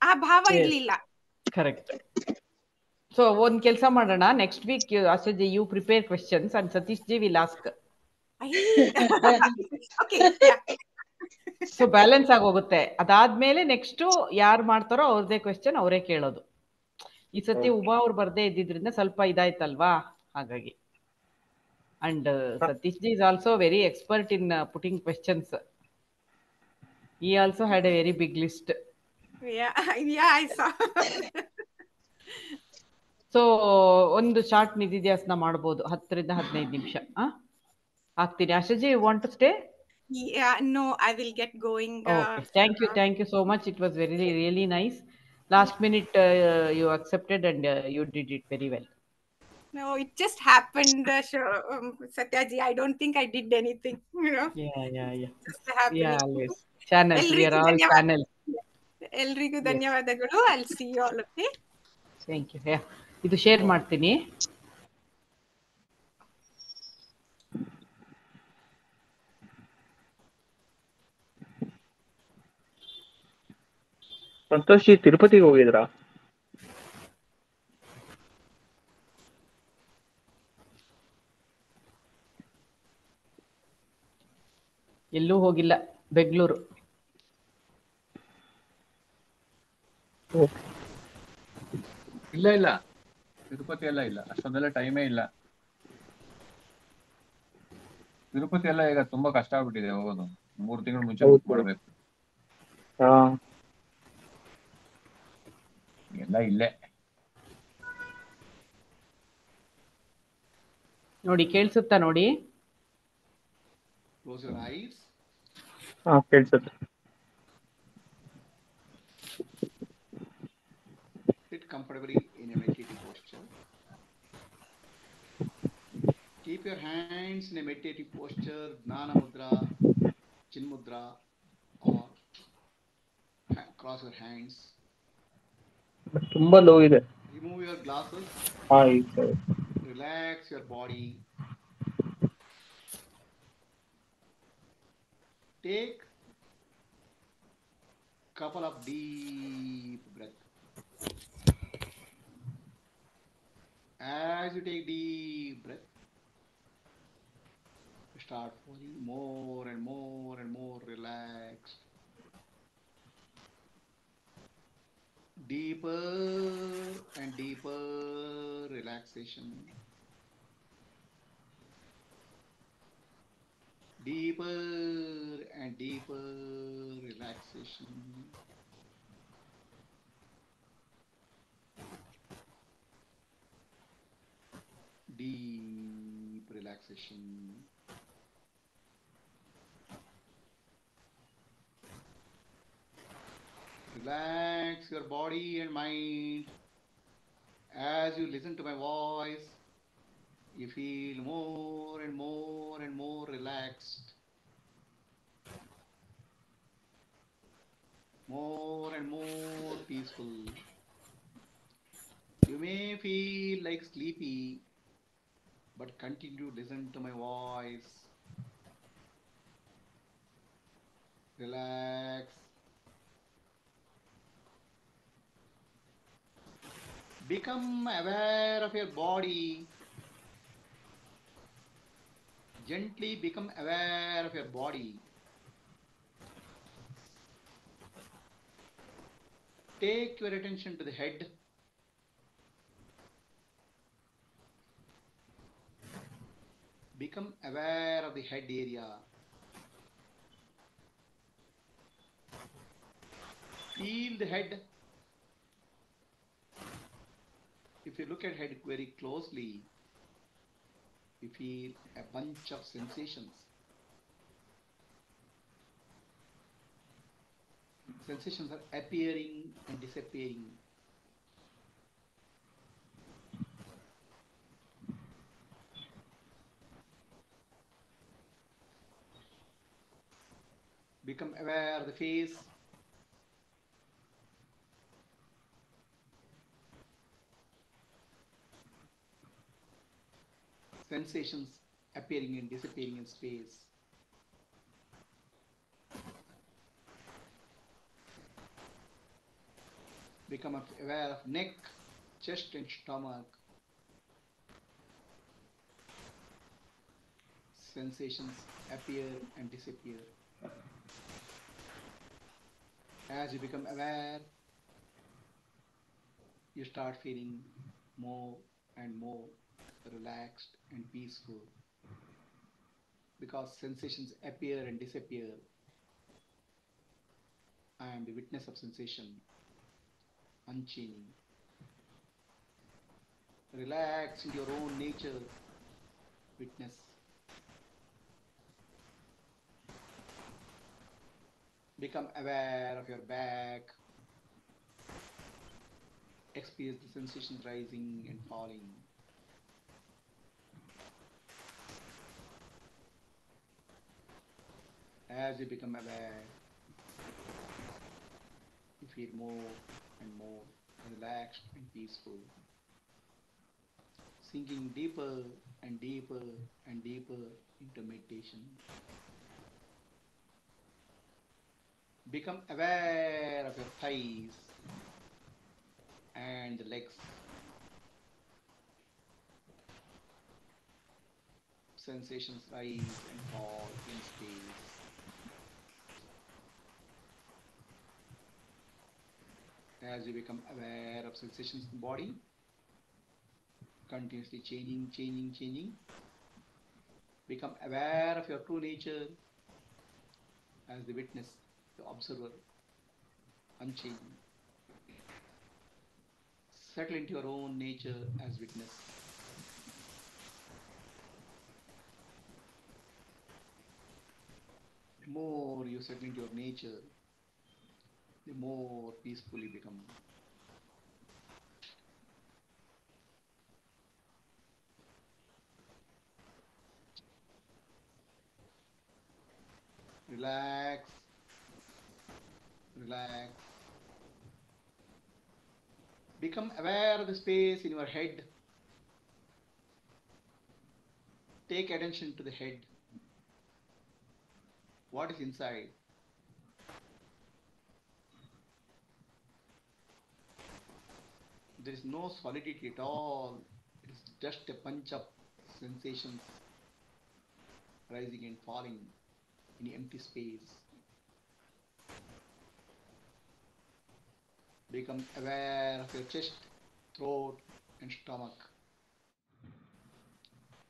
ಆ ಭಾವ ಇರ್ಲಿಲ್ಲ. Correct. So ಒಂದ್ ಕೆಲಸ ಮಾಡೋಣ, next week Asha ji you prepare questions and Satish ji will ask. So balance ಆಗೋಗುತ್ತೆ. ಅದಾದ್ಮೇಲೆ next ಯಾರು ಮಾಡ್ತಾರೋ ಅವ್ರದೇ ಕ್ವೆಶ್ಚನ್ ಅವರೇ ಕೇಳೋದು. ಈ ಸತಿ ಉಮಾ ಅವ್ರು ಬರ್ದೇ ಇದ್ದಿದ್ರಿಂದ ಸ್ವಲ್ಪ ಇದಾಯ್ತಲ್ವಾ, ಹಾಗಾಗಿ. And Satish ji is also very expert in putting questions. He also had a very big list. Yeah, yeah, I saw. So ಒಂದು ಶಾರ್ಟ್ ನಿಧಿಧ್ಯಾಸನ ಮಾಡ್ಬೋದು 10ರಿಂದ 15 ನಿಮಿಷ. ಆಗ್ತೀನಿ. Asha ji, you want to stay? Yeah, no, I will get going. Okay, thank you so much. It was really nice. Last minute you accepted and you did it very well. No, it just happened, Satyaji. I don't think I did anything, you know. Yeah. Just happening. Yeah, always. Channels, we are ಎಲ್ರಿಗೂ all ಧನ್ಯವಾದ. channels. ಎಲ್ರಿಗೂ Yes. ಧನ್ಯವಾದಗಳು. I'll see you all, okay? Thank you. Yeah. ಇದು share ಮಾಡ್ತೀನಿ. Santosh G, ತಿರುಪತಿಗೆ ಹೋಗಿದ್ರಾ? ಎಲ್ಲೂ ಹೋಗಿಲ್ಲ, ಬೆಂಗಳೂರು. ಇಲ್ಲ ತಿರುಪತಿ ಎಲ್ಲ ಇಲ್ಲ, ಅಷ್ಟೊಂದೆಲ್ಲ ಟೈಮೇ ಇಲ್ಲ. ತಿರುಪತಿ ಎಲ್ಲ ಈಗ ತುಂಬಾ ಕಷ್ಟ ಆಗ್ಬಿಟ್ಟಿದೆ ಹೋಗೋದು. 3 ತಿಂಗಳು ಮುಂಚೆ ಬುಕ್ ಮಾಡ್ಬೇಕು. ಎಲ್ಲ ಇಲ್ಲೇ. ನೋಡಿ, ಕೇಳಿಸುತ್ತಾ ನೋಡಿ? Close your eyes. ಕೇಳಿಸುತ್ತೆ. Sit comfortably in a meditative posture. Keep your hands in a meditative posture, Jnana Mudra, Chin Mudra, or cross your hands. ತುಂಬಾ ಲೋ ಇದೆ. Remove your glasses. Relax your body. Take couple of deep breaths. As you take deep breath, start falling more and more and more relaxed. Deeper and deeper relaxation. Deeper and deeper relaxation. Deep relaxation. Relax your body and mind. As you listen to my voice, you feel more and more and more relaxed. More and more peaceful. You may feel like sleepy, but continue to listen to my voice. Relax. Become aware of your body. Gently become aware of your body. Take your attention to the head. Become aware of the head area. Feel the head. If you look at head very closely, you feel a bunch of sensations. Sensations are appearing and disappearing. Become aware of the face. Sensations appearing and disappearing in space. Become aware of neck, chest and stomach. Sensations appear and disappear. As you become aware, you start feeling more and more relaxed, and peaceful. Because sensations appear and disappear, I am the witness of sensation, unchanging. Relax into your own nature, witness. Become aware of your back. Experience the sensations rising and falling. As you become aware, you feel more and more relaxed and peaceful, sinking deeper and deeper and deeper into meditation. Become aware of your thighs and the legs. Sensations rise and fall in space. As you become aware of sensations in the body, continuously changing, become aware of your true nature as the witness, the observer, unchanging. Settle into your own nature as witness. The more you settle into your nature, the more peaceful you become. Relax, relax. Become aware of the space in your head. Take attention to the head. What is inside? There is no solidity at all. It is just a bunch of sensations rising and falling in empty space. Become aware of your chest, throat, and stomach.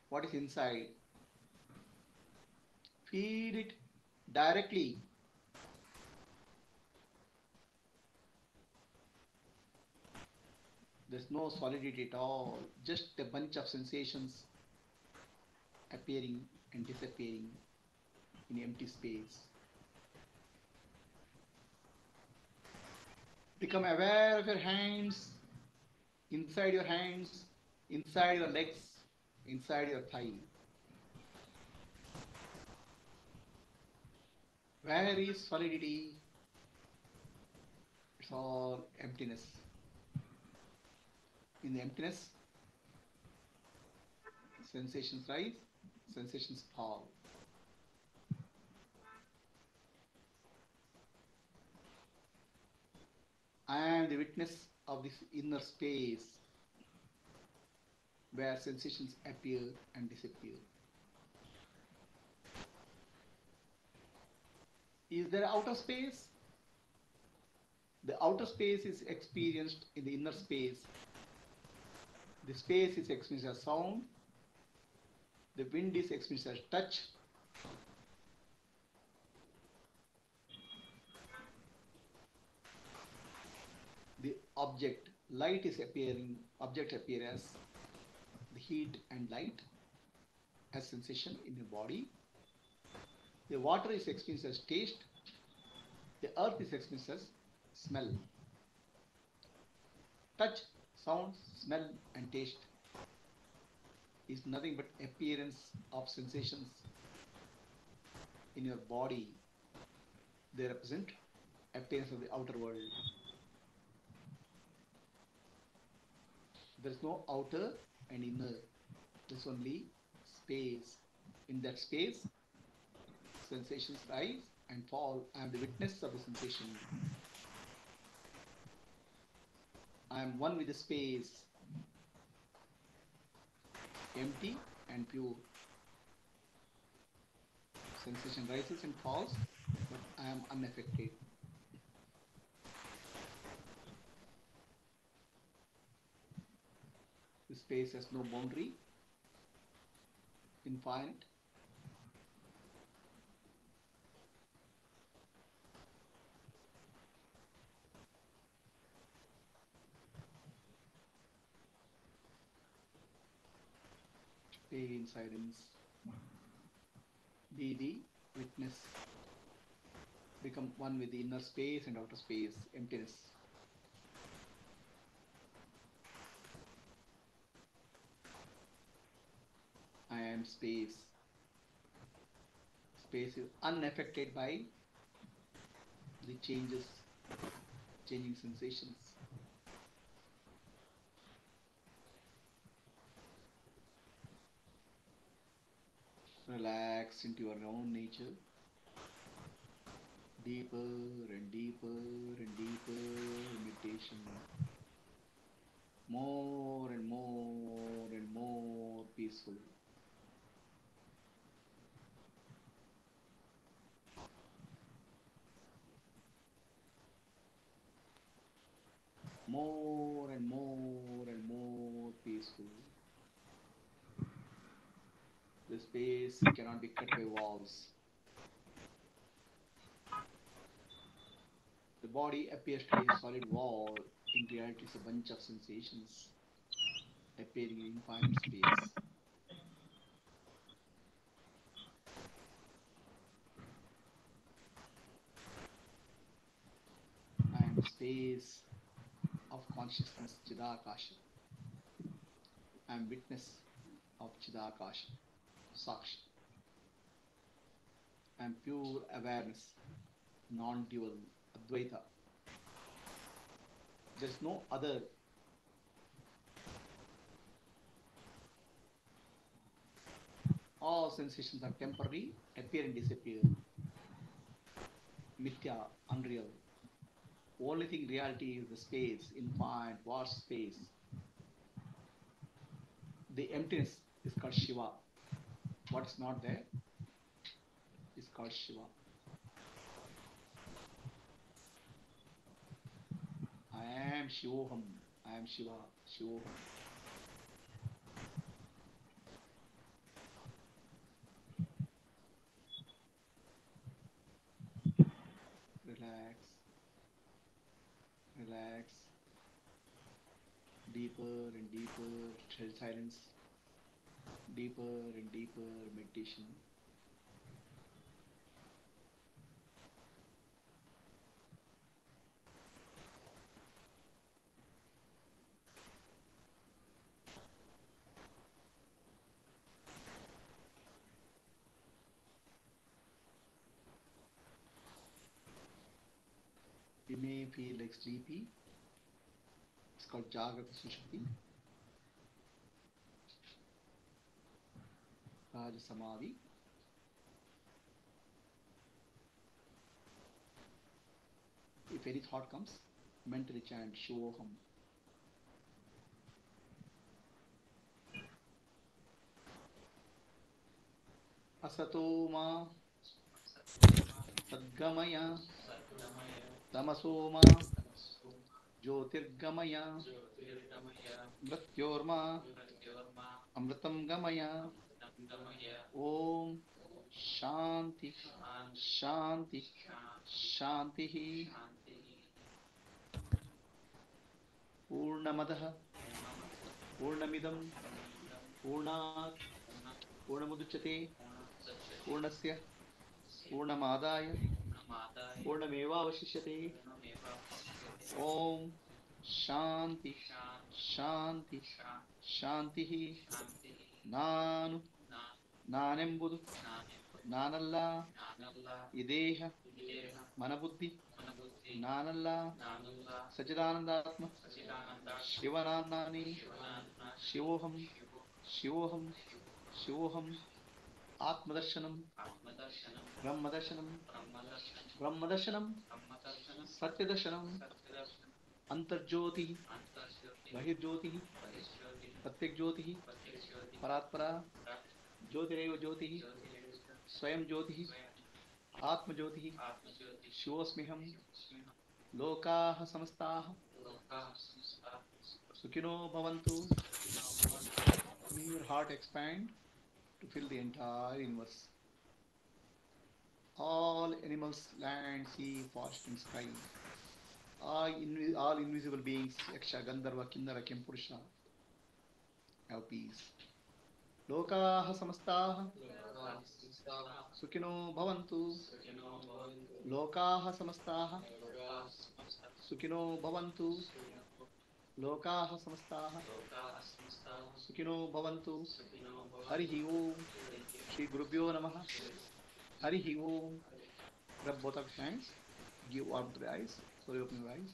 What is inside? Feel it directly. There's no solidity at all, just a bunch of sensations appearing and disappearing in empty space. Become aware of your hands, inside your hands, inside your legs, inside your thigh. Where is solidity? It's all emptiness. In the emptiness, sensations rise, sensations fall. I am the witness of this inner space where sensations appear and disappear. Is there outer space? The outer space is experienced in the inner space. The space is experienced as sound. The wind is experienced as touch. The object, light is appearing, object appear as the heat and light as sensation in your body. The water is experienced as taste. The earth is experienced as smell. Touch, sound, smell, and taste is nothing but appearance of sensations in your body. They represent appearance of the outer world. There is no outer and inner. There's only space. In that space, sensations rise and fall. I am the witness of the sensation. I am one with the space, empty and pure. Sensation rises and falls, but I am unaffected. The space has no boundary, infinite. Stay in silence. Be the witness. Become one with the inner space and outer space, emptiness. I am space. Space is unaffected by the changes, changing sensations. Relax into your own nature. Deeper and deeper and deeper meditation. More and more and more peaceful. More and more and more peaceful. The space cannot be cut by walls. The body appears to be a solid wall. In reality, it's a bunch of sensations appearing in infinite space. I am the space of consciousness, Chidakasha. I am witness of Chidakasha, Sakshi. I am pure awareness, non-dual, Advaita. There is no other. All sensations are temporary, appear and disappear. Mithya, unreal. Only thing reality is the space, infinite, vast space. The emptiness is called Shiva. What is not there is called Shiva. I am Shivoham. I am Shiva. Shivoham. Relax. Relax. Deeper and deeper silence. Deeper and deeper meditation. You may feel like sleepy. It's called Jagrata Sushupti. Raja Samadhi. If any thought comes, mentally chant Shivoham. Asatoma Sadgamaya Tamasoma Jyotirgamaya Mrityorma Amritam Gamaya. Om Shanti Shanti Shanti. Purnamadaha Purnamidam Purnat Purnamuduchate Purnasya Purnamadaya Purnamevavashishyate. Om Shanti Shanti Shanti. Nanu Nanembudu Nanalla Ideha Manabuddhi Nanalla Sachidanandatma Shivananani Shivoham Shivoham Shivoham. Atmadarshanam Brahmadarshanam Brahmadarshanam Satyadarshanam Antarjyoti Bahirjyoti Pratyakjyoti Paratpara Jyotireva Jyoti Swayam Jyoti Atma Jyoti Shivosmiham Lokaha Samastaha Sukhino Bhavantu. May your heart expand. to fill the entire universe. All animals, land, sea, forest and sky, all invisible beings, Yaksha, Gandharva, Kinnara, Kempurusha, have peace. Lokaha samastaha Sukhino bhavantu. Lokaha samastaha Sukhino bhavantu. Lokaha samastaha Sukhino bhavantu. Harihi Om. Shri Gurubhyo Namaha. Harihi Om. Rub both of your hands. Give warmth to the eyes. Slowly open your eyes.